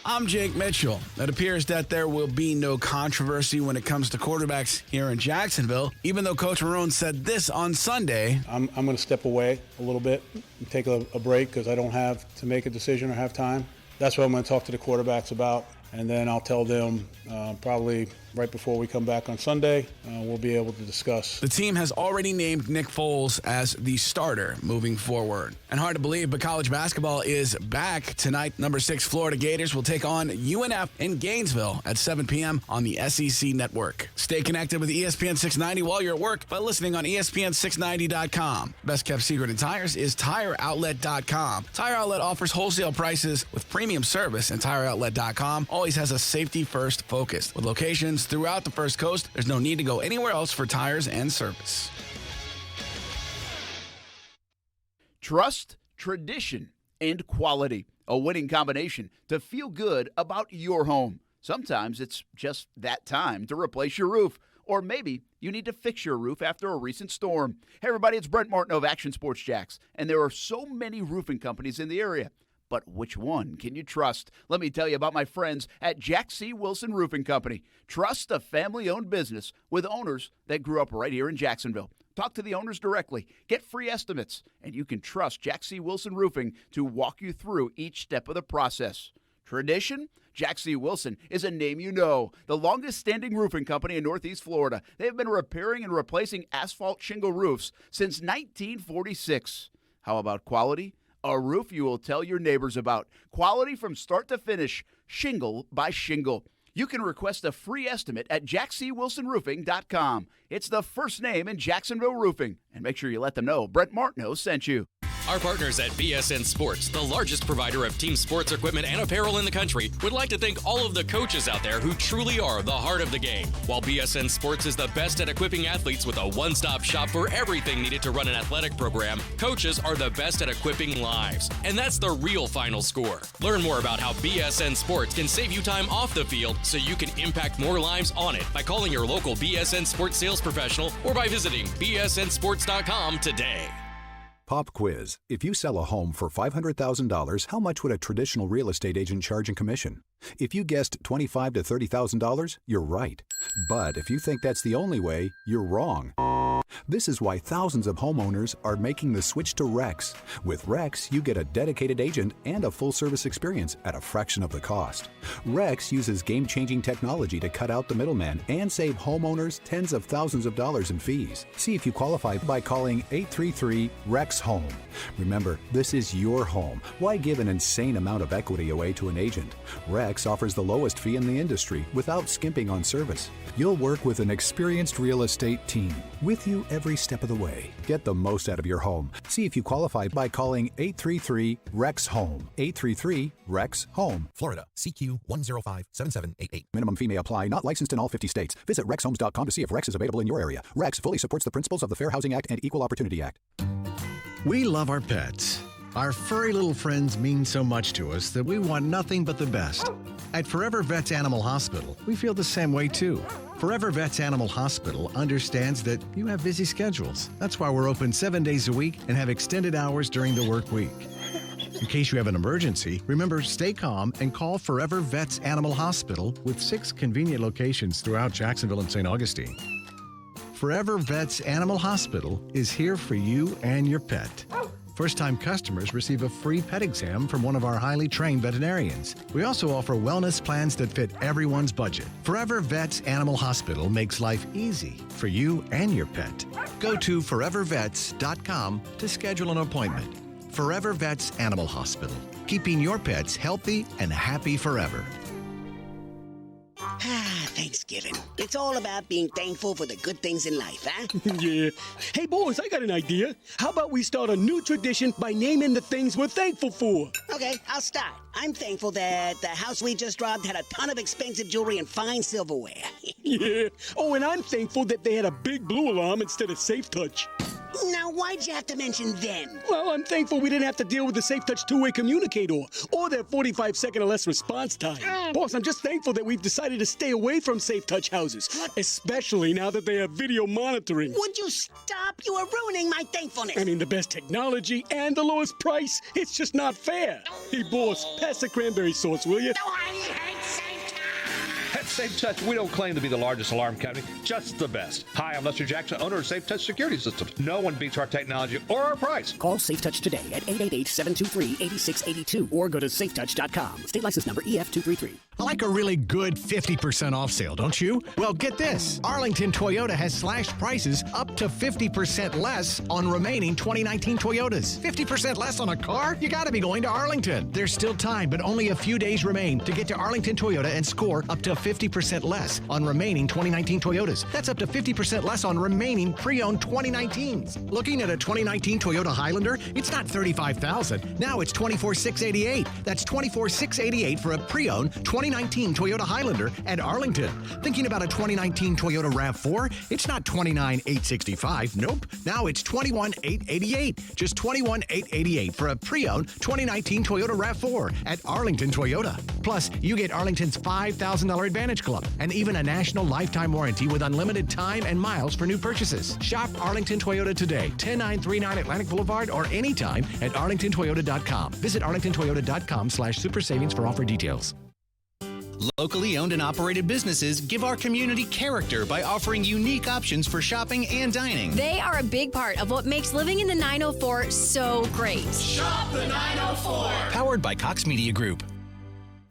I'm Jake Mitchell. It appears that there will be no controversy when it comes to quarterbacks here in Jacksonville, even though Coach Marrone said this on Sunday. I'm going to step away a little bit and take a break because I don't have to make a decision or have time. That's what I'm going to talk to the quarterbacks about, and then I'll tell them probably right before we come back on Sunday, we'll be able to discuss. The team has already named Nick Foles as the starter moving forward. And hard to believe, but college basketball is back tonight. Number 6 Florida Gators will take on UNF in Gainesville at 7 p.m. on the SEC Network. Stay connected with ESPN 690 while you're at work by listening on ESPN690.com. Best kept secret in tires is TireOutlet.com. Tire Outlet offers wholesale prices with premium service, and TireOutlet.com always has a safety-first focus. With locations throughout the First Coast, there's no need to go anywhere else for tires and service. Trust, tradition, and quality. A winning combination to feel good about your home. Sometimes it's just that time to replace your roof. Or maybe you need to fix your roof after a recent storm. Hey, everybody, it's Brent Martin of Action Sports Jacks. And there are so many roofing companies in the area. But which one can you trust? Let me tell you about my friends at Jack C. Wilson Roofing Company. Trust a family-owned business with owners that grew up right here in Jacksonville. Talk to the owners directly. Get free estimates. And you can trust Jack C. Wilson Roofing to walk you through each step of the process. Tradition? Jack C. Wilson is a name you know. The longest-standing roofing company in Northeast Florida. They have been repairing and replacing asphalt shingle roofs since 1946. How about quality? A roof you will tell your neighbors about. Quality from start to finish, shingle by shingle. You can request a free estimate at jackcwilsonroofing.com. It's the first name in Jacksonville roofing. And make sure you let them know Brent Martineau sent you. Our partners at BSN Sports, the largest provider of team sports equipment and apparel in the country, would like to thank all of the coaches out there who truly are the heart of the game. While BSN Sports is the best at equipping athletes with a one-stop shop for everything needed to run an athletic program, coaches are the best at equipping lives. And that's the real final score. Learn more about how BSN Sports can save you time off the field so you can impact more lives on it by calling your local BSN Sports sales professional or by visiting bsnsports.com today. Pop quiz. If you sell a home for $500,000, how much would a traditional real estate agent charge in commission? If you guessed $25,000 to $30,000, you're right. But if you think that's the only way, you're wrong. This is why thousands of homeowners are making the switch to Rex. With Rex, you get a dedicated agent and a full-service experience at a fraction of the cost. Rex uses game-changing technology to cut out the middleman and save homeowners tens of thousands of dollars in fees. See if you qualify by calling 833-REX-HOME. Remember, this is your home. Why give an insane amount of equity away to an agent? Rex offers the lowest fee in the industry without skimping on service. You'll work with an experienced real estate team with you every step of the way. Get the most out of your home. See if you qualify by calling 833-REX-HOME. 833-REX-HOME. Florida, CQ 1057788. Minimum fee may apply. Not licensed in all 50 states. Visit rexhomes.com to see if Rex is available in your area. Rex fully supports the principles of the Fair Housing Act and Equal Opportunity Act. We love our pets. Our furry little friends mean so much to us that we want nothing but the best. At Forever Vets Animal Hospital, we feel the same way too. Forever Vets Animal Hospital understands that you have busy schedules. That's why we're open 7 days a week and have extended hours during the work week. In case you have an emergency, remember, stay calm and call Forever Vets Animal Hospital with 6 convenient locations throughout Jacksonville and St. Augustine. Forever Vets Animal Hospital is here for you and your pet. First-time customers receive a free pet exam from one of our highly trained veterinarians. We also offer wellness plans that fit everyone's budget. Forever Vets Animal Hospital makes life easy for you and your pet. Go to forevervets.com to schedule an appointment. Forever Vets Animal Hospital, keeping your pets healthy and happy forever. Thanksgiving. It's all about being thankful for the good things in life, huh? Yeah. Hey, boys, I got an idea. How about we start a new tradition by naming the things we're thankful for? Okay, I'll start. I'm thankful that the house we just robbed had a ton of expensive jewelry and fine silverware. Yeah. Oh, and I'm thankful that they had a big blue alarm instead of Safe Touch. Now, why'd you have to mention then? Well, I'm thankful we didn't have to deal with the Safe Touch two-way communicator or their 45-second or less response time. Boss, I'm just thankful that we've decided to stay away from Safe Touch houses, especially now that they have video monitoring. Would you stop? You are ruining my thankfulness. I mean, the best technology and the lowest price. It's just not fair. Hey, boss, pass the cranberry sauce, will you? At Safe Touch, we don't claim to be the largest alarm company, just the best. Hi, I'm Lester Jackson, owner of Safe Touch Security Systems. No one beats our technology or our price. Call Safe Touch today at 888-723-8682 or go to safetouch.com. State license number EF233. I like a really good 50% off sale, don't you? Well, get this. Arlington Toyota has slashed prices up to 50% less on remaining 2019 Toyotas. 50% less on a car? You gotta be going to Arlington. There's still time, but only a few days remain to get to Arlington Toyota and score up to 50% less on remaining 2019 Toyotas. That's up to 50% less on remaining pre-owned 2019s. Looking at a 2019 Toyota Highlander, it's not $35,000. Now it's $24,688. That's $24,688 for a pre-owned 2019 Toyota Highlander at Arlington. Thinking about a 2019 Toyota RAV4? It's not $29,865. Nope. Now it's $21,888. Just $21,888 for a pre-owned 2019 Toyota RAV4 at Arlington Toyota. Plus, you get Arlington's $5,000 Advantage Club and even a national lifetime warranty with unlimited time and miles for new purchases. Shop Arlington Toyota today, 10939 Atlantic Boulevard, or anytime at arlingtontoyota.com. Visit arlingtontoyota.com/super savings for offer details. Locally owned and operated businesses give our community character by offering unique options for shopping and dining. They are a big part of what makes living in the 904 so great. Shop the 904. Powered by Cox Media Group.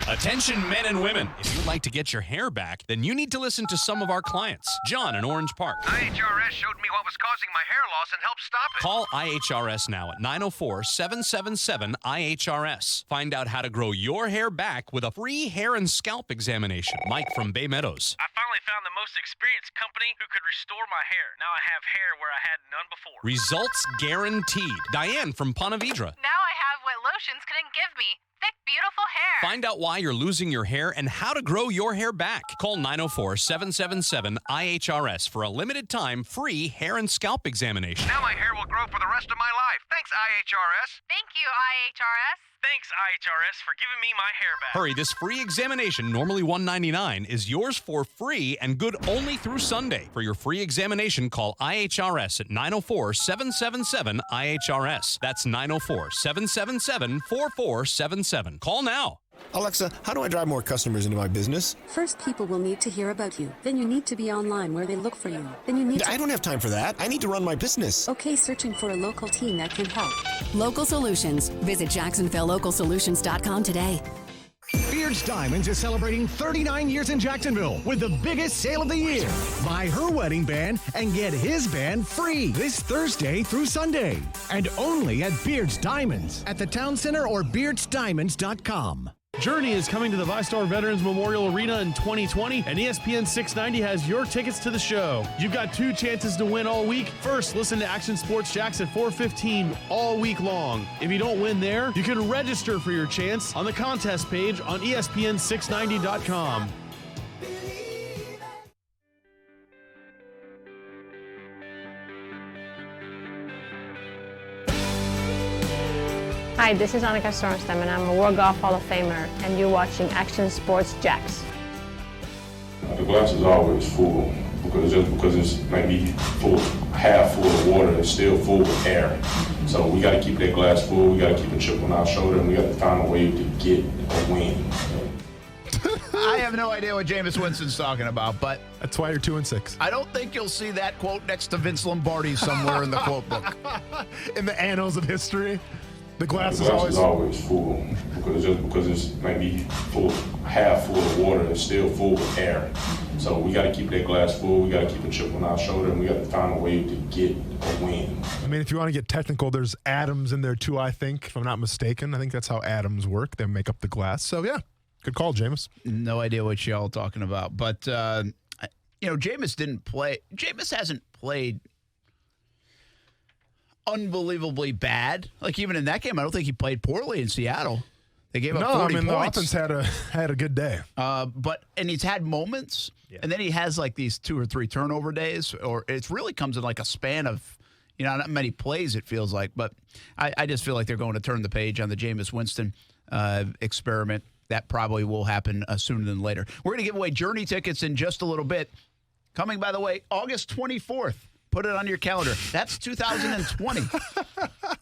Attention men and women. If you'd like to get your hair back, then you need to listen to some of our clients. John in Orange Park. IHRS showed me what was causing my hair loss and helped stop it. Call IHRS now at 904-777-IHRS. Find out how to grow your hair back with a free hair and scalp examination. Mike from Bay Meadows. I finally found the most experienced company who could restore my hair. Now I have hair where I had none before. Results guaranteed. Diane from Ponte Vedra. Now I have what lotions couldn't give me. Thick, beautiful hair. Find out why you're losing your hair and how to grow your hair back. Call 904-777-IHRS for a limited time free hair and scalp examination. Now my hair will grow for the rest of my life. Thanks, IHRS. Thank you, IHRS. Thanks, IHRS, for giving me my hair back. Hurry, this free examination, normally $199, is yours for free and good only through Sunday. For your free examination, call IHRS at 904-777-IHRS. That's 904-777-4477. Call now. Alexa, how do I drive more customers into my business? First, people will need to hear about you. Then you need to be online where they look for you. Then you need I don't have time for that. I need to run my business. Okay, searching for a local team that can help. Local Solutions. Visit JacksonvilleLocalSolutions.com today. Beard's Diamonds is celebrating 39 years in Jacksonville with the biggest sale of the year. Buy her wedding band and get his band free this Thursday through Sunday. And only at Beard's Diamonds at the Town Center or beardsdiamonds.com. Journey is coming to the VyStar Veterans Memorial Arena in 2020, and ESPN 690 has your tickets to the show. You've got 2 chances to win all week. First, listen to Action Sports Jacks at 4:15 all week long. If you don't win there, you can register for your chance on the contest page on ESPN690.com. Hi, this is Annika Sorenstam, and I'm a World Golf Hall of Famer, and you're watching Action Sports Jacks. The glass is always full because it's maybe half full of water, it's still full of air. So we got to keep that glass full. We got to keep a chip on our shoulder, and we got to find a way to get a win. I have no idea what Jameis Winston's talking about, but that's why you're 2-6. I don't think you'll see that quote next to Vince Lombardi somewhere in the quote book. In the annals of history. The glass is always full because it's maybe half full of water, it's still full of air. So we got to keep that glass full. We got to keep a chip on our shoulder, and we got to find a way to get a win. I mean, if you want to get technical, there's atoms in there too, I think, if I'm not mistaken. I think that's how atoms work. They make up the glass. So, yeah, good call, Jameis. No idea what y'all are talking about. But, Jameis didn't play. Jameis hasn't played unbelievably bad. Like, even in that game, I don't think he played poorly in Seattle. They gave up 40 points. The offense had a good day. And he's had moments, and then he has like these 2 or 3 turnover days, or it really comes in like a span of, not many plays, it feels like. But I just feel like they're going to turn the page on the Jameis Winston experiment. That probably will happen sooner than later. We're going to give away Journey tickets in just a little bit. Coming, by the way, August 24th. Put it on your calendar. That's 2020.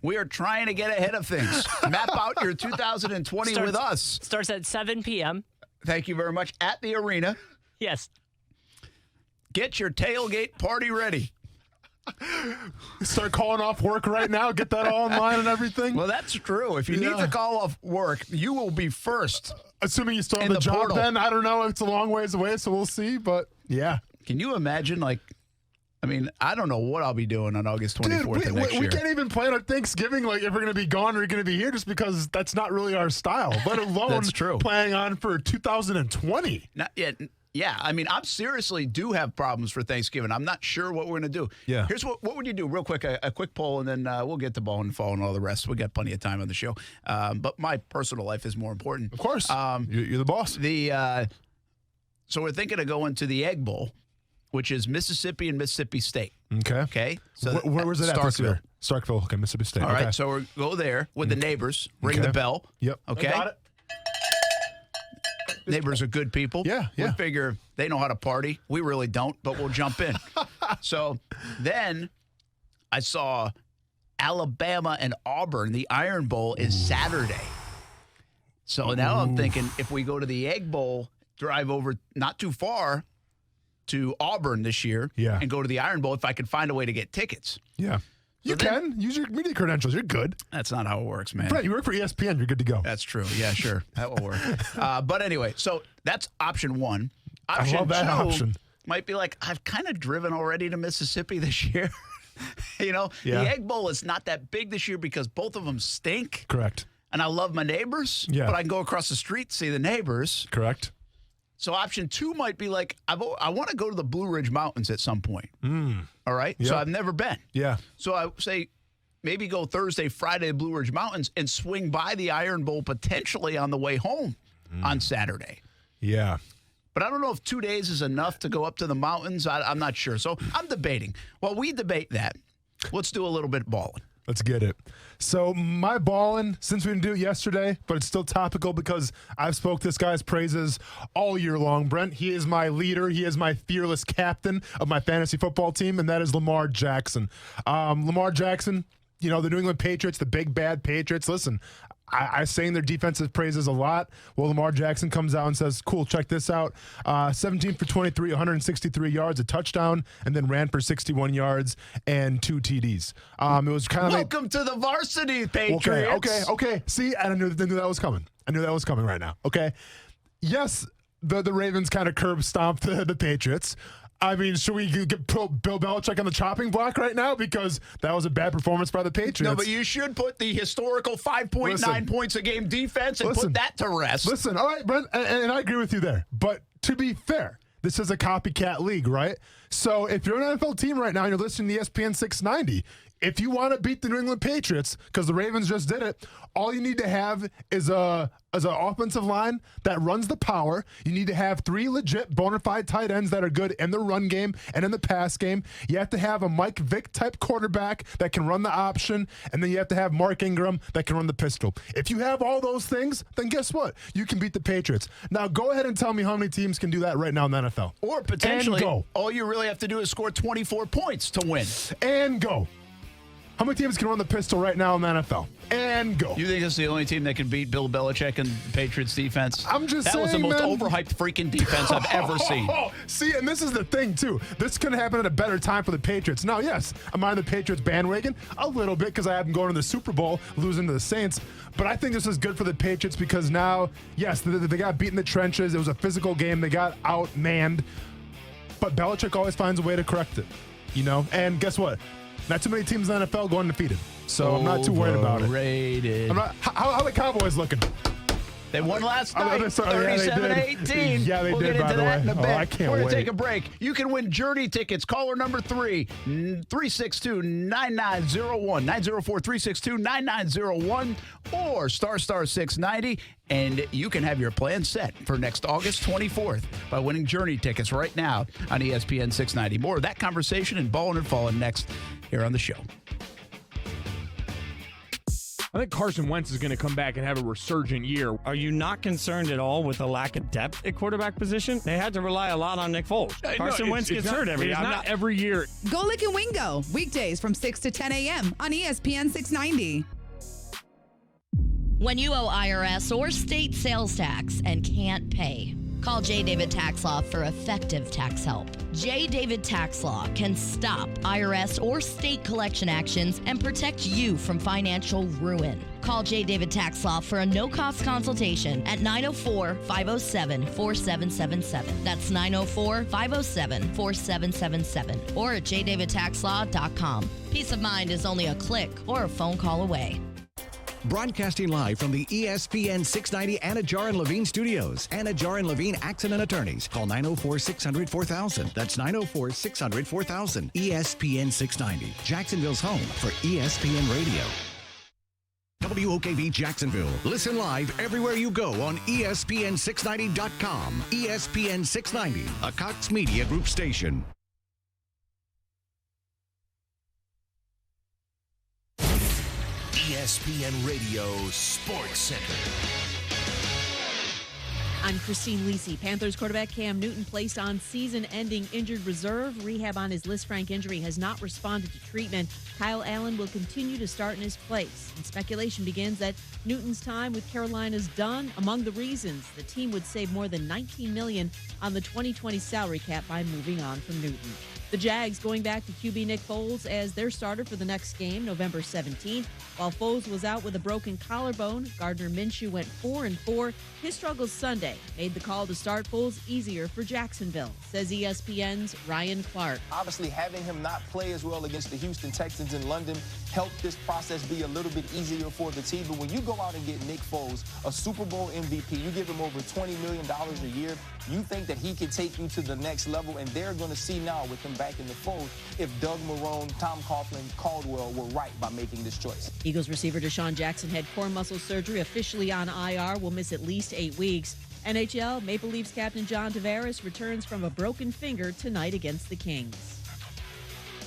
We are trying to get ahead of things. Map out your 2020 with us. Starts at 7 p.m. Thank you very much. At the arena. Yes. Get your tailgate party ready. Start calling off work right now. Get that all online and everything. Well, that's true. If you need to call off work, you will be first. Assuming you still have the job portal. Then. I don't know. It's a long ways away, so we'll see. But, yeah. Can you imagine, I don't know what I'll be doing on August 24th of next year. We can't even plan on Thanksgiving, if we're going to be gone or going to be here, just because that's not really our style, let alone that's true. Planning on for 2020. Not yet. Yeah, I'm seriously do have problems for Thanksgiving. I'm not sure what we're going to do. Yeah. Here's what would you do real quick, a quick poll, and then we'll get to ball and fall and all the rest. We got plenty of time on the show. But my personal life is more important. Of course. You're the boss. So we're thinking of going to the Egg Bowl, which is Mississippi and Mississippi State. Okay. So where was it at this year? Starkville. Okay, Mississippi State. All right, so we'll go there with the neighbors. Ring the bell. Yep. Okay. I got it. Neighbors are good people. Yeah. We figure they know how to party. We really don't, but we'll jump in. So then I saw Alabama and Auburn. The Iron Bowl is Saturday. So now I'm thinking if we go to the Egg Bowl, drive over not too far to Auburn this year and go to the Iron Bowl if I could find a way to get tickets. Yeah. You can. Use your media credentials. You're good. That's not how it works, man. Brett, you work for ESPN. You're good to go. That's true. Yeah, sure. That will work. But anyway, so that's option one. Option I love that two option. Might be I've kind of driven already to Mississippi this year. The Egg Bowl is not that big this year because both of them stink. Correct. And I love my neighbors, but I can go across the street to see the neighbors. Correct. So option two might be I want to go to the Blue Ridge Mountains at some point. All right? Yep. So I've never been. Yeah. So I say maybe go Thursday, Friday to Blue Ridge Mountains and swing by the Iron Bowl potentially on the way home on Saturday. Yeah. But I don't know if 2 days is enough to go up to the mountains. I'm not sure. So I'm debating. While we debate that, let's do a little bit of balling. Let's get it. So my balling, since we didn't do it yesterday, but it's still topical because I've spoke this guy's praises all year long. Brent, he is my leader. He is my fearless captain of my fantasy football team, and that is Lamar Jackson. Lamar Jackson, the New England Patriots, the big bad Patriots. Listen, I sang their defensive praises a lot. Well, Lamar Jackson comes out and says, cool, check this out. 17 for 23, 163 yards, a touchdown, and then ran for 61 yards and 2 TDs. It was kind of Welcome to the varsity, Patriots. Okay. See, I knew that was coming. I knew that was coming right now. Okay. Yes, the Ravens kind of curb stomped the Patriots. I mean, should we get Bill Belichick on the chopping block right now? Because that was a bad performance by the Patriots. No, but you should put the historical 5.9 points a game defense and put that to rest. Listen, all right, Brent, and I agree with you there. But to be fair, this is a copycat league, right? So if you're an NFL team right now and you're listening to ESPN 690, if you want to beat the New England Patriots, because the Ravens just did it, all you need to have is an offensive line that runs the power. You need to have 3 legit bona fide tight ends that are good in the run game and in the pass game. You have to have a Mike Vick type quarterback that can run the option, and then you have to have Mark Ingram that can run the pistol. If you have all those things, then guess what? You can beat the Patriots. Now go ahead and tell me how many teams can do that right now in the NFL. Or potentially, and go. All you really have to do is score 24 points to win. And go. How many teams can run the pistol right now in the NFL? And go. You think it's the only team that can beat Bill Belichick and the Patriots defense? I'm just saying, that was the most man. overhyped freaking defense I've ever seen. See, and this is the thing, too. This could happen at a better time for the Patriots. Now, yes, I'm on the Patriots bandwagon a little bit because I have them going to the Super Bowl, losing to the Saints. But I think this is good for the Patriots because now, yes, they got beat in the trenches. It was a physical game. They got outmanned. But Belichick always finds a way to correct it, And guess what? Not too many teams in the NFL go undefeated, so I'm not too worried about it. Overrated. How are the Cowboys looking? They won last night, 37-18. Yeah, they we'll did, get into by the that way. in a bit. I can't We're wait. going to take a break. You can win Journey tickets. Caller number 3, 362-9901, 904-362-9901, or star 690, and you can have your plan set for next August 24th by winning Journey tickets right now on ESPN 690. More of that conversation and Ballin' and Fallin' next here on the show. I think Carson Wentz is going to come back and have a resurgent year. Are you not concerned at all with the lack of depth at quarterback position? They had to rely a lot on Nick Foles. Carson Wentz gets hurt every year. Not every year. Go Lick and Wingo, weekdays from 6 to 10 a.m. on ESPN 690. When you owe IRS or state sales tax and can't pay, call J. David Tax Law for effective tax help. J. David Tax Law can stop IRS or state collection actions and protect you from financial ruin. Call J. David Tax Law for a no-cost consultation at 904-507-4777. That's 904-507-4777 or at jdavidtaxlaw.com. Peace of mind is only a click or a phone call away. Broadcasting live from the ESPN 690 Anajar and Levine studios. Anajar and Levine Accident Attorneys. Call 904-600-4000. That's 904-600-4000. ESPN 690. Jacksonville's home for ESPN Radio. WOKV Jacksonville. Listen live everywhere you go on ESPN690.com. ESPN 690, a Cox Media Group station. ESPN Radio Sports Center. I'm Christine Lisi. Panthers quarterback Cam Newton placed on season-ending injured reserve. Rehab on his Lisfranc injury has not responded to treatment. Kyle Allen will continue to start in his place. And speculation begins that Newton's time with Carolina is done. Among the reasons, the team would save more than $19 million on the 2020 salary cap by moving on from Newton. The Jags going back to QB Nick Foles as their starter for the next game, November 17th. While Foles was out with a broken collarbone, Gardner Minshew went 4-4. His struggles Sunday made the call to start Foles easier for Jacksonville, says ESPN's Ryan Clark. Obviously, having him not play as well against the Houston Texans in London helped this process be a little bit easier for the team. But when you go out and get Nick Foles, a Super Bowl MVP, you give him over $20 million a year, you think that he could take you to the next level, and they're going to see now with him back in the fold if Doug Marrone, Tom Coughlin, Caldwell were right by making this choice. Eagles receiver Deshaun Jackson had core muscle surgery, officially on IR, will miss at least 8 weeks. NHL, Maple Leafs captain John Tavares returns from a broken finger tonight against the Kings.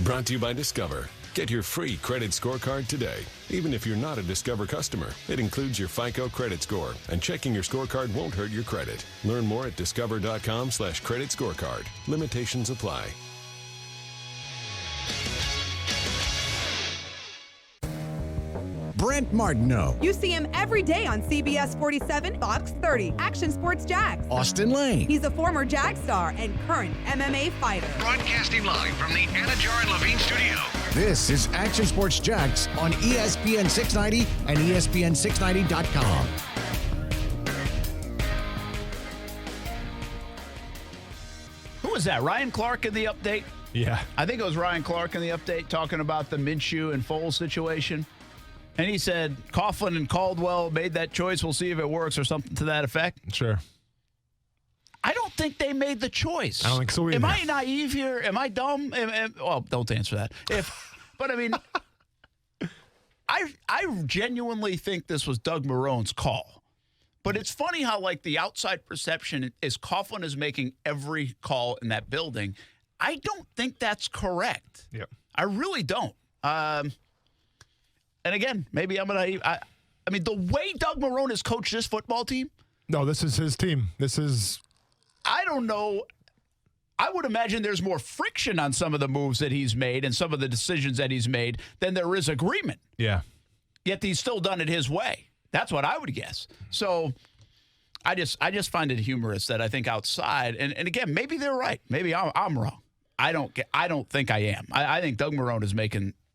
Brought to you by Discover. Get your free credit scorecard today. Even if you're not a Discover customer, it includes your FICO credit score, and checking your scorecard won't hurt your credit. Learn more at discover.com/credit scorecard. Limitations apply. Brent Martineau. You see him every day on CBS 47, Fox 30, Action Sports Jax. Austin Lane. He's a former Jag star and current MMA fighter. Broadcasting live from the Anajar and Levine studio. This is Action Sports Jax on ESPN 690 and ESPN690.com. Who was that? Ryan Clark in the update? Yeah. I think it was Ryan Clark in the update talking about the Minshew and Foles situation. And he said Coughlin and Caldwell made that choice. We'll see if it works or something to that effect. Sure. I don't think they made the choice. I don't think so either. Am I naive here? Am I dumb? Well, don't answer that. But I mean, I genuinely think this was Doug Marrone's call. But it's funny how, like, the outside perception is Coughlin is making every call in that building. I don't think that's correct. Yeah. I really don't. And again, maybe I'm naive. I mean, the way Doug Marrone has coached this football team. No, this is his team. This is. I don't know. I would imagine there's more friction on some of the moves that he's made and some of the decisions that he's made than there is agreement. Yeah. Yet he's still done it his way. That's what I would guess. So I just find it humorous that I think outside, and again, maybe they're right. Maybe I'm wrong. I don't think I am. I think Doug Marrone has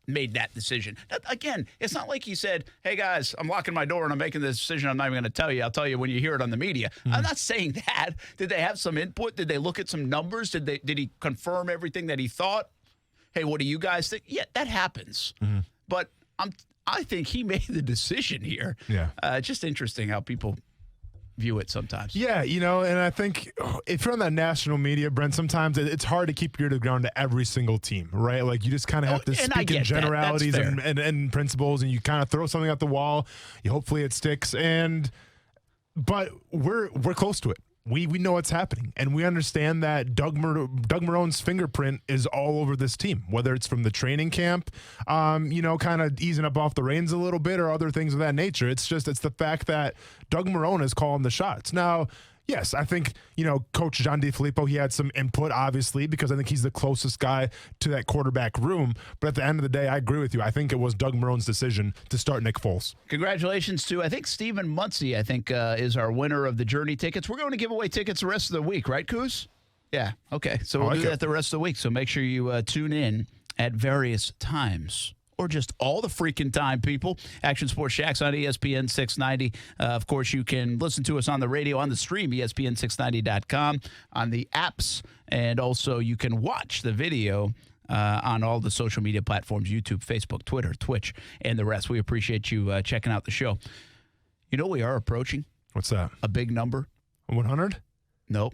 made that decision. Again, it's not like he said, hey, guys, I'm locking my door and I'm making this decision. I'm not even going to tell you. I'll tell you when you hear it on the media. Mm-hmm. I'm not saying that. Did they have some input? Did they look at some numbers? Did he confirm everything that he thought? Hey, what do you guys think? Yeah, that happens. Mm-hmm. But I think he made the decision here. Yeah. It's just interesting how people view it sometimes. Yeah, and I think if you're on that national media, Brent, sometimes it's hard to keep your ear to the ground to every single team, right? Like, you just kind of have to speak in generalities and principles, and you kind of throw something at the wall. Hopefully it sticks. But we're close to it. we know what's happening, and we understand that Doug Marrone's fingerprint is all over this team, whether it's from the training camp, kind of easing up off the reins a little bit, or other things of that nature. It's the fact that Doug Marrone is calling the shots. Now, yes, I think, Coach John DeFilippo, he had some input, obviously, because I think he's the closest guy to that quarterback room. But at the end of the day, I agree with you. I think it was Doug Marrone's decision to start Nick Foles. Congratulations to, I think, Stephen Muncie, is our winner of the Journey tickets. We're going to give away tickets the rest of the week, right, Coos? Yeah, okay. So we'll do that the rest of the week. So make sure you tune in at various times. Or just all the freaking time, people. Action Sports Shacks on ESPN 690. Of course, you can listen to us on the radio, on the stream, ESPN690.com, on the apps, and also you can watch the video on all the social media platforms, YouTube, Facebook, Twitter, Twitch, and the rest. We appreciate you checking out the show. You know we are approaching? What's that? A big number. 100? Nope.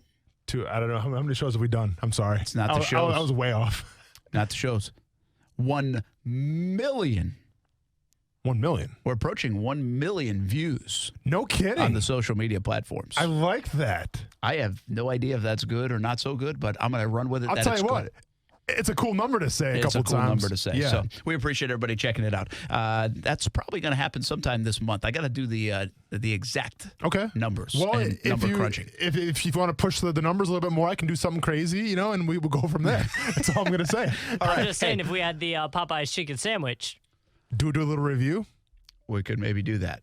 I don't know. How many shows have we done? I'm sorry. It's not the shows. I was way off. Not the shows. 1 million. 1 million. We're approaching 1 million views. No kidding. On the social media platforms. I like that. I have no idea if that's good or not so good, but I'm going to run with it. I'll tell you what. It's a cool number to say a couple times. It's a cool number to say. Yeah. So we appreciate everybody checking it out. That's probably going to happen sometime this month. I got to do the exact numbers. Well, and number crunching. If you want to push the numbers a little bit more, I can do something crazy, and we will go from there. That's all I'm going to say. All right. I'm just saying, if we had the Popeye's chicken sandwich, do a little review. We could maybe do that.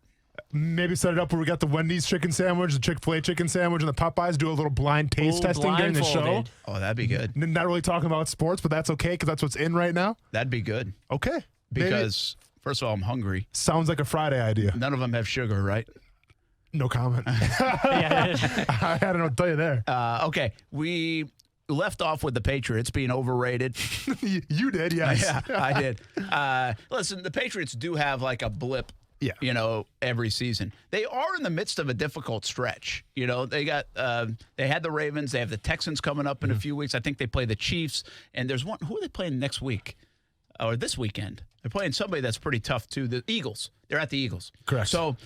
Maybe set it up where we got the Wendy's chicken sandwich, the Chick-fil-A chicken sandwich, and the Popeyes. Do a little blind taste testing during the show. Oh, that'd be good. Not really talking about sports, but that's okay because that's what's in right now. That'd be good. Okay. Because, first of all, I'm hungry. Sounds like a Friday idea. None of them have sugar, right? No comment. I don't know what to tell you there. Okay. We left off with the Patriots being overrated. You did, yes. Yeah, I did. Listen, the Patriots do have like a blip. Yeah. Every season. They are in the midst of a difficult stretch. They got they had the Ravens, they have the Texans coming up in a few weeks. I think they play the Chiefs, and there's one. Who are they playing next week? Or this weekend? They're playing somebody that's pretty tough too. The Eagles. They're at the Eagles. Correct. So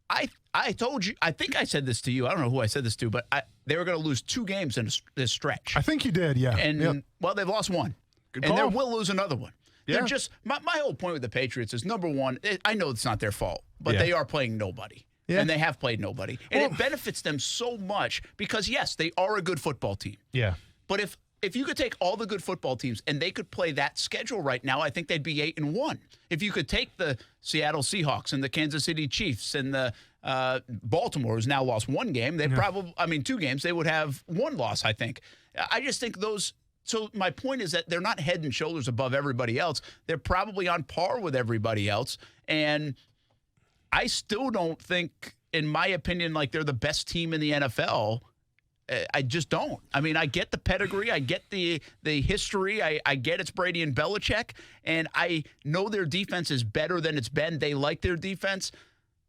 I told you, I think I said this to you. I don't know who I said this to, but they were going to lose 2 games in this stretch. I think you did, yeah. And well, they've lost 1. Good and call. they will lose another one. Yeah. They're just my whole point with the Patriots is, number one, I know it's not their fault, but they are playing nobody. Yeah. And they have played nobody. And it benefits them so much because, yes, they are a good football team. Yeah. But if you could take all the good football teams and they could play that schedule right now, I think they'd be 8-1. If you could take the Seattle Seahawks and the Kansas City Chiefs and the Baltimore, who's now lost 1 game, they 2 games, they would have 1 loss, I think. I just think those. So my point is that they're not head and shoulders above everybody else. They're probably on par with everybody else. And I still don't think, in my opinion, like they're the best team in the NFL. I just don't. I mean, I get the pedigree. I get the history. I get it's Brady and Belichick. And I know their defense is better than it's been. They like their defense.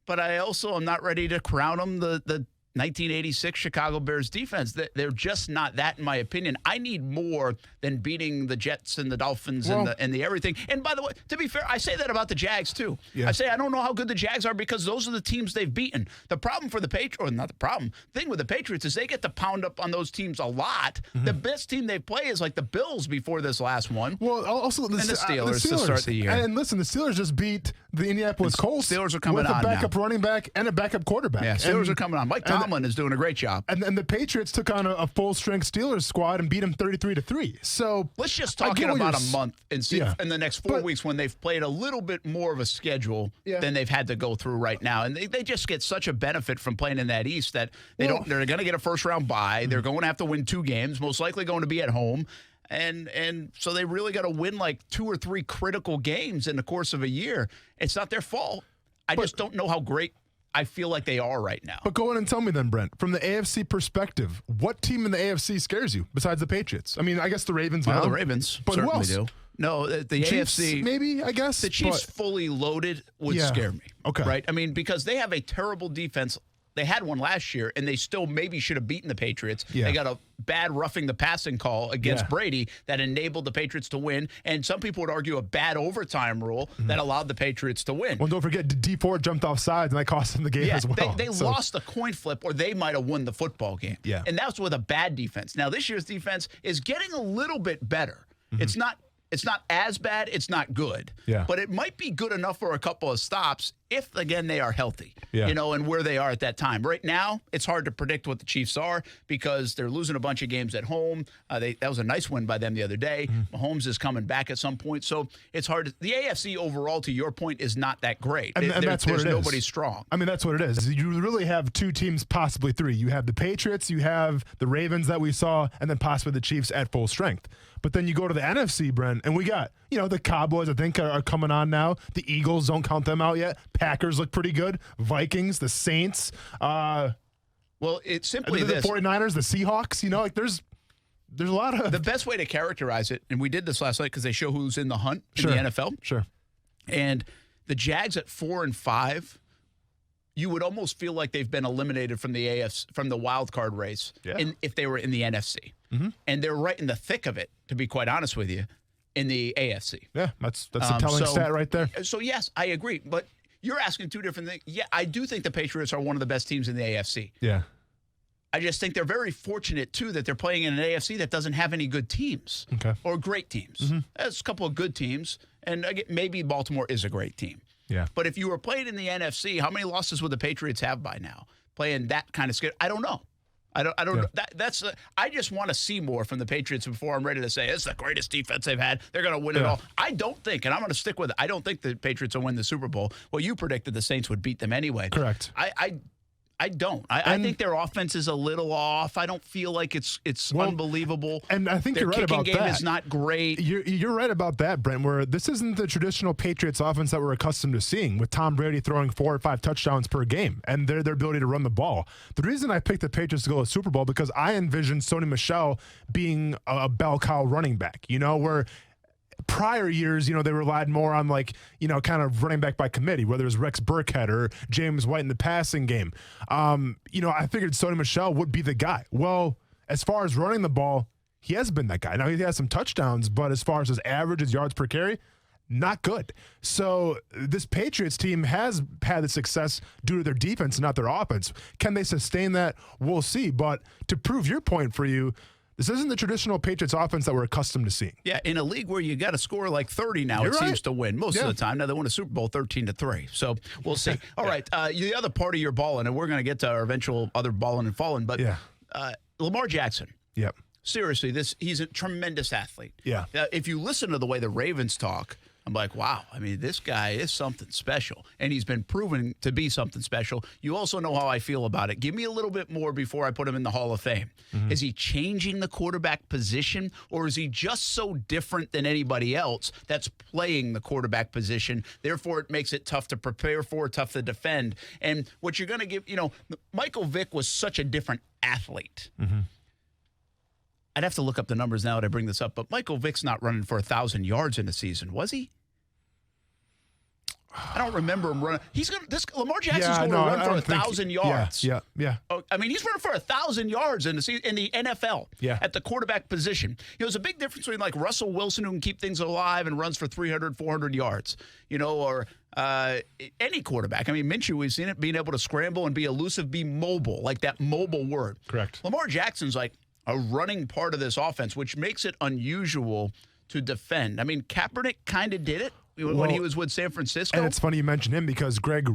But I also am not ready to crown them the 1986 Chicago Bears defense. They're just not that, in my opinion. I need more than beating the Jets and the Dolphins and the everything. And by the way, to be fair, I say that about the Jags too. Yeah. I say I don't know how good the Jags are because those are the teams they've beaten. The problem for the Patriots, or not the problem, thing with the Patriots is they get to pound up on those teams a lot. Mm-hmm. The best team they play is like the Bills before this last one. Well, also the Steelers to start the year. And listen, the Steelers just beat the Indianapolis Colts. Steelers are coming on with a backup running back and a backup quarterback. Yeah, Steelers are coming on. Mike Tomlin is doing a great job. And the Patriots took on a full-strength Steelers squad and beat them 33-3. So let's just talk in about a month and see in the next 4 weeks when they've played a little bit more of a schedule than they've had to go through right now. And they just get such a benefit from playing in that East that they're going to get a first-round bye. Mm-hmm. They're going to have to win 2 games, most likely going to be at home. And so they really got to win like 2 or 3 critical games in the course of a year. It's not their fault. I just don't know how great I feel like they are right now. But go in and tell me then, Brent, from the AFC perspective, what team in the AFC scares you besides the Patriots? I mean, I guess the Ravens. Well, the Ravens certainly do. No, the Chiefs, AFC. Maybe, I guess. The Chiefs fully loaded would scare me. Okay. Right? I mean, because they have a terrible defense they had one last year, and they still maybe should have beaten the Patriots. Yeah. They got a bad roughing the passing call against Brady that enabled the Patriots to win. And some people would argue a bad overtime rule that allowed the Patriots to win. Well, don't forget, D Ford jumped off sides, and that cost them the game as well. They lost a coin flip, or they might have won the football game. Yeah. And that's with a bad defense. Now, this year's defense is getting a little bit better. It's not as bad. It's not good. Yeah. But it might be good enough for a couple of stops if, again, they are healthy, Yeah. and where they are at that time. Right now, it's hard to predict what the Chiefs are because they're losing a bunch of games at home. That was a nice win by them the other day. Mahomes is coming back at some point. So it's hard. The AFC overall, to your point, is not that great. And that's what it is. Nobody strong. I mean, that's what it is. You really have two teams, possibly three. You have the Patriots, you have the Ravens that we saw, and then possibly the Chiefs at full strength. But then you go to the NFC, Brent, and we got, the Cowboys, I think, are coming on now. The Eagles, don't count them out yet. Packers look pretty good. Vikings, the Saints. Well, it's simply the this. 49ers, the Seahawks, there's a lot of... The best way to characterize it, and we did this last night because they show who's in the hunt in the NFL. Sure. And the Jags at 4-5, you would almost feel like they've been eliminated from the AFC, from the wild card race if they were in the NFC. Mm-hmm. And they're right in the thick of it, to be quite honest with you, in the AFC. Yeah, that's a telling stat right there. So, yes, I agree. But you're asking two different things. Yeah, I do think the Patriots are one of the best teams in the AFC. Yeah. I just think they're very fortunate, too, that they're playing in an AFC that doesn't have any good teams or great teams. There's a couple of good teams, and again, maybe Baltimore is a great team. Yeah. But if you were playing in the NFC, how many losses would the Patriots have by now? Playing that kind of schedule? I don't know. I don't know. I just want to see more from the Patriots before I'm ready to say it's the greatest defense they've had. They're going to win it all. I don't think, and I'm going to stick with it, I don't think the Patriots will win the Super Bowl. Well, you predicted the Saints would beat them anyway. Correct. I don't. I think their offense is a little off. I don't feel like it's unbelievable. And I think you're right about that. Their kicking game is not great. You're right about that, Brent, where this isn't the traditional Patriots offense that we're accustomed to seeing, with Tom Brady throwing 4 or 5 touchdowns per game and their ability to run the ball. The reason I picked the Patriots to go to the Super Bowl because I envisioned Sony Michel being a bell cow running back, where prior years, they relied more on kind of running back by committee, whether it was Rex Burkhead or James White in the passing game. I figured Sony Michel would be the guy. Well, as far as running the ball, he has been that guy. Now, he has some touchdowns, but as far as his average, his yards per carry, not good. So this Patriots team has had the success due to their defense, not their offense. Can they sustain that? We'll see. But to prove your point for you, this isn't the traditional Patriots offense that we're accustomed to seeing. Yeah, in a league where you got to score like 30 now, seems to win most of the time. Now they won a Super Bowl 13-3, so we'll see. All right, the other part of your balling, and we're going to get to our eventual other balling and falling, but Lamar Jackson. Yep. Seriously, he's a tremendous athlete. Yeah. If you listen to the way the Ravens talk, I'm like, wow, I mean, this guy is something special, and he's been proven to be something special. You also know how I feel about it. Give me a little bit more before I put him in the Hall of Fame. Mm-hmm. Is he changing the quarterback position, or is he just so different than anybody else that's playing the quarterback position? Therefore, it makes it tough to prepare for, tough to defend. And what you're going to give, Michael Vick was such a different athlete. Mm-hmm. I'd have to look up the numbers now that I bring this up, but Michael Vick's not running for 1,000 yards in a season, was he? I don't remember him running. Lamar Jackson's going to run for 1,000 yards. Yeah. Oh, I mean, he's running for 1,000 yards in the NFL at the quarterback position. There's a big difference between like Russell Wilson, who can keep things alive and runs for 300, 400 yards, or any quarterback. I mean, Minshew, we've seen it, being able to scramble and be elusive, be mobile, like that mobile word. Correct. Lamar Jackson's like a running part of this offense, which makes it unusual to defend. I mean, Kaepernick kind of did it when he was with San Francisco. And it's funny you mention him because Greg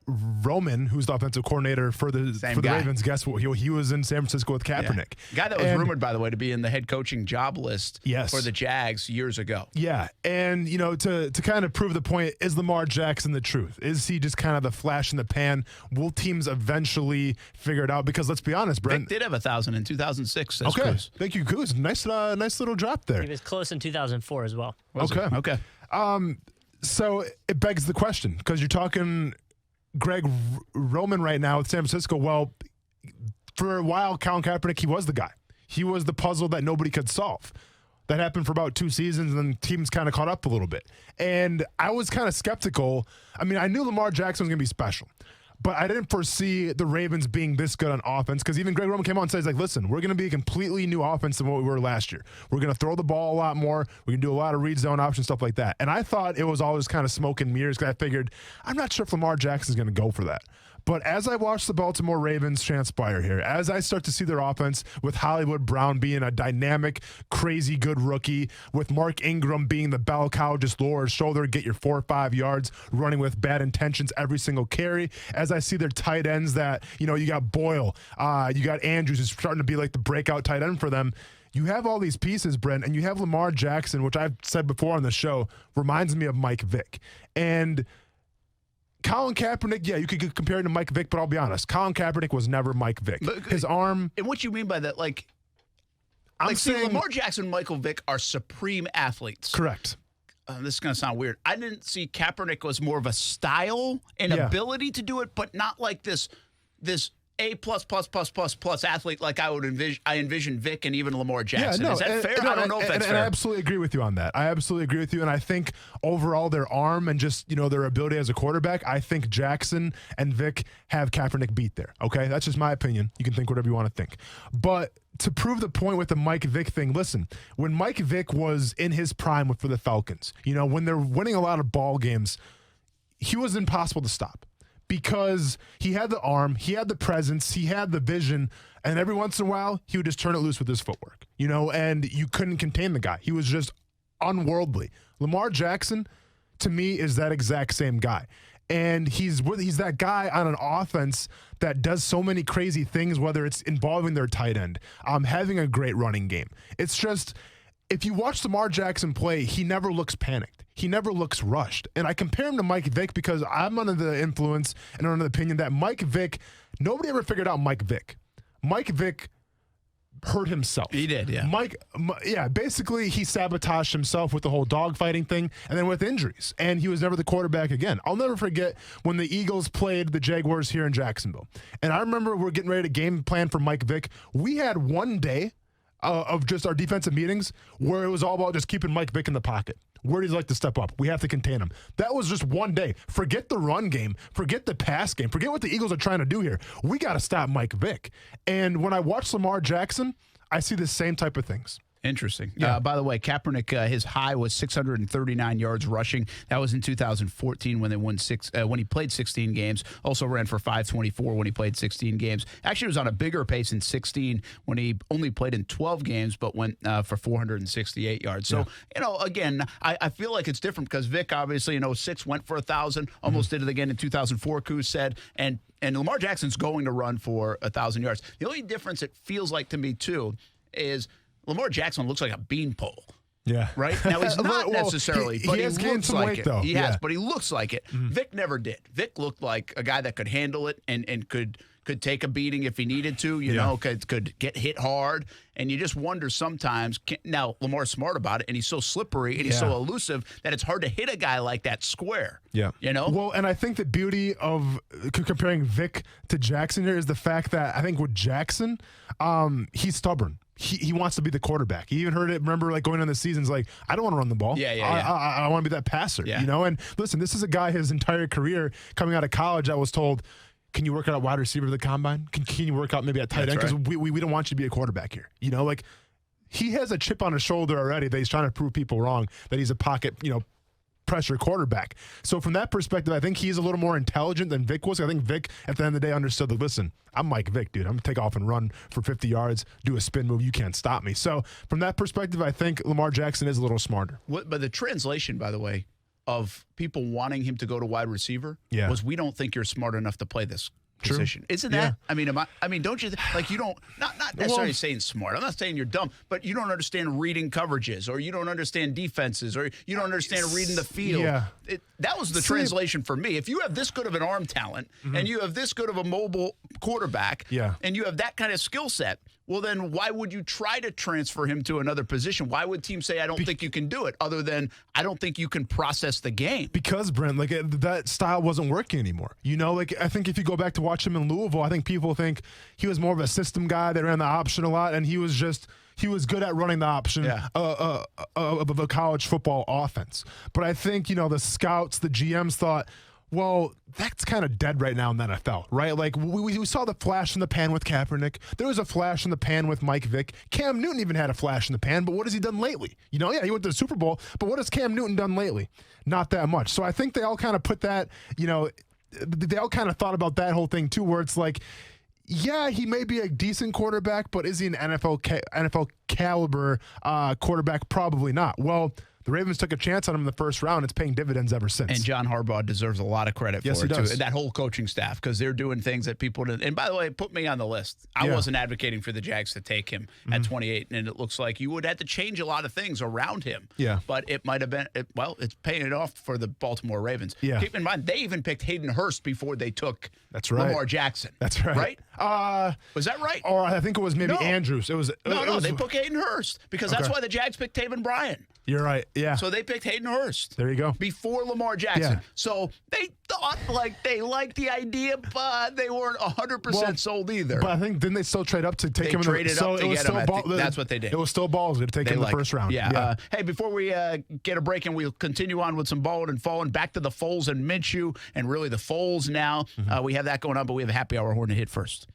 Roman, who's the offensive coordinator for the Ravens, guess what? He was in San Francisco with Kaepernick. Guy that was rumored, by the way, to be in the head coaching job list for the Jags years ago. Yeah, and to kind of prove the point, is Lamar Jackson the truth? Is he just kind of the flash in the pan? Will teams eventually figure it out? Because let's be honest, Brent. Vic did have 1,000 in 2006. Okay, Cruz. Thank you, Cruz. Nice little drop there. He was close in 2004 as well. Okay. So it begs the question, because you're talking Greg Roman right now with San Francisco. Well, for a while, Colin Kaepernick, he was the guy. He was the puzzle that nobody could solve. That happened for about 2 seasons, and then teams kind of caught up a little bit. And I was kind of skeptical. I mean, I knew Lamar Jackson was going to be special. But I didn't foresee the Ravens being this good on offense because even Greg Roman came out and said, like, listen, we're going to be a completely new offense than what we were last year. We're going to throw the ball a lot more. We're going to do a lot of read zone options, stuff like that. And I thought it was all just kind of smoke and mirrors because I figured I'm not sure if Lamar Jackson's going to go for that. But as I watch the Baltimore Ravens transpire here, as I start to see their offense with Hollywood Brown being a dynamic, crazy good rookie, with Mark Ingram being the bell cow, just lower his shoulder, get your 4 or 5 yards, running with bad intentions every single carry, as I see their tight ends that, you got Boyle, you got Andrews who's starting to be like the breakout tight end for them. You have all these pieces, Brent, and you have Lamar Jackson, which I've said before on the show, reminds me of Mike Vick. And Colin Kaepernick, yeah, you could compare him to Mike Vick, but I'll be honest. Colin Kaepernick was never Mike Vick. His arm. And what you mean by that, I'm saying Lamar Jackson and Michael Vick are supreme athletes. Correct. This is going to sound weird. I didn't see Kaepernick was more of a style and ability to do it, but not like this A++++ athlete like I envision Vic and even Lamar Jackson. Is that fair? I don't know if that's fair. And I absolutely agree with you on that. I absolutely agree with you. And I think overall their arm and just, their ability as a quarterback, I think Jackson and Vic have Kaepernick beat there. Okay? That's just my opinion. You can think whatever you want to think. But to prove the point with the Mike Vick thing, listen, when Mike Vick was in his prime for the Falcons, when they're winning a lot of ball games, he was impossible to stop. Because he had the arm, he had the presence, he had the vision, and every once in a while, he would just turn it loose with his footwork, and you couldn't contain the guy. He was just unworldly. Lamar Jackson, to me, is that exact same guy. And he's that guy on an offense that does so many crazy things, whether it's involving their tight end, having a great running game. It's just, if you watch Lamar Jackson play, he never looks panicked. He never looks rushed. And I compare him to Mike Vick because I'm under the influence and under the opinion that Mike Vick, nobody ever figured out Mike Vick. Mike Vick hurt himself. He did, yeah. Basically he sabotaged himself with the whole dogfighting thing and then with injuries. And he was never the quarterback again. I'll never forget when the Eagles played the Jaguars here in Jacksonville. And I remember we're getting ready to game plan for Mike Vick. We had one day of just our defensive meetings where it was all about just keeping Mike Vick in the pocket. Where does he like to step up? We have to contain him. That was just one day. Forget the run game. Forget the pass game. Forget what the Eagles are trying to do here. We got to stop Mike Vick. And when I watch Lamar Jackson, I see the same type of things. Interesting. Yeah. By the way, Kaepernick, his high was 639 yards rushing. That was in 2014 when they won when he played 16 games. Also ran for 524 when he played 16 games. Actually, was on a bigger pace in 16 when he only played in 12 games, but went for 468 yards. So, again, I feel like it's different because Vic, obviously, in 06 went for 1,000, almost did it again in 2004, Kuz said, and Lamar Jackson's going to run for 1,000 yards. The only difference it feels like to me, too, is Lamar Jackson looks like a beanpole. Yeah. Right? Now, he's not necessarily, but he looks like it. Though. He has, but he looks like it. Mm-hmm. Vic never did. Vic looked like a guy that could handle it and could take a beating if he needed to, could get hit hard. And you just wonder sometimes, now Lamar's smart about it, and he's so slippery and he's so elusive that it's hard to hit a guy like that square. Yeah. Well, and I think the beauty of comparing Vic to Jackson here is the fact that I think with Jackson, he's stubborn. He wants to be the quarterback. He even heard it, remember, going on the seasons, I don't want to run the ball. I want to be that passer, And listen, this is a guy his entire career coming out of college that was told, can you work out a wide receiver to the combine? Can you work out maybe at tight end? Because we don't want you to be a quarterback here. He has a chip on his shoulder already that he's trying to prove people wrong, that he's a pocket, pressure quarterback. So from that perspective, I think he's a little more intelligent than Vic was. I think Vic, at the end of the day, understood that, listen, I'm Mike Vick, dude. I'm going to take off and run for 50 yards, do a spin move. You can't stop me. So from that perspective, I think Lamar Jackson is a little smarter. But the translation, by the way, of people wanting him to go to wide receiver was, we don't think you're smart enough to play this position. Isn't that? Don't you you don't not necessarily saying smart. I'm not saying you're dumb, but you don't understand reading coverages, or you don't understand defenses, or you don't understand reading the field. Yeah. That was the translation for me. If you have this good of an arm talent and you have this good of a mobile quarterback and you have that kind of skill set, well, then why would you try to transfer him to another position? Why would teams say, I don't think you can do it, other than I don't think you can process the game? Because, Brent, that style wasn't working anymore. I think if you go back to watch him in Louisville, I think people think he was more of a system guy that ran the option a lot, and he was good at running the option of a college football offense. But I think, the scouts, the GMs thought, Well, that's kind of dead right now in the NFL, right? Like, we saw the flash in the pan with Kaepernick. There was a flash in the pan with Mike Vick. Cam Newton even had a flash in the pan, but what has he done lately? He went to the Super Bowl, but what has Cam Newton done lately? Not that much. So I think they all kind of put that, they all kind of thought about that whole thing too, where it's like, yeah, he may be a decent quarterback, but is he an NFL caliber quarterback? Probably not. Well, the Ravens took a chance on him in the first round. It's paying dividends ever since. And John Harbaugh deserves a lot of credit for it, too. That whole coaching staff, because they're doing things that people didn't. And by the way, put me on the list. I wasn't advocating for the Jags to take him at 28, and it looks like you would have to change a lot of things around him. Yeah. But it might have been, it's paying it off for the Baltimore Ravens. Yeah. Keep in mind, they even picked Hayden Hurst before they took Lamar Jackson. That's right. Right? Was that right? Or I think it was maybe Andrews. They took Hayden Hurst because that's why the Jags picked Taven Bryan. You're right. Yeah. So they picked Hayden Hurst. There you go. Before Lamar Jackson. Yeah. So they thought they liked the idea, but they weren't 100% sold either. But I think didn't they still trade up to take him? Traded up to get him. That's what they did. It was still ballsy to take him in the first round. Yeah. Hey, before we get a break and we'll continue on with some balling and falling, back to the Foles and Minshew, and really the Foles now. We have that going on, but we have a happy hour horn to hit first.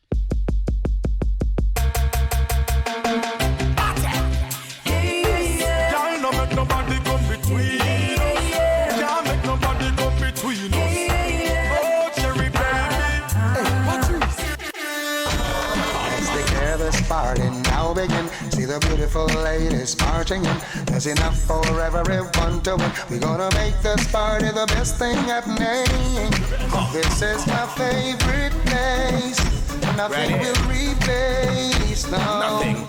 Nobody come between us. Can't make nobody come between us. Oh, cherry baby. Let's together party now begin. See the beautiful ladies marching in. There's enough for everyone to win. We're gonna make this party the best thing happening. This is my favorite place. Nothing will replace. Nothing.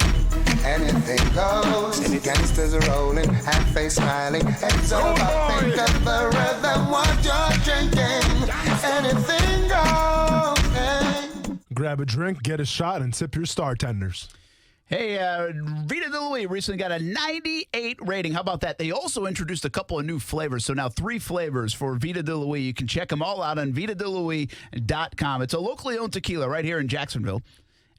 Anything goes, gangsters rolling, half face smiling, heads over, think of the rhythm, what you're drinking. Anything goes. Hey. Grab a drink, get a shot, and sip your Star Tenders. Hey, Vita de Luis recently got a 98 rating. How about that? They also introduced a couple of new flavors. So now 3 flavors for Vita de Luis. You can check them all out on VitaDeLuis.com. It's a locally owned tequila right here in Jacksonville.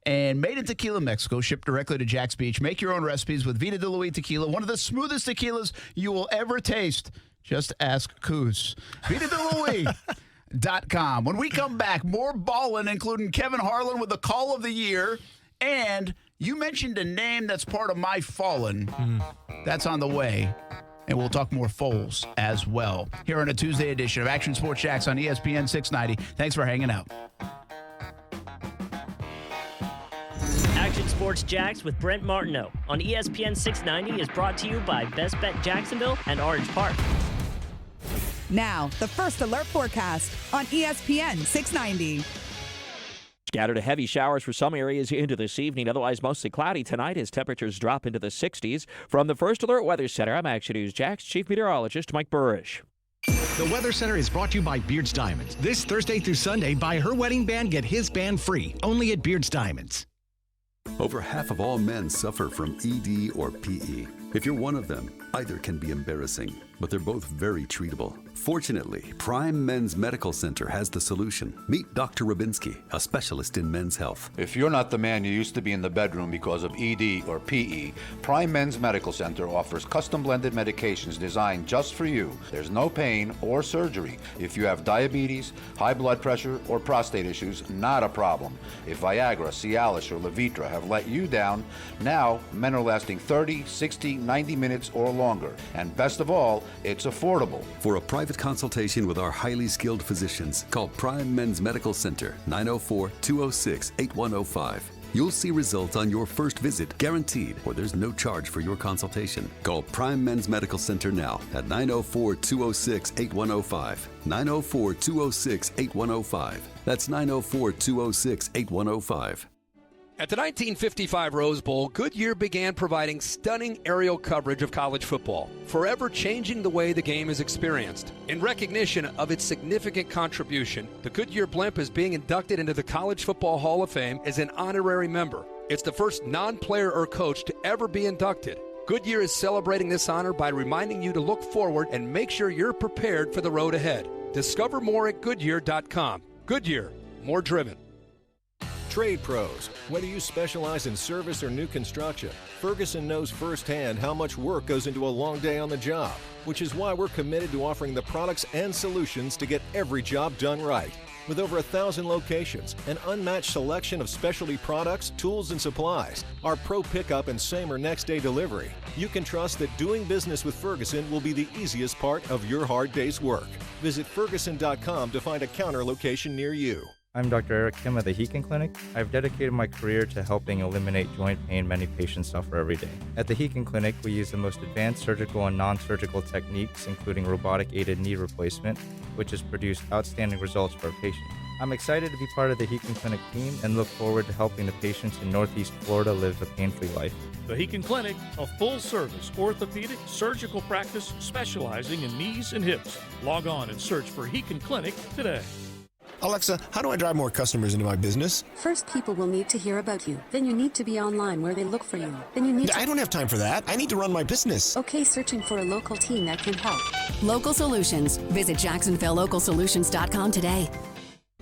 And made in Tequila, Mexico, shipped directly to Jack's Beach. Make your own recipes with Vita de Luis tequila, one of the smoothest tequilas you will ever taste. Just ask Coos. VitaDeLuis.com. When we come back, more ballin', including Kevin Harlan with the call of the year. And you mentioned a name that's part of my fallen. That's on the way. And we'll talk more Foles as well. Here on a Tuesday edition of Action Sports Jacks on ESPN 690. Thanks for hanging out. Action Sports Jacks with Brent Martineau on ESPN 690 is brought to you by Best Bet Jacksonville and Orange Park. Now, the First Alert forecast on ESPN 690. Scattered to heavy showers for some areas into this evening. Otherwise, mostly cloudy tonight as temperatures drop into the 60s. From the First Alert Weather Center, I'm Action News Jack's Chief Meteorologist Mike Burrish. The Weather Center is brought to you by Beard's Diamonds. This Thursday through Sunday, buy her wedding band, get his band free. Only at Beard's Diamonds. Over half of all men suffer from ED or PE. If you're one of them, either can be embarrassing, but they're both very treatable. Fortunately, Prime Men's Medical Center has the solution. Meet Dr. Rabinski, a specialist in men's health. If you're not the man you used to be in the bedroom because of ED or PE, Prime Men's Medical Center offers custom blended medications designed just for you. There's no pain or surgery. If you have diabetes, high blood pressure, or prostate issues, not a problem. If Viagra, Cialis, or Levitra have let you down, now men are lasting 30, 60, 90 minutes or longer. And best of all, it's affordable. For a private consultation with our highly skilled physicians, call Prime Men's Medical Center, 904-206-8105. You'll see results on your first visit, guaranteed, or there's no charge for your consultation. Call Prime Men's Medical Center now at 904-206-8105. 904-206-8105. That's 904-206-8105. At the 1955 Rose Bowl, Goodyear began providing stunning aerial coverage of college football, forever changing the way the game is experienced. In recognition of its significant contribution, the Goodyear blimp is being inducted into the College Football Hall of Fame as an honorary member. It's the first non-player or coach to ever be inducted. Goodyear is celebrating this honor by reminding you to look forward and make sure you're prepared for the road ahead. Discover more at Goodyear.com. Goodyear, more driven. Trade pros. Whether you specialize in service or new construction, Ferguson knows firsthand how much work goes into a long day on the job, which is why we're committed to offering the products and solutions to get every job done right. With over 1,000 locations, an unmatched selection of specialty products, tools, and supplies, our pro pickup and same or next day delivery, you can trust that doing business with Ferguson will be the easiest part of your hard day's work. Visit Ferguson.com to find a counter location near you. I'm Dr. Eric Kim at the Heekin Clinic. I've dedicated my career to helping eliminate joint pain many patients suffer every day. At the Heekin Clinic, we use the most advanced surgical and non-surgical techniques, including robotic-aided knee replacement, which has produced outstanding results for our patients. I'm excited to be part of the Heekin Clinic team and look forward to helping the patients in Northeast Florida live a pain-free life. The Heekin Clinic, a full-service orthopedic surgical practice specializing in knees and hips. Log on and search for Heekin Clinic today. Alexa, how do I drive more customers into my business? First, people will need to hear about you. Then you need to be online where they look for you. Then you need I don't have time for that. I need to run my business. Okay, searching for a local team that can help. Local Solutions. Visit JacksonvilleLocalSolutions.com today.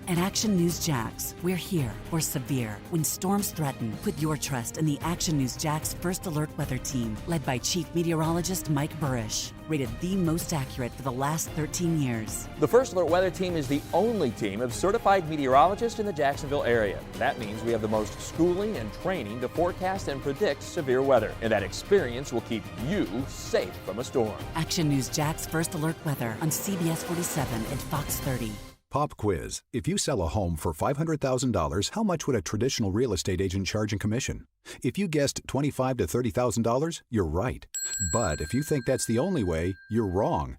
At Action News Jax, we're here for severe when storms threaten. Put your trust in the Action News Jax First Alert Weather Team, led by Chief Meteorologist Mike Burrish, rated the most accurate for the last 13 years. The First Alert Weather Team is the only team of certified meteorologists in the Jacksonville area. That means we have the most schooling and training to forecast and predict severe weather, and that experience will keep you safe from a storm. Action News Jax First Alert Weather on CBS 47 and Fox 30. Pop quiz. If you sell a home for $500,000, how much would a traditional real estate agent charge in commission? If you guessed $25,000 to $30,000, you're right. But if you think that's the only way, you're wrong.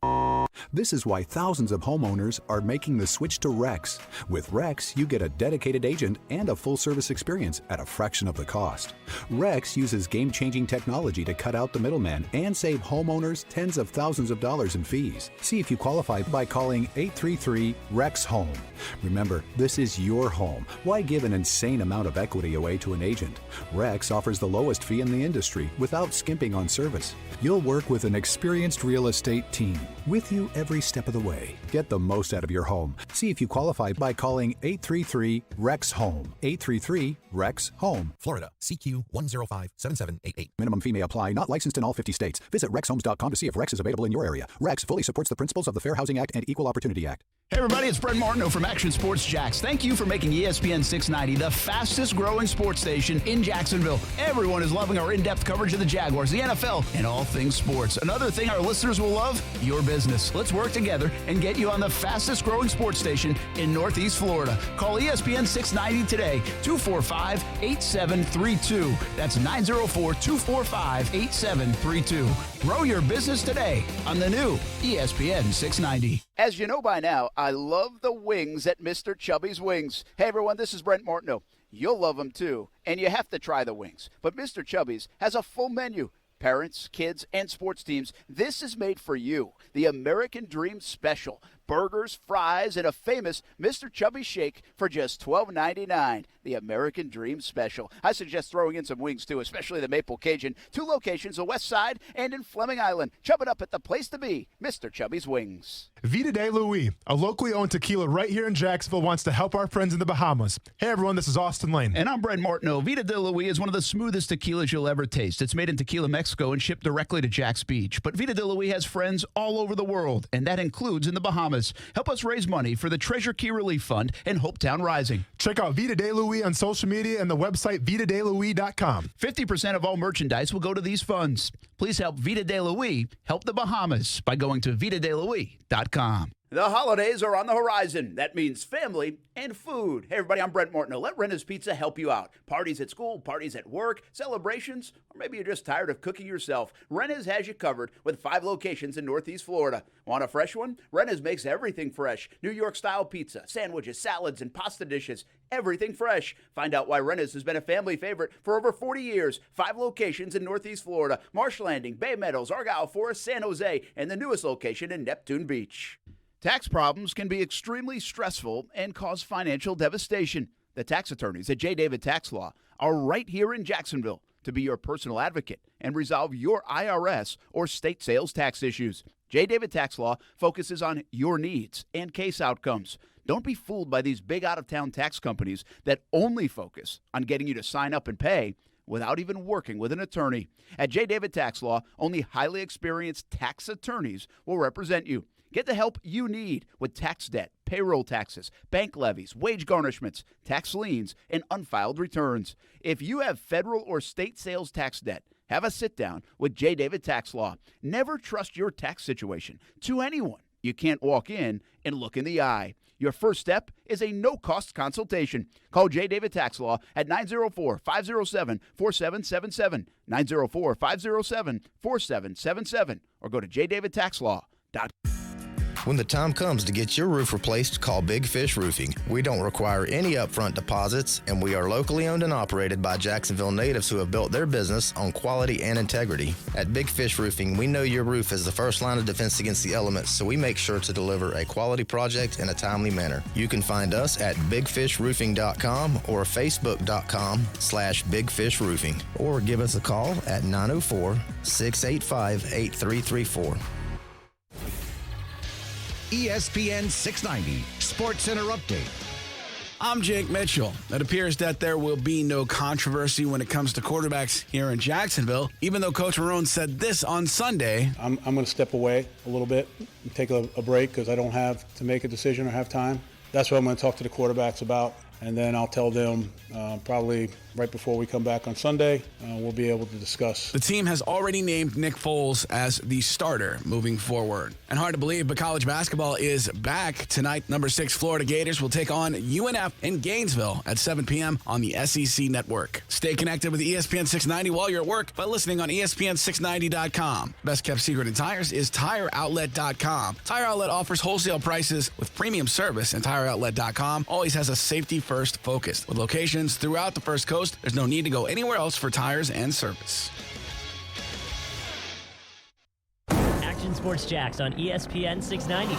This is why thousands of homeowners are making the switch to Rex. With Rex, you get a dedicated agent and a full-service experience at a fraction of the cost. Rex uses game-changing technology to cut out the middleman and save homeowners tens of thousands of dollars in fees. See if you qualify by calling 833-REX-HOME. Remember, this is your home. Why give an insane amount of equity away to an agent? Rex offers the lowest fee in the industry without skimping on service. You'll work with an experienced real estate team with you every step of the way. Get the most out of your home. See if you qualify by calling 833-REX-HOME. 833-REX-HOME. Florida, CQ 1057788. Minimum fee may apply. Not licensed in all 50 states. Visit RexHomes.com to see if Rex is available in your area. Rex fully supports the principles of the Fair Housing Act and Equal Opportunity Act. Hey everybody, it's Brent Martineau from Action Sports Jax. Thank you for making ESPN 690 the fastest growing sports station in Jacksonville. Everyone is loving our in-depth coverage of the Jaguars, the NFL, and all things sports. Another thing our listeners will love, your business. Let's work together and get you on the fastest growing sports station in Northeast Florida. Call ESPN 690 today, 245-8732. That's 904-245-8732. Grow your business today on the new ESPN 690. As you know by now, I love the wings at Mr. Chubby's Wings. Hey, everyone, this is Brent Martineau. You'll love them, too, and you have to try the wings. But Mr. Chubby's has a full menu. Parents, kids, and sports teams, this is made for you. The American Dream Special. Burgers, fries, and a famous Mr. Chubby shake for just $12.99. The American Dream Special. I suggest throwing in some wings, too, especially the Maple Cajun. 2 locations, the West Side and in Fleming Island. Chub it up at the place to be, Mr. Chubby's Wings. Vida de Louis, a locally owned tequila right here in Jacksonville, wants to help our friends in the Bahamas. Hey, everyone, this is Austin Lane. And I'm Brent Martineau. Vida de Louis is one of the smoothest tequilas you'll ever taste. It's made in Tequila, Mexico, and shipped directly to Jax Beach. But Vida de Louis has friends all over the world, and that includes in the Bahamas. Help us raise money for the Treasure Key Relief Fund and Hopetown Rising. Check out Vida de Louis on social media and the website VitaDeLouis.com. 50% of all merchandise will go to these funds. Please help Vida de Louis help the Bahamas by going to VitaDeLouis.com. The holidays are on the horizon. That means family and food. Hey, everybody, I'm Brent Martineau. Let Renna's Pizza help you out. Parties at school, parties at work, celebrations, or maybe you're just tired of cooking yourself. Renna's has you covered with 5 locations in Northeast Florida. Want a fresh one? Renna's makes everything fresh. New York-style pizza, sandwiches, salads, and pasta dishes. Everything fresh. Find out why Renna's has been a family favorite for over 40 years. 5 locations in Northeast Florida. Marsh Landing, Bay Meadows, Argyle Forest, San Jose, and the newest location in Neptune Beach. Tax problems can be extremely stressful and cause financial devastation. The tax attorneys at J. David Tax Law are right here in Jacksonville to be your personal advocate and resolve your IRS or state sales tax issues. J. David Tax Law focuses on your needs and case outcomes. Don't be fooled by these big out-of-town tax companies that only focus on getting you to sign up and pay without even working with an attorney. At J. David Tax Law, only highly experienced tax attorneys will represent you. Get the help you need with tax debt, payroll taxes, bank levies, wage garnishments, tax liens, and unfiled returns. If you have federal or state sales tax debt, have a sit-down with J. David Tax Law. Never trust your tax situation to anyone you can't walk in and look in the eye. Your first step is a no-cost consultation. Call J. David Tax Law at 904-507-4777, 904-507-4777, or go to jdavidtaxlaw.com. When the time comes to get your roof replaced, call Big Fish Roofing. We don't require any upfront deposits, and we are locally owned and operated by Jacksonville natives who have built their business on quality and integrity. At Big Fish Roofing, we know your roof is the first line of defense against the elements, so we make sure to deliver a quality project in a timely manner. You can find us at bigfishroofing.com or facebook.com/bigfishroofing, or give us a call at 904-685-8334. ESPN 690 Sports Center Update. I'm Jake Mitchell. It appears that there will be no controversy when it comes to quarterbacks here in Jacksonville, even though Coach Marrone said this on Sunday. I'm going to step away a little bit and take a break because I don't have to make a decision or have time. That's what I'm going to talk to the quarterbacks about, and then I'll tell them probably right before we come back on Sunday. We'll be able to discuss. The team has already named Nick Foles as the starter moving forward. And hard to believe, but college basketball is back tonight. Number 6 Florida Gators will take on UNF in Gainesville at 7 p.m. on the SEC Network. Stay connected with ESPN 690 while you're at work by listening on ESPN690.com. Best kept secret in tires is TireOutlet.com. Tire Outlet offers wholesale prices with premium service, and TireOutlet.com always has a safety-first focus. With locations throughout the First Coast, there's no need to go anywhere else for tires and service. Action Sports Jacks on ESPN 690.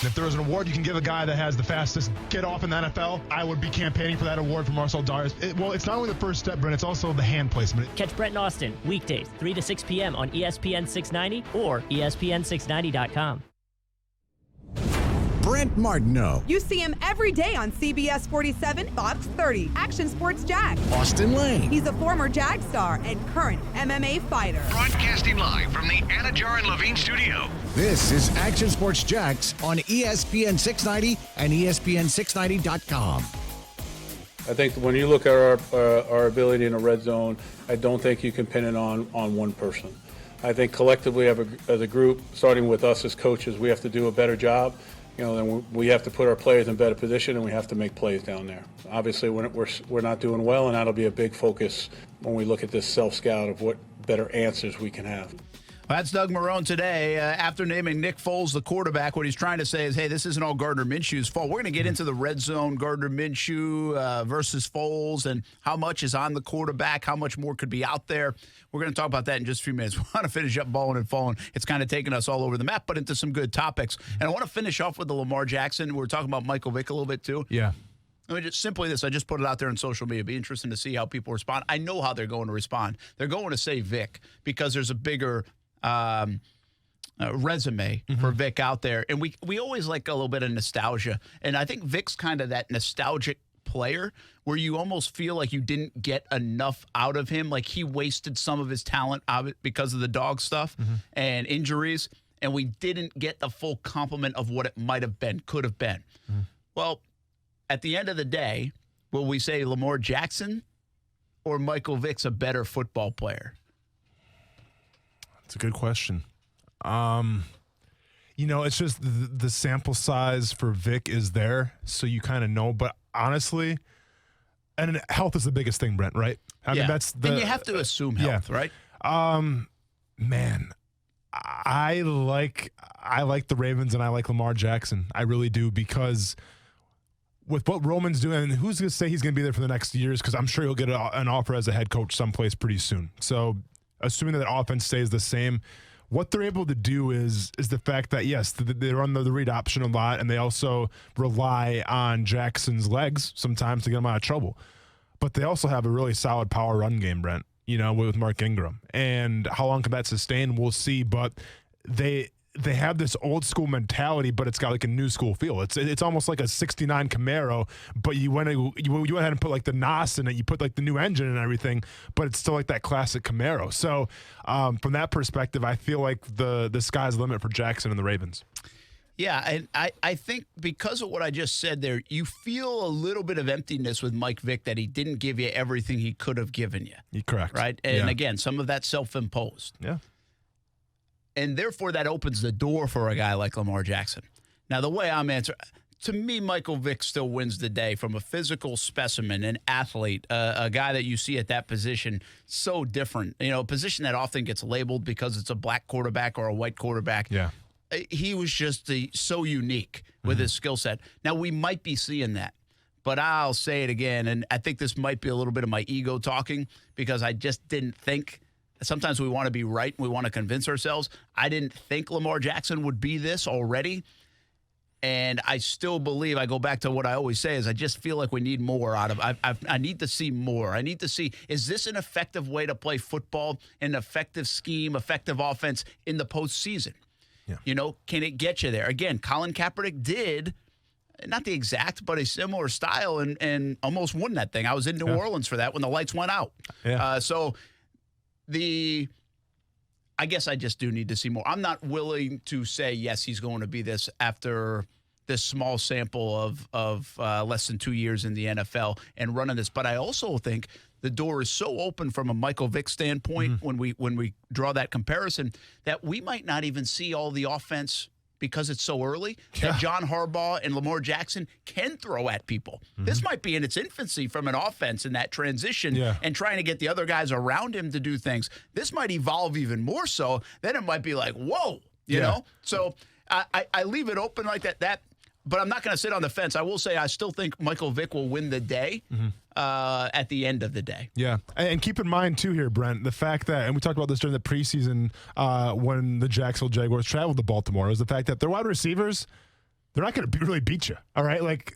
If there was an award you can give a guy that has the fastest get off in the NFL, I would be campaigning for that award for Marcel Darius. It's not only the first step, Brent, it's also the hand placement. Catch Brent and Austin weekdays 3 to 6 p.m. on ESPN 690 or ESPN690.com. Brent Martineau. You see him every day on CBS 47, Fox 30. Action Sports Jack. Austin Lane. He's a former Jag star and current MMA fighter. Broadcasting live from the Anajar and Levine studio. This is Action Sports Jacks on ESPN 690 and ESPN690.com. I think when you look at our ability in the red zone, I don't think you can pin it on one person. I think collectively as a group, starting with us as coaches, we have to do a better job. Then we have to put our players in better position, and we have to make plays down there. Obviously, we're not doing well, and that'll be a big focus when we look at this self-scout of what better answers we can have. Well, that's Doug Marrone today. After naming Nick Foles the quarterback, what he's trying to say is, hey, this isn't all Gardner Minshew's fault. We're going to get into the red zone, Gardner Minshew versus Foles, and how much is on the quarterback, how much more could be out there. We're going to talk about that in just a few minutes. We want to finish up balling and falling. It's kind of taken us all over the map, but into some good topics. And I want to finish off with the Lamar Jackson. We're talking about Michael Vick a little bit, too. Yeah. I mean, just simply this. I just put it out there on social media. It'd be interesting to see how people respond. I know how they're going to respond. They're going to say Vick because there's a bigger resume for Vic out there. And we always like a little bit of nostalgia. And I think Vic's kind of that nostalgic player where you almost feel like you didn't get enough out of him. Like he wasted some of his talent because of the dog stuff and injuries. And we didn't get the full complement of what it might have been, could have been. Well, at the end of the day, will we say Lamar Jackson or Michael Vick's a better football player? It's a good question. It's just the sample size for Vic is there, so you kind of know. But honestly, and health is the biggest thing, Brent, right? I mean, that's the. And you have to assume health, right? Man, I like the Ravens and I like Lamar Jackson. I really do, because with what Roman's doing, and who's going to say he's going to be there for the next years? Because I'm sure he'll get an offer as a head coach someplace pretty soon. So, assuming that offense stays the same, what they're able to do is the fact that, yes, they run the read option a lot, and they also rely on Jackson's legs sometimes to get him out of trouble. But they also have a really solid power run game, Brent, with Mark Ingram. And how long can that sustain, we'll see. But they have this old school mentality, but it's got like a new school feel. It's almost like a '69 Camaro, but you went ahead and put like the NOS in it. You put like the new engine and everything, but it's still like that classic Camaro. So from that perspective, I feel like the sky's the limit for Jackson and the Ravens. Yeah, and I think because of what I just said there, you feel a little bit of emptiness with Mike Vick that he didn't give you everything he could have given you. You're correct. Right? And again, some of that's self-imposed. Yeah. And therefore, that opens the door for a guy like Lamar Jackson. Now, the way I'm answering, to me, Michael Vick still wins the day from a physical specimen, an athlete, a guy that you see at that position, so different. You know, a position that often gets labeled because it's a black quarterback or a white quarterback. Yeah. He was just so unique with his skill set. Now, we might be seeing that, but I'll say it again, and I think this might be a little bit of my ego talking because I just didn't think. Sometimes we want to be right and we want to convince ourselves. I didn't think Lamar Jackson would be this already. And I still believe, I go back to what I always say, is I just feel like we need more out of I need to see more. I need to see, is this an effective way to play football, an effective scheme, effective offense in the postseason? Yeah. You know, can it get you there? Again, Colin Kaepernick did, not the exact, but a similar style and almost won that thing. I was in New Orleans for that when the lights went out. Yeah. I guess I just do need to see more. I'm not willing to say, yes, he's going to be this after this small sample of less than 2 years in the NFL and running this. But I also think the door is so open from a Michael Vick standpoint when we draw that comparison that we might not even see all the offense because it's so early that John Harbaugh and Lamar Jackson can throw at people. This might be in its infancy from an offense in that transition and trying to get the other guys around him to do things. This might evolve even more so. Then it might be like, whoa, you know? So I leave it open like that. But I'm not going to sit on the fence. I will say I still think Michael Vick will win the day at the end of the day. Yeah. And keep in mind, too, here, Brent, the fact that, and we talked about this during the preseason when the Jacksonville Jaguars traveled to Baltimore, was the fact that their wide receivers, they're not going to really beat you. All right? Like,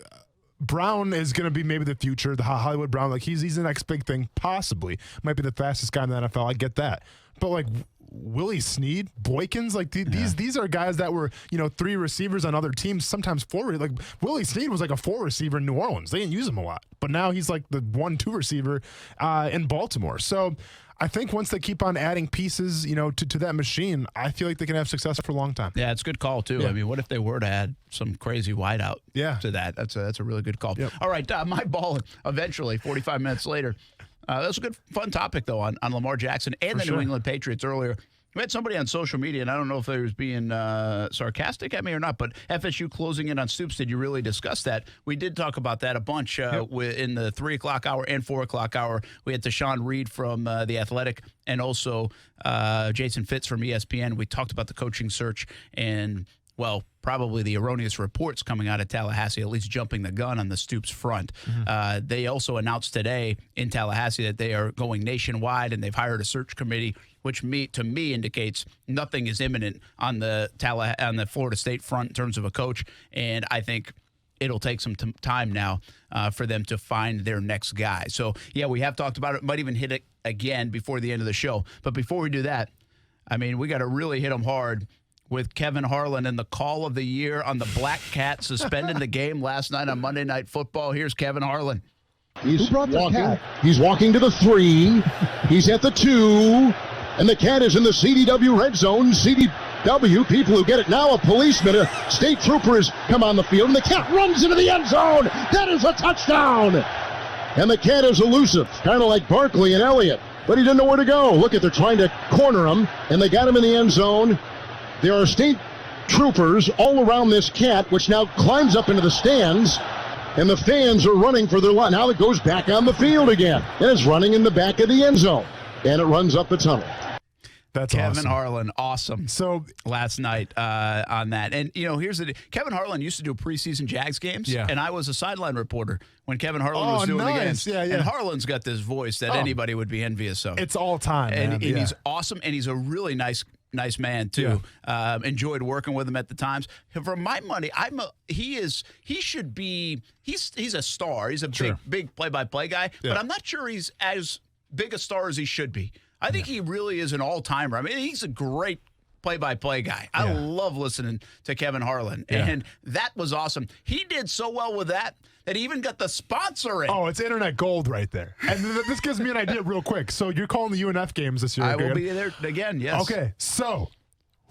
Brown is going to be maybe the future, the Hollywood Brown. Like, he's the next big thing, possibly. Might be the fastest guy in the NFL. I get that. But, like, Willie Snead, Boykins, like these are guys that were, you know, 3 receivers on other teams, sometimes 4. Like Willie Snead was like a 4 receiver in New Orleans. They didn't use him a lot, but now he's like the 1-2 receiver in Baltimore. So I think once they keep on adding pieces, you know, to that machine, I feel like they can have success for a long time. Yeah, it's a good call too. Yeah. I mean, what if they were to add some crazy wideout to that? That's a really good call. Yep. All right, my ball eventually 45 minutes later. That was a good, fun topic, though, on Lamar Jackson and the New England Patriots earlier. We had somebody on social media, and I don't know if they was being sarcastic at me or not, but FSU closing in on Stoops. Did you really discuss that? We did talk about that a bunch in the 3 o'clock hour and 4 o'clock hour. We had Deshaun Reed from The Athletic and also Jason Fitz from ESPN. We talked about the coaching search and, well, probably the erroneous reports coming out of Tallahassee, at least jumping the gun on the Stoops front. They also announced today in Tallahassee that they are going nationwide and they've hired a search committee, which to me indicates nothing is imminent on the Florida State front in terms of a coach. And I think it'll take some time now for them to find their next guy. So, yeah, we have talked about it. Might even hit it again before the end of the show. But before we do that, I mean, we got to really hit them hard with Kevin Harlan and the call of the year on the Black Cat suspending the game last night on Monday Night Football. Here's Kevin Harlan. He's walking. He's walking to the 3. He's at the 2. And the Cat is in the CDW red zone. CDW, people who get it now, a policeman, a state trooper has come on the field. And the Cat runs into the end zone. That is a touchdown. And the Cat is elusive, kind of like Barkley and Elliott. But he didn't know where to go. Look they're trying to corner him. And they got him in the end zone. There are state troopers all around this Cat, which now climbs up into the stands, and the fans are running for their line. Now it goes back on the field again, and it's running in the back of the end zone, and it runs up the tunnel. That's Kevin awesome. Harlan, awesome. So last night on that, and you know, Kevin Harlan used to do preseason Jags games, and I was a sideline reporter when Kevin Harlan was doing the games. Yeah. And Harlan's got this voice that anybody would be envious of. It's all time, and man. He's awesome, and he's a really nice man too. Enjoyed working with him at the times. For my money, he's a star. He's a big play-by-play guy, but I'm not sure he's as big a star as he should be. I think he really is an all-timer. I mean, he's a great play-by-play guy. I love listening to Kevin Harlan, and that was awesome. He did so well with that he even got the sponsor in. Oh, it's internet gold right there. And this gives me an idea real quick. So you're calling the UNF games this year. I will be there again, yes. Okay, so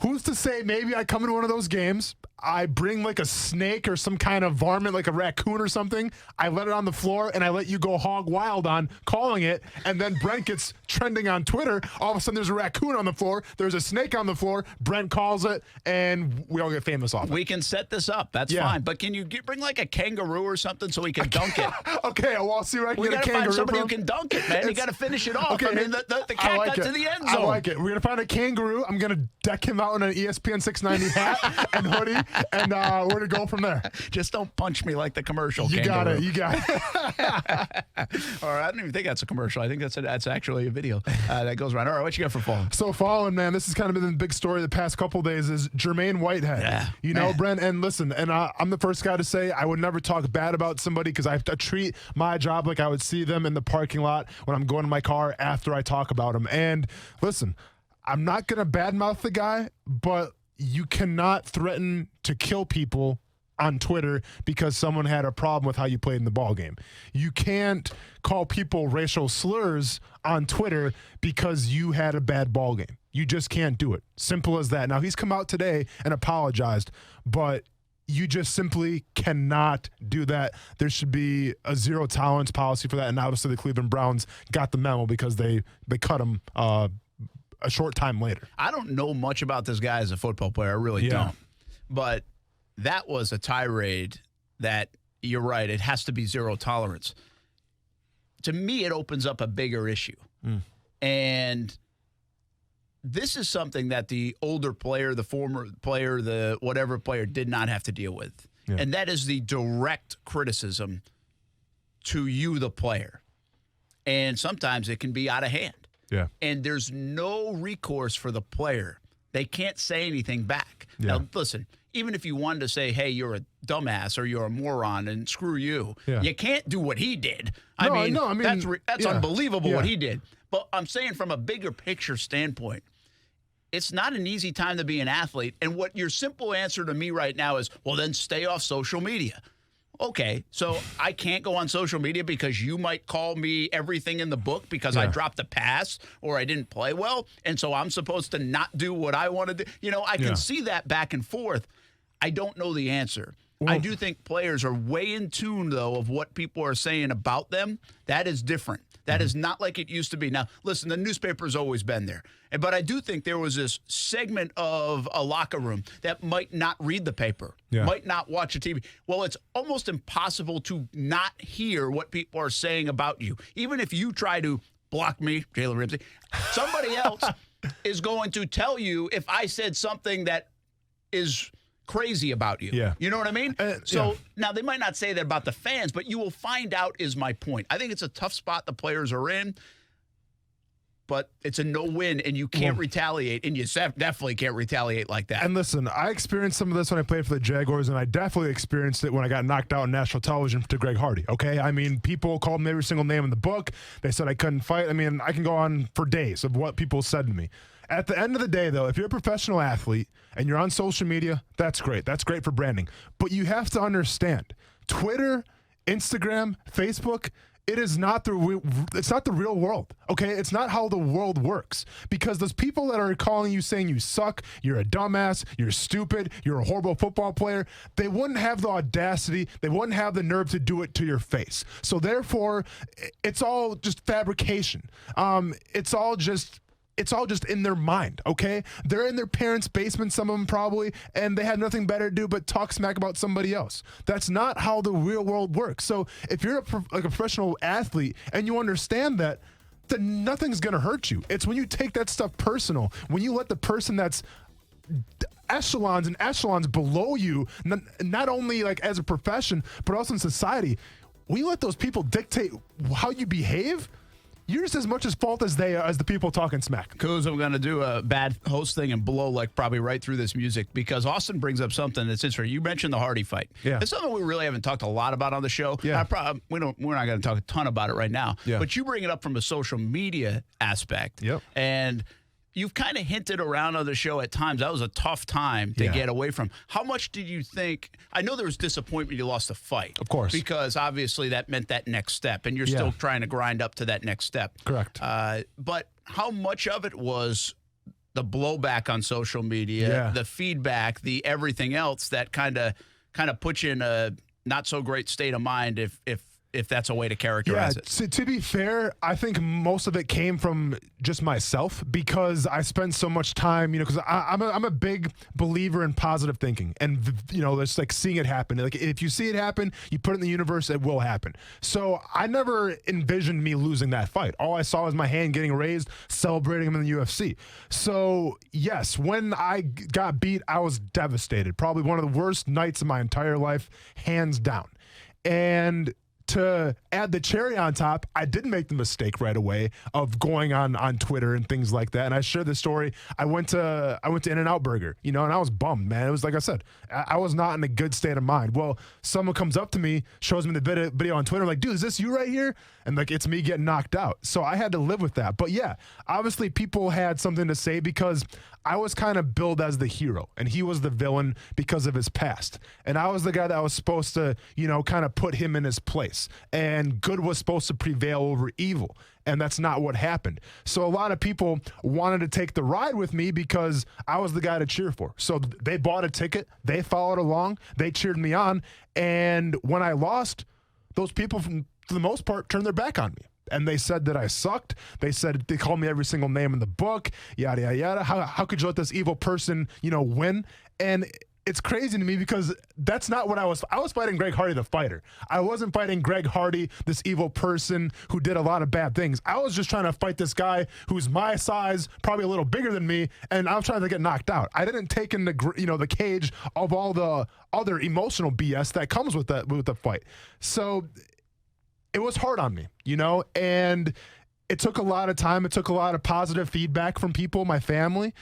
who's to say maybe I come into one of those games, I bring like a snake or some kind of varmint, like a raccoon or something. I let it on the floor, and I let you go hog wild on calling it. And then Brent gets trending on Twitter. All of a sudden, there's a raccoon on the floor. There's a snake on the floor. Brent calls it, and we all get famous off it. We can set this up. That's fine. But can you bring like a kangaroo or something so we can dunk it? Okay, well, I'll see where I can get a kangaroo. We got to find somebody who can dunk it, man. You got to finish it off. Okay, I mean, the cat got to the end zone. I like it. We're going to find a kangaroo. I'm going to deck him out in an ESPN 690 hat and hoodie, and we're going to go from there. Just don't punch me like the commercial. You kangaroo. got it. You got it. All right, I don't even think that's a commercial. I think that's actually a video that goes around. All right, what you got for Fallen? So Fallen, man, this has kind of been the big story the past couple of days is Jermaine Whitehead. Yeah, you know, Brent, and listen, and I'm the first guy to say I would never talk bad about somebody because I have to treat my job like I would see them in the parking lot when I'm going to my car after I talk about them. And listen, I'm not going to badmouth the guy, but you cannot threaten to kill people on Twitter because someone had a problem with how you played in the ball game. You can't call people racial slurs on Twitter because you had a bad ball game. You just can't do it. Simple as that. Now, he's come out today and apologized, but you just simply cannot do that. There should be a zero tolerance policy for that. And obviously the Cleveland Browns got the memo because they cut him a short time later. I don't know much about this guy as a football player. I really don't. But that was a tirade that, you're right, it has to be zero tolerance. To me, it opens up a bigger issue. And this is something that the older player, the former player, the whatever player did not have to deal with. And that is the direct criticism to you, the player. And sometimes it can be out of hand. Yeah. And there's no recourse for the player. They can't say anything back. Now, listen, even if you wanted to say, hey, you're a dumbass or you're a moron and screw you, you can't do what he did. I mean, that's unbelievable what he did. But I'm saying from a bigger picture standpoint, it's not an easy time to be an athlete. And what your simple answer to me right now is, well, then stay off social media. Okay, so I can't go on social media because you might call me everything in the book because I dropped a pass or I didn't play well, and so I'm supposed to not do what I want to do. You know, I can see that back and forth. I don't know the answer. I do think players are way in tune, though, of what people are saying about them. That is different. That is not like it used to be. Now, listen, the newspaper's always been there. But I do think there was this segment of a locker room that might not read the paper, might not watch a TV. Well, it's almost impossible to not hear what people are saying about you. Even if you try to block me, Jalen Ramsey, somebody else is going to tell you if I said something that is crazy about you. You know what I mean? Now they might not say that about the fans, but you will find out is my point. I think it's a tough spot the players are in, but it's a no-win, and you can't retaliate, and you definitely can't retaliate like that. And listen, I experienced some of this when I played for the Jaguars, and I definitely experienced it when I got knocked out on national television to Greg Hardy, okay? I mean, people called me every single name in the book. They said I couldn't fight. I mean, I can go on for days of what people said to me. At the end of the day, though, if you're a professional athlete and you're on social media, that's great. That's great for branding. But you have to understand, Twitter, Instagram, Facebook, it's not the real world, okay? It's not how the world works. Because those people that are calling you saying you suck, you're a dumbass, you're stupid, you're a horrible football player, they wouldn't have the audacity, they wouldn't have the nerve to do it to your face. So therefore, it's all just fabrication. It's all just in their mind, okay? They're in their parents' basement, some of them probably, and they have nothing better to do but talk smack about somebody else. That's not how the real world works. So if you're a professional athlete and you understand that, then nothing's going to hurt you. It's when you take that stuff personal, when you let the person that's echelons and echelons below you, not only like as a profession, but also in society, when you let those people dictate how you behave, you're just as much as fault as they are, as the people talking smack. Coos, I'm going to do a bad host thing and blow like probably right through this music because Austin brings up something that's interesting. You mentioned the Hardy fight. Yeah. It's something we really haven't talked a lot about on the show. Yeah. We're not going to talk a ton about it right now. Yeah. But you bring it up from a social media aspect. Yep. And you've kind of hinted around on the show at times that was a tough time to get away from. How much did you think? I know there was disappointment you lost the fight. Of course. Because obviously that meant that next step, and you're still trying to grind up to that next step. Correct. But how much of it was the blowback on social media, the feedback, the everything else that kind of puts you in a not so great state of mind if that's a way to characterize it? To be fair, I think most of it came from just myself because I spend so much time, because I'm a big believer in positive thinking and, it's like seeing it happen. Like if you see it happen, you put it in the universe, it will happen. So I never envisioned me losing that fight. All I saw was my hand getting raised, celebrating him in the UFC. So yes, when I got beat, I was devastated. Probably one of the worst nights of my entire life, hands down. And to add the cherry on top, I did make the mistake right away of going on Twitter and things like that. And I shared the story. I went to In-N-Out Burger, and I was bummed, man. It was like I said, I was not in a good state of mind. Well, someone comes up to me, shows me the video on Twitter, like, dude, is this you right here? And like, it's me getting knocked out. So I had to live with that. But yeah, obviously people had something to say because I was kind of billed as the hero and he was the villain because of his past. And I was the guy that was supposed to, kind of put him in his place. And good was supposed to prevail over evil. And that's not what happened. So a lot of people wanted to take the ride with me because I was the guy to cheer for. So they bought a ticket. They followed along. They cheered me on. And when I lost, those people, for the most part, turned their back on me. And they said that I sucked. They called me every single name in the book, yada, yada, yada. How could you let this evil person, win? And it's crazy to me because that's not what I was fighting Greg Hardy, the fighter. I wasn't fighting Greg Hardy, this evil person who did a lot of bad things. I was just trying to fight this guy who's my size, probably a little bigger than me, and I was trying to get knocked out. I didn't take in the cage of all the other emotional BS that comes with the fight. So it was hard on me, and it took a lot of time. It took a lot of positive feedback from people, my family.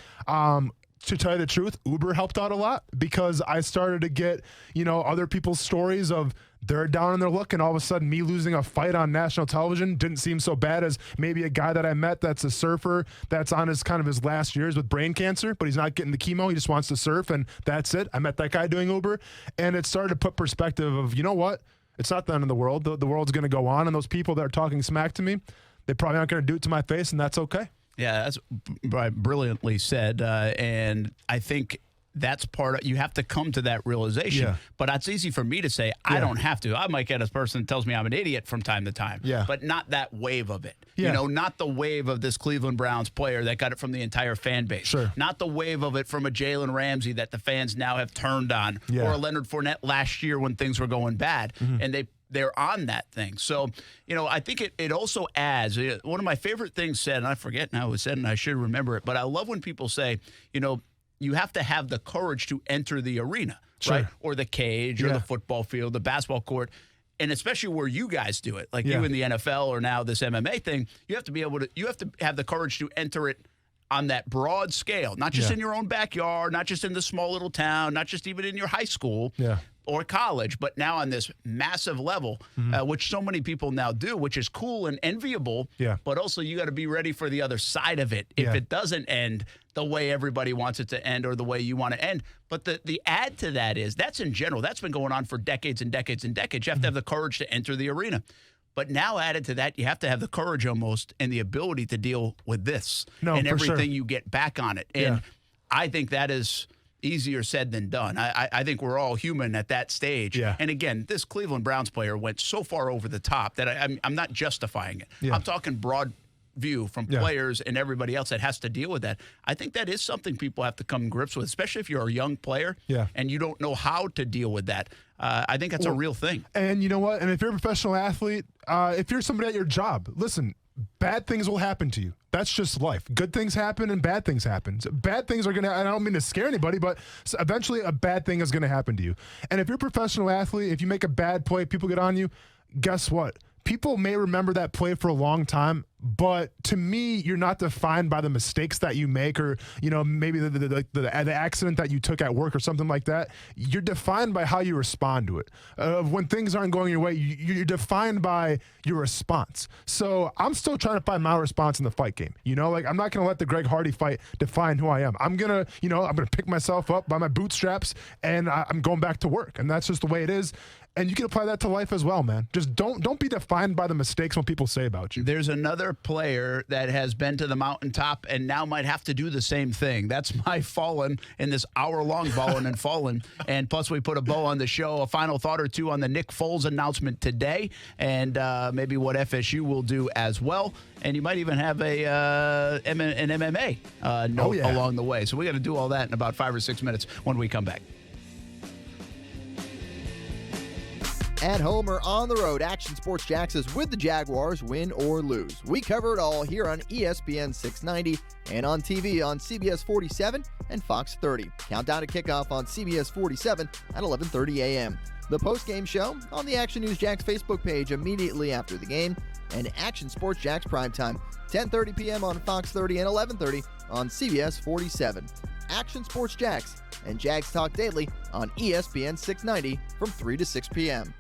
To tell you the truth, Uber helped out a lot because I started to get, other people's stories of they're down on their luck, and all of a sudden me losing a fight on national television didn't seem so bad as maybe a guy that I met that's a surfer that's on his last years with brain cancer, but he's not getting the chemo. He just wants to surf, and that's it. I met that guy doing Uber, and it started to put perspective of, you know what? It's not the end of the world. The world's going to go on, and those people that are talking smack to me, they probably aren't going to do it to my face, and that's okay. Yeah, that's brilliantly said. And I think that's you have to come to that realization. Yeah. But it's easy for me to say, I don't have to. I might get a person that tells me I'm an idiot from time to time. Yeah. But not that wave of it. Yeah. Not the wave of this Cleveland Browns player that got it from the entire fan base. Sure. Not the wave of it from a Jalen Ramsey that the fans now have turned on. Yeah. Or a Leonard Fournette last year when things were going bad. Mm-hmm. And they're on that thing. So, I think it also adds. One of my favorite things said, and I forget now who said it, and I should remember it, but I love when people say, you have to have the courage to enter the arena, sure, right? Or the cage, or the football field, the basketball court, and especially where you guys do it, like you in the NFL or now this MMA thing, you have to have the courage to enter it on that broad scale, not just in your own backyard, not just in the small little town, not just even in your high school. Yeah. Or college, but now on this massive level, which so many people now do, which is cool and enviable. Yeah. But also you got to be ready for the other side of it if it doesn't end the way everybody wants it to end or the way you want to end. But the add to that is that's in general. That's been going on for decades and decades and decades. You have to have the courage to enter the arena. But now added to that, you have to have the courage almost and the ability to deal with this and everything you get back on it. And I think that is easier said than done. I think we're all human at that stage. Yeah. And again, this Cleveland Browns player went so far over the top that I'm not justifying it. Yeah. I'm talking broad view from players and everybody else that has to deal with that. I think that is something people have to come to grips with, especially if you're a young player and you don't know how to deal with that. I think that's a real thing. And you know what? And if you're a professional athlete, if you're somebody at your job, listen, bad things will happen to you. That's just life. Good things happen and bad things happen. So bad things are going to, I don't mean to scare anybody, but eventually a bad thing is going to happen to you. And if you're a professional athlete, if you make a bad play, people get on you, guess what? People may remember that play for a long time, But to me, you're not defined by the mistakes that you make, or maybe the accident that you took at work or something like that. You're defined by how you respond to it. When things aren't going your way, you're defined by your response. So I'm still trying to find my response in the fight game. I'm not going to let the Greg Hardy fight define who I am. I'm gonna pick myself up by my bootstraps, and I'm going back to work, and that's just the way it is. And you can apply that to life as well, man. Just don't be defined by the mistakes when people say about you. There's another player that has been to the mountaintop and now might have to do the same thing. That's my Fallen in this hour-long Ballin' and Fallen. And plus, we put a bow on the show, a final thought or two on the Nick Foles announcement today, and maybe what FSU will do as well. And you might even have an MMA note along the way. So we got to do all that in about 5 or 6 minutes when we come back. At home or on the road, Action Sports Jacks is with the Jaguars, win or lose. We cover it all here on ESPN 690 and on TV on CBS 47 and Fox 30. Countdown to kickoff on CBS 47 at 11:30 a.m. The post-game show on the Action News Jacks Facebook page immediately after the game, and Action Sports Jacks primetime, 10:30 p.m. on Fox 30 and 11:30 on CBS 47. Action Sports Jacks and Jags Talk Daily on ESPN 690 from 3 to 6 p.m.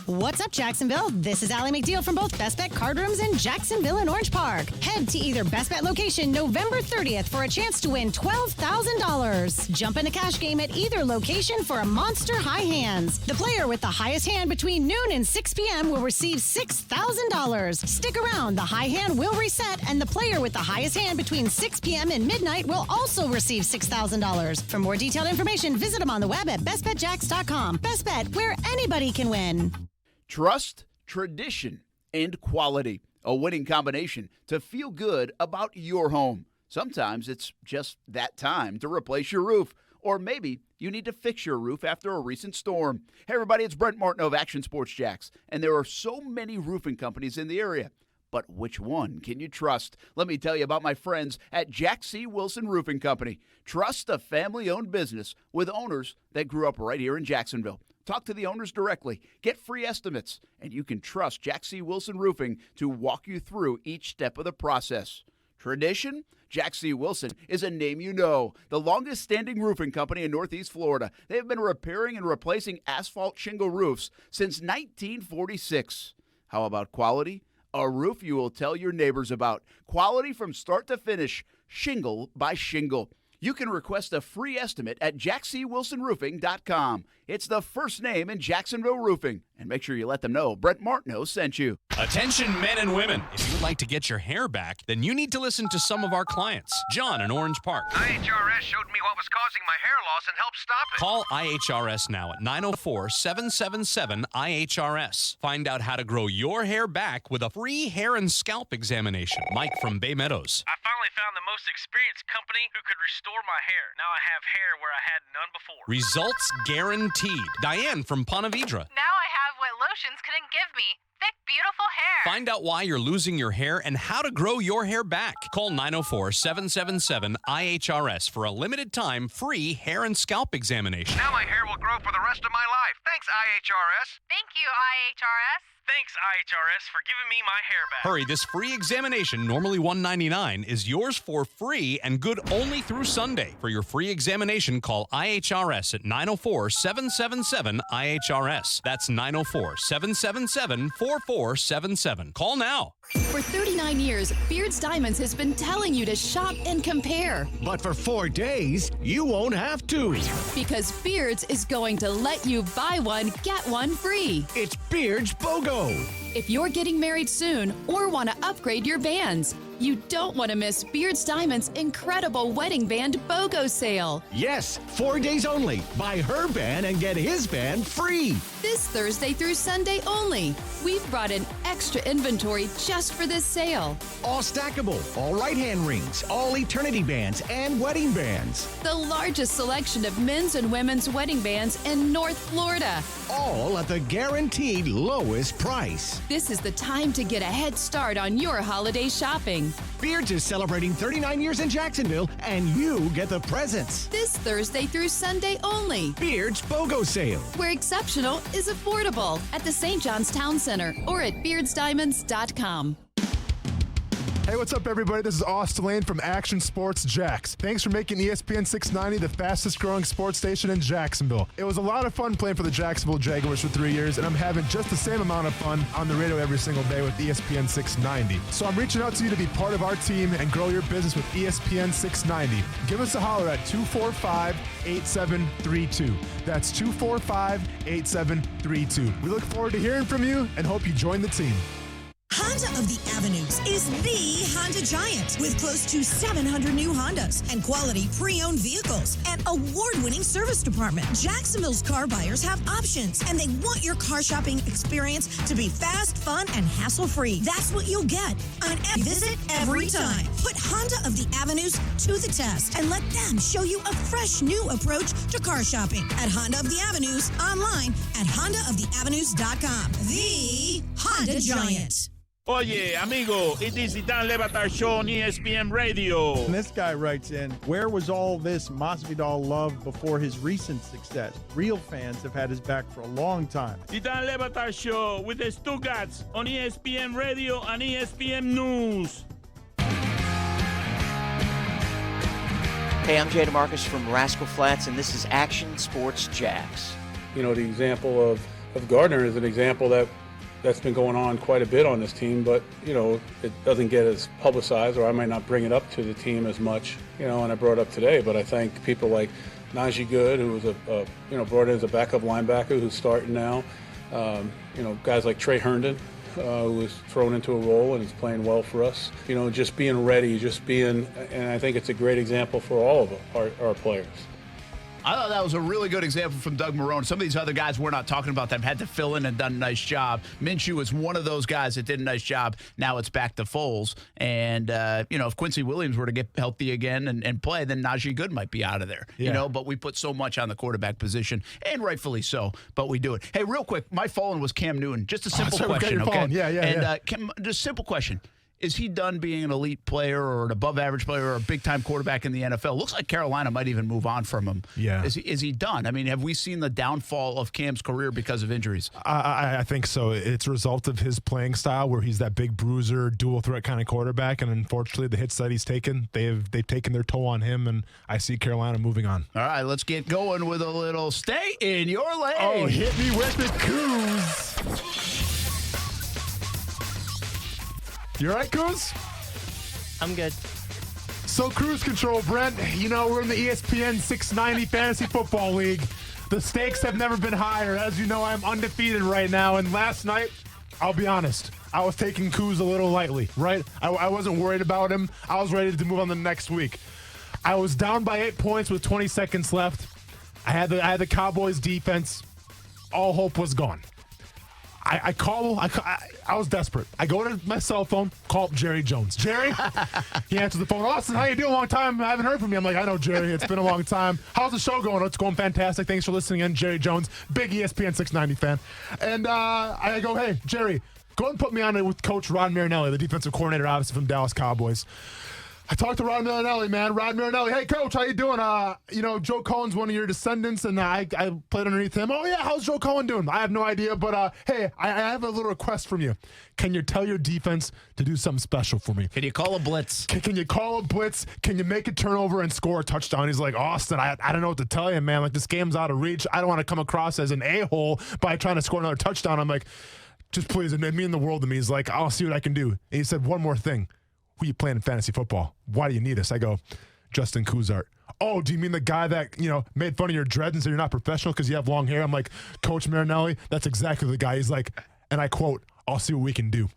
What's up, Jacksonville? This is Allie McDeal from both Best Bet Card Rooms in Jacksonville and Orange Park. Head to either Best Bet location November 30th for a chance to win $12,000. Jump in a cash game at either location for a monster high hands. The player with the highest hand between noon and 6 p.m. will receive $6,000. Stick around. The high hand will reset, and the player with the highest hand between 6 p.m. and midnight will also receive $6,000. For more detailed information, visit them on the web at bestbetjacks.com. Best Bet, where anybody can win. Trust, tradition, and quality. A winning combination to feel good about your home. Sometimes it's just that time to replace your roof. Or maybe you need to fix your roof after a recent storm. Hey, everybody, it's Brent Martineau of Action Sports Jacks. And there are so many roofing companies in the area. But which one can you trust? Let me tell you about my friends at Jack C. Wilson Roofing Company. Trust a family-owned business with owners that grew up right here in Jacksonville. Talk to the owners directly. Get free estimates. And you can trust Jack C. Wilson Roofing to walk you through each step of the process. Tradition? Jack C. Wilson is a name you know. The longest-standing roofing company in Northeast Florida. They have been repairing and replacing asphalt shingle roofs since 1946. How about quality? A roof you will tell your neighbors about. Quality from start to finish, shingle by shingle. You can request a free estimate at jackcwilsonroofing.com. It's the first name in Jacksonville roofing. And make sure you let them know Brent Martineau sent you. Attention men and women. If you would like to get your hair back, then you need to listen to some of our clients. John in Orange Park. IHRS showed me what was causing my hair loss and helped stop it. Call IHRS now at 904-777-IHRS. Find out how to grow your hair back with a free hair and scalp examination. Mike from Bay Meadows. I finally found the most experienced company who could restore my hair. Now I have hair where I had none before. Results guaranteed. Diane from Ponte Vedra. Now I have what lotions couldn't give me. Thick, beautiful hair. Find out why you're losing your hair and how to grow your hair back. Call 904-777-IHRS for a limited time free hair and scalp examination. Now my hair will grow for the rest of my life. Thanks, IHRS. Thank you, IHRS. Thanks, IHRS, for giving me my hair back. Hurry, this free examination, normally $199, is yours for free and good only through Sunday. For your free examination, call IHRS at 904-777-IHRS. That's 904-777-4477. Call now. For 39 years, Beards Diamonds has been telling you to shop and compare. But for 4 days, you won't have to. Because Beards is going to let you buy one, get one free. It's Beards BOGO. If you're getting married soon or want to upgrade your bands, you don't want to miss Beards Diamonds' incredible wedding band BOGO sale. Yes, 4 days only. Buy her band and get his band free. This Thursday through Sunday only. We've brought in extra inventory just for this sale. All stackable, all right-hand rings, all eternity bands, and wedding bands. The largest selection of men's and women's wedding bands in North Florida. All at the guaranteed lowest price. This is the time to get a head start on your holiday shopping. Beards is celebrating 39 years in Jacksonville, and you get the presents. This Thursday through Sunday only. Beards BOGO sale. Where exceptional is affordable at the St. John's Town Center or at beardsdiamonds.com. Hey, what's up, everybody? This is Austin Lane from Action Sports Jax. Thanks for making ESPN 690 the fastest-growing sports station in Jacksonville. It was a lot of fun playing for the Jacksonville Jaguars for 3 years, and I'm having just the same amount of fun on the radio every single day with ESPN 690. So I'm reaching out to you to be part of our team and grow your business with ESPN 690. Give us a holler at 245-8732. That's 245-8732. We look forward to hearing from you and hope you join the team. Honda of the Avenues is the Honda giant with close to 700 new Hondas and quality pre-owned vehicles and award-winning service department. Jacksonville's car buyers have options and they want your car shopping experience to be fast, fun, and hassle-free. That's what you'll get on every visit every time. Put Honda of the Avenues to the test and let them show you a fresh new approach to car shopping at Honda of the Avenues, online at hondaoftheavenues.com. The Honda Giant. Oye, amigo, it is the Dan Le Batard Show on ESPN Radio. And this guy writes in, where was all this Masvidal love before his recent success? Real fans have had his back for a long time. The Dan Le Batard Show with the Stuttgarts on ESPN Radio and ESPN News. Hey, I'm Jay DeMarcus from Rascal Flats, and this is Action Sports Jax. You know, the example of Gardner is an example that's been going on quite a bit on this team, but, you know, it doesn't get as publicized, or I might not bring it up to the team as much, you know, and I brought it up today, but I think people like Najee Good, who was brought in as a backup linebacker who's starting now, you know, guys like Trey Herndon, who was thrown into a role and is playing well for us, you know, just being ready, and I think it's a great example for all of our players. I thought that was a really good example from Doug Marrone. Some of these other guys we're not talking about them had to fill in and done a nice job. Minshew is one of those guys that did a nice job. Now it's back to Foles. And, you know, if Quincy Williams were to get healthy again and play, then Najee Good might be out of there. Yeah. You know, but we put so much on the quarterback position, and rightfully so, but we do it. Hey, real quick, my phone was Cam Newton. Just a simple question, okay? Yeah. Cam, just a simple question. Is he done being an elite player or an above-average player or a big-time quarterback in the NFL? Looks like Carolina might even move on from him. Yeah. Is he done? I mean, have we seen the downfall of Cam's career because of injuries? I think so. It's a result of his playing style where he's that big bruiser, dual-threat kind of quarterback, and unfortunately the hits that he's taken, they've taken their toll on him, and I see Carolina moving on. All right, let's get going with a little stay in your lane. Oh, hit me with the Coos. You all right, Coos? I'm good. So cruise control, Brent. You know, we're in the ESPN 690 Fantasy Football League. The stakes have never been higher. As you know, I'm undefeated right now. And last night, I'll be honest, I was taking Coos a little lightly, right? I wasn't worried about him. I was ready to move on the next week. I was down by 8 points with 20 seconds left. I had the Cowboys defense. All hope was gone. I was desperate. I go to my cell phone, call up Jerry Jones. Jerry? He answers the phone. Austin, how you doing? Long time. I haven't heard from you. I'm like, I know, Jerry. It's been a long time. How's the show going? It's going fantastic. Thanks for listening in. Jerry Jones, big ESPN 690 fan. And I go, hey, Jerry, go ahead and put me on it with Coach Rod Marinelli, the defensive coordinator, obviously, from Dallas Cowboys. I talked to Rod Marinelli, man. Rod Marinelli, hey, Coach, how you doing? You know, Joe Cohen's one of your descendants, and I played underneath him. Oh, yeah, how's Joe Cohen doing? I have no idea, but, hey, I have a little request from you. Can you tell your defense to do something special for me? Can you call a blitz? Can you call a blitz? Can you make a turnover and score a touchdown? He's like, Austin, I don't know what to tell you, man. Like, this game's out of reach. I don't want to come across as an a-hole by trying to score another touchdown. I'm like, just please, it mean the world to me. He's like, I'll see what I can do. And he said, one more thing. Who you playing in fantasy football? Why do you need us? I go, Justin Kuzart. Oh, do you mean the guy that, you know, made fun of your dreads and said you're not professional because you have long hair? I'm like, Coach Marinelli, that's exactly the guy. He's like, and I quote, I'll see what we can do.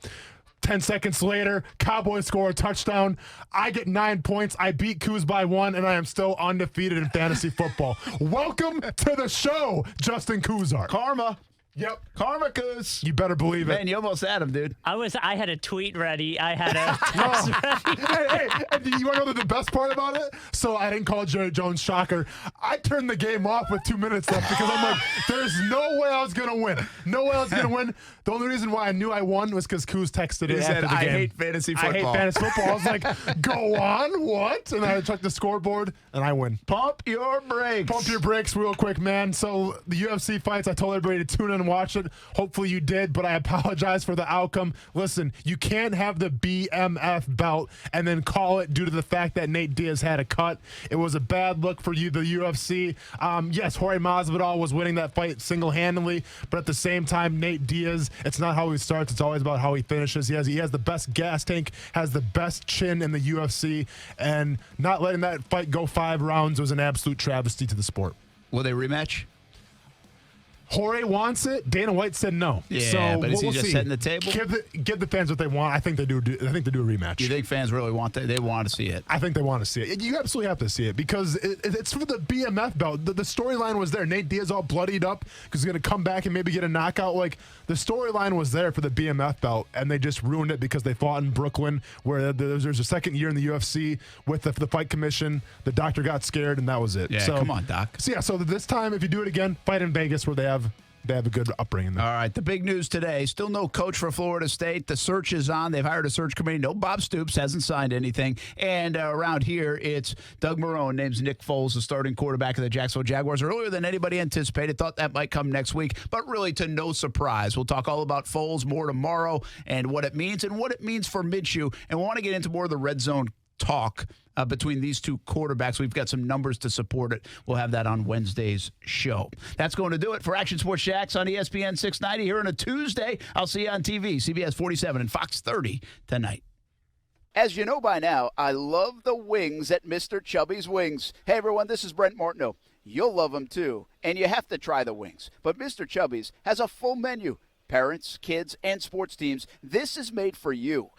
10 seconds later, Cowboys score a touchdown. I get 9 points. I beat Kuz by 1, and I am still undefeated in fantasy football. Welcome to the show, Justin Kuzart. Karma. Yep. Karma, Coos. You better believe it. Man, you almost had him, dude. I had a tweet ready. I had a text ready. Hey, and you want to know the best part about it? So I didn't call Jerry Jones, shocker. I turned the game off with 2 minutes left because I'm like, there's no way I was going to win. No way I was going to win. The only reason why I knew I won was because Coos texted it after the game. I hate fantasy football. I hate fantasy football. I was like, go on, what? And I checked the scoreboard, and I win. Pump your brakes. Pump your brakes real quick, man. So the UFC fights, I told everybody to tune in and watch it. Hopefully you did, but I apologize for the outcome. Listen, you can't have the BMF belt and then call it due to the fact that Nate Diaz had a cut. It was a bad look for you, the UFC. Yes, Jorge Masvidal was winning that fight single-handedly, but at the same time, Nate Diaz, it's not how he starts. It's always about how he finishes. He has the best gas tank, has the best chin in the UFC, and not letting that fight go 5 rounds was an absolute travesty to the sport. Will they rematch? Jorge wants it. Dana White said no. Yeah, so but is he just see. setting the table? Give the fans what they want. I think they do. I think they do a rematch. You think fans really want that? They want to see it. I think they want to see it. You absolutely have to see it because it's for the BMF belt. The storyline was there. Nate Diaz all bloodied up because he's going to come back and maybe get a knockout. Like, the storyline was there for the BMF belt, and they just ruined it because they fought in Brooklyn, where there's a second year in the UFC with the fight commission. The doctor got scared, and that was it. Yeah, so, come on, Doc. So this time, if you do it again, fight in Vegas where they have a good upbringing there. All right, the big news today, still no coach for Florida State. The search is on. They've hired a search committee. No Bob Stoops, hasn't signed anything. And around here, it's Doug Marrone names Nick Foles the starting quarterback of the Jacksonville Jaguars earlier than anybody anticipated. Thought that might come next week, but really to no surprise. We'll talk all about Foles more tomorrow and what it means for Minshew. And we want to get into more of the red zone talk between these two quarterbacks. We've got some numbers to support it. We'll have that on Wednesday's show. That's going to do it for Action Sports Jacks on ESPN 690 here on a Tuesday. I'll see you on TV, CBS 47 and Fox 30 tonight. As you know by now, I love the wings at Mr. Chubby's Wings. Hey, everyone, this is Brent Martineau. You'll love them, too, and you have to try the wings. But Mr. Chubby's has a full menu. Parents, kids, and sports teams, this is made for you.